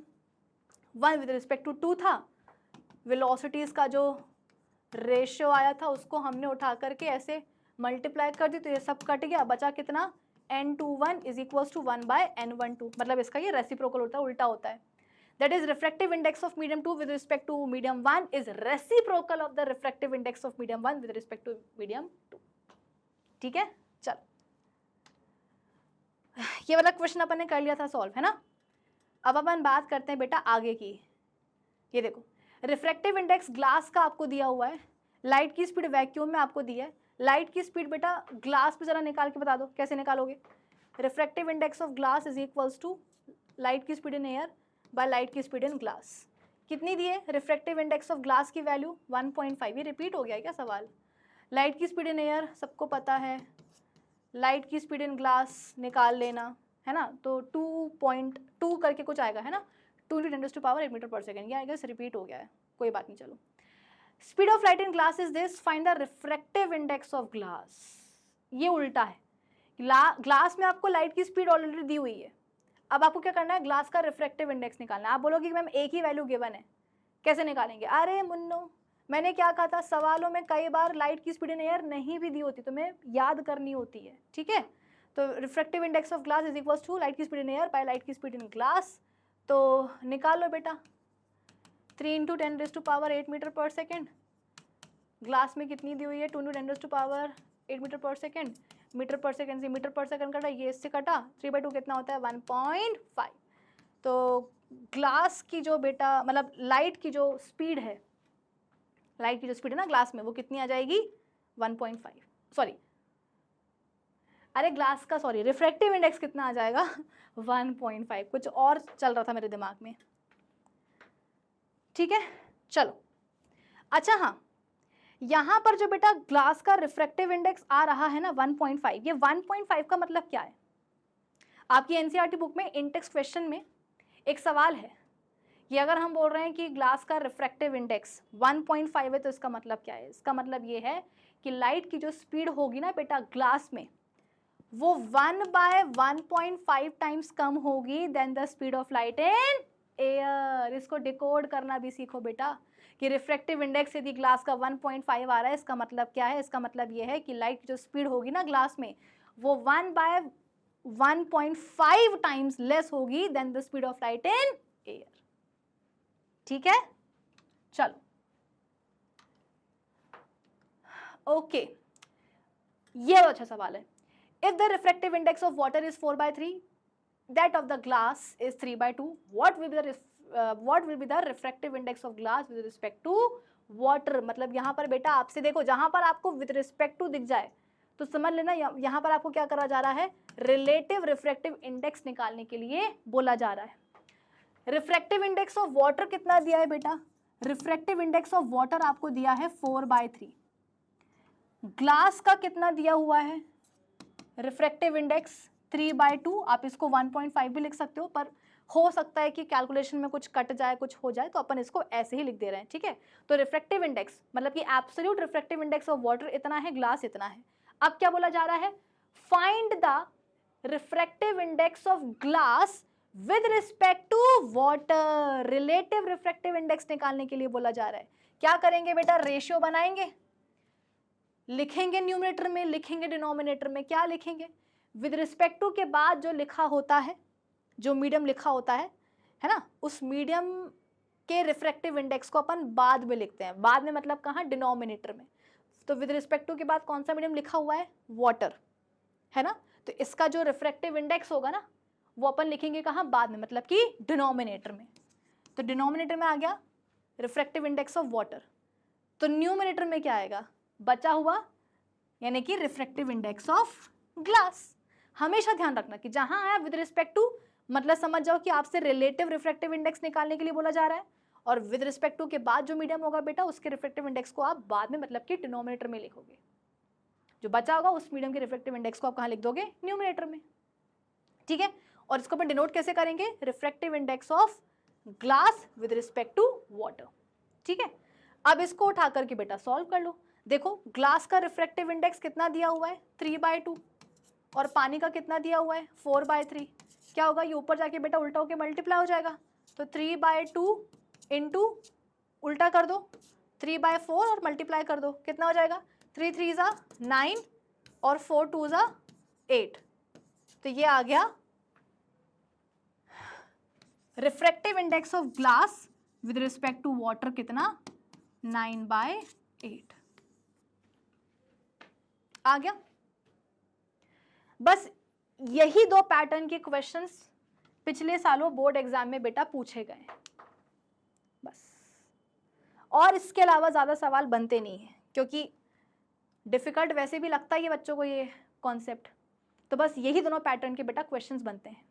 1 with respect to 2 था। वेलोसिटीज का जो रेशियो आया था उसको हमने उठा करके ऐसे मल्टीप्लाई कर दी, तो ये सब कट गया, बचा कितना, n21 is equals to 1/n12। मतलब इसका ये रेसिप्रोकल होता है, उल्टा होता है। That is refractive index of medium 2 with respect to medium 1 is reciprocal of the refractive index of medium 1 with respect to medium 2, ठीक है। चलो ये वाला क्वेश्चन अपन ने कर लिया था सॉल्व, है ना। अब अपन बात करते हैं बेटा आगे की। ये देखो, रिफ्रैक्टिव इंडेक्स ग्लास का आपको दिया हुआ है, लाइट की स्पीड वैक्यूम में आपको दिया है। लाइट की स्पीड बेटा ग्लास पे जरा निकाल के बता दो, कैसे निकालोगे। Refractive index of glass is equals to light की speed in air by light की स्पीड इन ग्लास। कितनी दी है रिफ्रैक्टिव इंडेक्स ऑफ ग्लास की वैल्यू 1.5। ये रिपीट हो गया क्या सवाल। लाइट की स्पीड इन एयर सबको पता है, लाइट की स्पीड इन ग्लास निकाल लेना, है ना। तो 2.2 करके कुछ आएगा, है ना, 2 × 10⁻8 मीटर पर सेकेंड। ये आएगा, रिपीट हो गया है, कोई बात नहीं। चलो, speed of light in glass is this, find the refractive index of glass. ये उल्टा है, ग्लास में आपको लाइट की स्पीड ऑलरेडी दी हुई है, अब आपको क्या करना है, ग्लास का रिफ्रैक्टिव इंडेक्स निकालना है। आप बोलोगे कि मैम एक ही वैल्यू गिवन है, कैसे निकालेंगे। अरे मुन्नो, मैंने क्या कहा था, सवालों में कई बार लाइट की स्पीड इन एयर नहीं भी दी होती, तुम्हें याद करनी होती है, ठीक है। तो refractive index of glass is equals to light की speed in air by light की स्पीड इन ग्लास। तो निकाल लो बेटा, 3 × 10⁸ मीटर पर सेकेंड। ग्लास में कितनी दी हुई है, 2 × 10⁸8 मीटर पर सेकेंड। मीटर पर सेकेंड से मीटर पर सेकेंड कटा, ये इससे कटा, 3/2 कितना होता है, 1.5। तो ग्लास की जो बेटा मतलब लाइट की जो स्पीड है, लाइट की जो स्पीड है ना ग्लास में, वो कितनी आ जाएगी, 1.5। सॉरी, अरे ग्लास का सॉरी रिफ्रैक्टिव इंडेक्स कितना आ जाएगा 1.5। कुछ और चल रहा था मेरे दिमाग में, ठीक है। चलो, अच्छा हाँ, यहां पर जो बेटा ग्लास का रिफ्रैक्टिव इंडेक्स आ रहा है ना 1.5, ये 1.5 का मतलब क्या है। आपकी एनसीईआरटी बुक में इंटेक्स क्वेश्चन में एक सवाल है, ये अगर हम बोल रहे हैं कि ग्लास का रिफ्रैक्टिव इंडेक्स 1.5 है, तो इसका मतलब क्या है। इसका मतलब ये है कि लाइट की जो स्पीड होगी ना बेटा ग्लास में, वो 1/1.5 टाइम्स कम होगी then the speed of light in air. इसको डिकोड करना भी सीखो बेटा, कि रिफ्रैक्टिव इंडेक्स यदि ग्लास का 1.5 आ रहा है, इसका मतलब क्या है, इसका मतलब ये है कि लाइट की जो स्पीड होगी ना ग्लास में, वो 1/1.5 टाइम्स लेस होगी then the speed of light in air, ठीक है। चलो, ओके, ये बहुत अच्छा सवाल है। If the refractive index of water is 4/3, that of the glass is 3/2, what will be the refractive index of glass with respect to water। मतलब यहाँ पर बेटा आपसे देखो, जहाँ पर आपको with respect to दिख जाए तो समझ लेना यहाँ पर आपको क्या करा जा रहा है, रिलेटिव रिफ्रैक्टिव इंडेक्स निकालने के लिए बोला जा रहा है। रिफ्रैक्टिव इंडेक्स ऑफ वाटर कितना दिया है बेटा, रिफ्रैक्टिव इंडेक्स ऑफ वाटर आपको दिया है 4/3। ग्लास का कितना दिया हुआ है, रिफ्रैक्टिव इंडेक्स 3/2। आप इसको 1.5 भी लिख सकते हो, पर हो सकता है कि कैलकुलेशन में कुछ कट जाए, कुछ हो जाए, तो अपन इसको ऐसे ही लिख दे रहे हैं, ठीक है। तो रिफ्रैक्टिव इंडेक्स मतलब कि absolute refractive index of water इतना है, ग्लास इतना है। अब क्या बोला जा रहा है, find the refractive index of glass with respect to water. Relative refractive index निकालने के लिए बोला जा रहा है। क्या करेंगे बेटा, रेशियो बनाएंगे, लिखेंगे न्यूमरेटर में, लिखेंगे डिनोमिनेटर में। क्या लिखेंगे, विद रिस्पेक्ट टू के बाद जो लिखा होता है, जो मीडियम लिखा होता है ना, उस मीडियम के रिफ्रैक्टिव इंडेक्स को अपन बाद में लिखते हैं। बाद में मतलब कहाँ, डिनोमिनेटर में। तो विद रिस्पेक्ट टू के बाद कौन सा मीडियम लिखा हुआ है, वाटर, है ना। तो इसका जो रिफ्रैक्टिव इंडेक्स होगा ना, वो अपन लिखेंगे कहाँ, बाद में, मतलब कि डिनोमिनेटर में। तो डिनोमिनेटर में आ गया रिफ्रैक्टिव इंडेक्स ऑफ वाटर, तो न्यूमिनेटर में क्या आएगा, बचा हुआ, यानी कि रिफ्रैक्टिव इंडेक्स ऑफ ग्लास। हमेशा ध्यान रखना कि जहां आया विद रिस्पेक्ट टू, मतलब समझ जाओ कि आपसे रिलेटिव रिफ्रैक्टिव इंडेक्स निकालने के लिए बोला जा रहा है, और विद रिस्पेक्ट टू के बाद जो मीडियम होगा बेटा, उसके रिफ्रैक्टिव इंडेक्स को आप बाद में मतलब कि डिनोमिनेटर में लिखोगे। जो बचा होगा उस मीडियम के रिफ्रैक्टिव इंडेक्स को आप कहाँ लिख दोगे, न्यूमिनेटर में, ठीक है। और इसको अपन डिनोट कैसे करेंगे, refractive index of glass with respect to water, ठीक है। अब इसको उठा करके बेटा सॉल्व कर लो। देखो, ग्लास का रिफ्रैक्टिव इंडेक्स कितना दिया हुआ है, 3/2, और पानी का कितना दिया हुआ है, 4/3। क्या होगा, ये ऊपर जाके बेटा उल्टा होके मल्टीप्लाई हो जाएगा। तो 3/2 इंटू उल्टा कर दो 3/4 और मल्टीप्लाई कर दो, कितना हो जाएगा, 3 3 9 और 4 2 8। तो ये आ गया refractive index of glass with respect to water, कितना, 9/8 आ गया। बस यही दो पैटर्न के क्वेश्चंस पिछले सालों बोर्ड एग्जाम में बेटा पूछे गए, बस। और इसके अलावा ज़्यादा सवाल बनते नहीं हैं, क्योंकि डिफ़िकल्ट वैसे भी लगता ही है बच्चों को ये कॉन्सेप्ट, तो बस यही दोनों पैटर्न के बेटा क्वेश्चंस बनते हैं।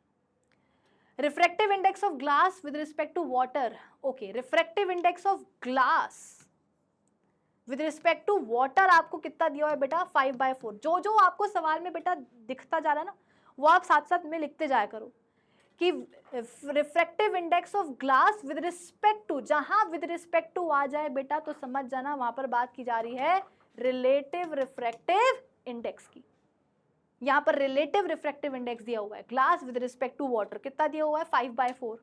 Refractive index of glass with respect to water, okay, refractive index of glass with respect to water आपको कितना दिया हुआ है बेटा, 5/4। जो जो आपको सवाल में बेटा दिखता जा रहा है ना, वो आप साथ साथ में लिखते जाया करो कि refractive index of glass with respect to, जहां विद रिस्पेक्ट टू आ जाए बेटा तो समझ जाना वहां पर बात की जा रही है रिलेटिव रिफ्रैक्टिव इंडेक्स की। यहां पर रिलेटिव रिफ्रैक्टिव इंडेक्स दिया हुआ है glass with respect to water, कितना दिया हुआ है, 5/4।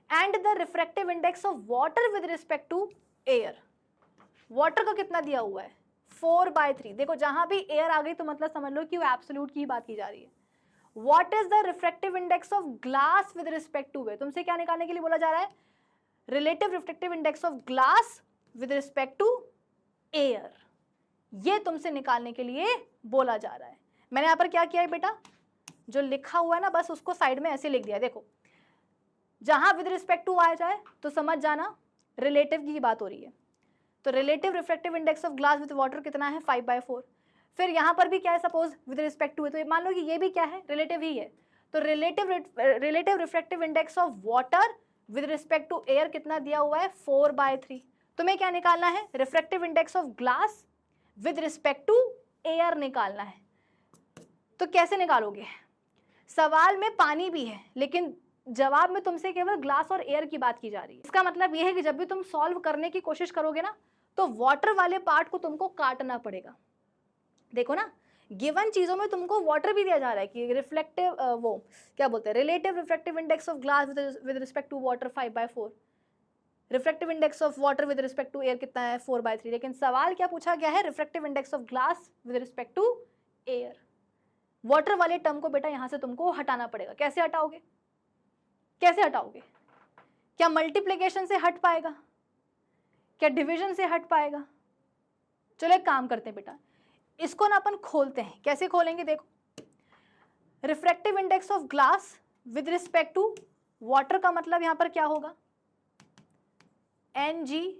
And the refractive index of water with respect to air, water का कितना दिया हुआ है, 4/3। देखो जहां भी एयर आ गई तो मतलब समझ लो कि वो एब्सोल्यूट की बात की जा रही है। What is the refractive index of glass with respect to air, तुमसे क्या निकालने के लिए बोला जा रहा है, relative refractive index of glass with respect to air, ये तुमसे निकालने के लिए बोला जा रहा है। मैंने यहां पर क्या किया है बेटा, जो लिखा हुआ है ना बस उसको साइड में ऐसे लिख दिया। देखो जहां विद रिस्पेक्ट टू आ जाए तो समझ जाना रिलेटिव की बात हो रही है। तो relative refractive index of glass with water कितना है, 5/4। फिर यहाँ पर भी क्या है, सपोज विद रिस्पेक्ट टू है, तो मान लो कि ये भी क्या है, रिलेटिव ही है। तो relative refractive index of water with respect to air कितना दिया हुआ है, 4/3। तुम्हें क्या निकालना है, refractive index of glass with respect to air निकालना है। तो कैसे निकालोगे, सवाल में पानी भी है लेकिन जवाब में तुमसे केवल ग्लास और एयर की बात की जा रही है। इसका मतलब यह है कि जब भी तुम सॉल्व करने की कोशिश करोगे ना तो वाटर वाले पार्ट को तुमको काटना पड़ेगा। देखो ना, गिवन चीजों में तुमको वाटर भी दिया जा रहा है कि रिफ्लेक्टिव वो क्या बोलते हैं, relative refractive index of glass with respect to water 5/4, refractive index of water with respect to air कितना है, 4/3। लेकिन सवाल क्या पूछा गया है, refractive index of glass with respect to air. Water वाले टर्म को बेटा यहां से तुमको हटाना पड़ेगा। कैसे हटाओगे, कैसे हटाओगे, क्या मल्टीप्लिकेशन से हट पाएगा, क्या डिवीजन से हट पाएगा? चलो एक काम करते हैं बेटा, इसको ना अपन खोलते हैं। कैसे खोलेंगे, देखो refractive index of glass with respect to water का मतलब यहां पर क्या होगा, Ng/Nw।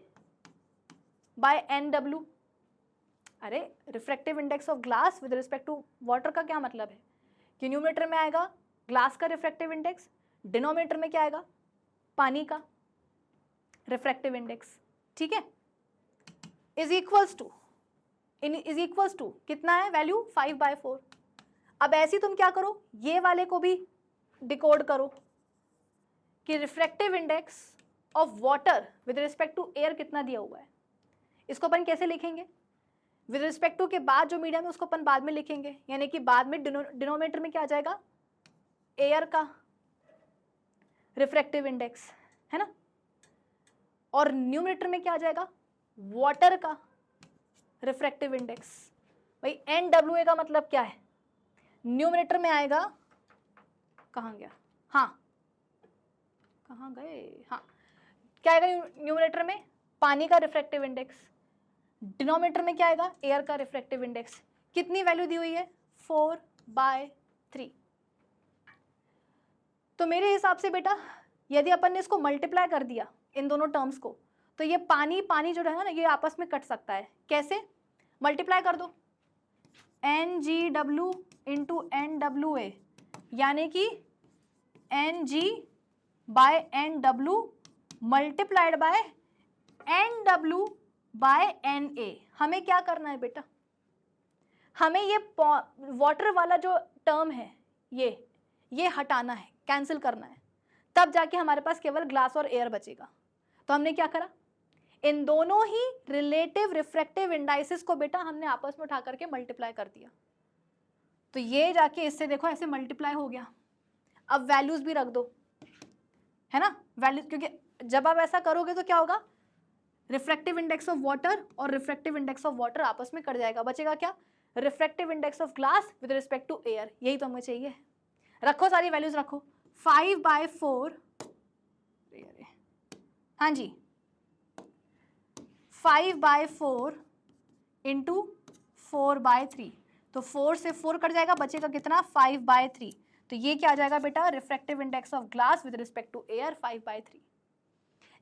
अरे refractive index of glass with respect to water का क्या मतलब है कि न्यूमरेटर में आएगा ग्लास का रिफ्रैक्टिव इंडेक्स, डिनोमिनेटर में क्या आएगा, पानी का रिफ्रैक्टिव इंडेक्स, ठीक है, इज इक्वल्स टू कितना है वैल्यू, 5/4। अब ऐसे तुम क्या करो, ये वाले को भी डिकोड करो कि refractive index of water with respect to air कितना दिया हुआ है। इसको अपन कैसे लिखेंगे, विद रिस्पेक्ट टू के बाद जो मीडियम है उसको अपन बाद में लिखेंगे, यानी कि बाद में डिनोमिनेटर में क्या आ जाएगा, एयर का रिफ्रैक्टिव इंडेक्स, है ना, और न्यूमरेटर में क्या आ जाएगा, वाटर का रिफ्रैक्टिव इंडेक्स। भाई NWA का मतलब क्या है, न्यूमरेटर में आएगा, कहाँ गया, हाँ कहाँ गए, हाँ क्या आएगा न्यूमरेटर में, पानी का रिफ्रैक्टिव इंडेक्स, डिनोमिनेटर में क्या आएगा, एयर का रिफ्रैक्टिव इंडेक्स। कितनी वैल्यू दी हुई है, 4/3। तो मेरे हिसाब से बेटा यदि अपन ने इसको मल्टीप्लाई कर दिया इन दोनों टर्म्स को, तो ये पानी पानी जो है ना ये आपस में कट सकता है। कैसे, मल्टीप्लाई कर दो, Ngw इंटू NWA, यानी कि Ng/Nw मल्टीप्लाइड बाय NW/Na। हमें क्या करना है बेटा, हमें ये वाटर वाला जो टर्म है ये हटाना है, कैंसिल करना है, तब जाके हमारे पास केवल ग्लास और एयर बचेगा। तो हमने क्या करा, इन दोनों ही रिलेटिव रिफ्रैक्टिव इंडाइसेस को बेटा हमने आपस में उठा करके मल्टीप्लाई कर दिया। तो ये जाके इससे देखो ऐसे मल्टीप्लाई हो गया। अब वैल्यूज भी रख दो, है ना, वैल्यूज, क्योंकि जब आप ऐसा करोगे तो क्या होगा, रिफ्रैक्टिव इंडेक्स ऑफ वाटर और रिफ्रैक्टिव इंडेक्स ऑफ वाटर आपस में कट जाएगा, बचेगा क्या, refractive index of glass with respect to air. यही तो हमें चाहिए। रखो सारी वैल्यूज रखो, 5/4, हाँ जी 5/4 इंटू 4/3, तो 4 से 4 कट जाएगा, बचेगा कितना 5/3। तो ये क्या आ जाएगा बेटा, refractive index of glass with respect to air 5/3।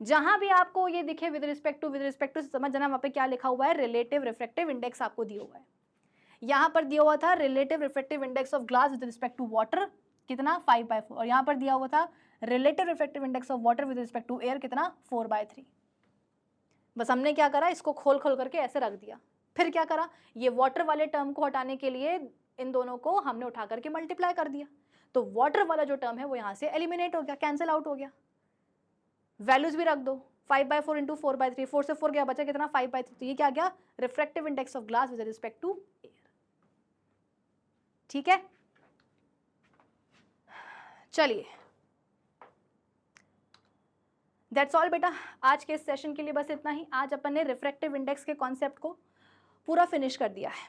जहां भी आपको ये दिखे विद रिस्पेक्ट टू समझ जाना वहां पे क्या लिखा हुआ है, रिलेटिव रिफ्रैक्टिव इंडेक्स आपको दिया हुआ है। यहाँ पर दिया हुआ था relative refractive index of glass with respect to water कितना 5/4, और यहाँ पर दिया हुआ था relative refractive index of water with respect to air कितना 4/3। बस हमने क्या करा, इसको खोल खोल करके ऐसे रख दिया। फिर क्या करा, ये वाटर वाले टर्म को हटाने के लिए इन दोनों को हमने उठा करके मल्टीप्लाई कर दिया। तो वाटर वाला जो टर्म है वो यहाँ से एलिमिनेट हो गया, कैंसिल आउट हो गया। वैल्यूज भी रख दो, 5/4 इंटू 4/3, 4 से 4 गया, बचा कितना 5/3। तो ये क्या गया, refractive index of glass with respect to air. ठीक है, चलिए दैट्स ऑल बेटा, आज के इस सेशन के लिए बस इतना ही। आज अपन ने रिफ्रैक्टिव इंडेक्स के कॉन्सेप्ट को पूरा फिनिश कर दिया है,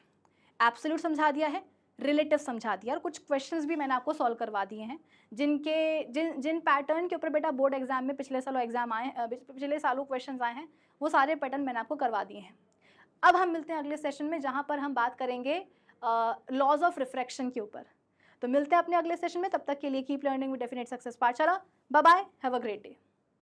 एब्सोल्यूट समझा दिया है, रिलेटिव समझा दिया, और कुछ क्वेश्चंस भी मैंने आपको सॉल्व करवा दिए हैं जिन पैटर्न के ऊपर बेटा बोर्ड एग्जाम में पिछले सालों क्वेश्चंस आए हैं, वो सारे पैटर्न मैंने आपको करवा दिए हैं। अब हम मिलते हैं अगले सेशन में, जहाँ पर हम बात करेंगे लॉज ऑफ रिफ्रैक्शन के ऊपर। तो मिलते हैं अपने अगले सेशन में, तब तक के लिए keep learning with definite success Pathshala. Bye bye, have a great day.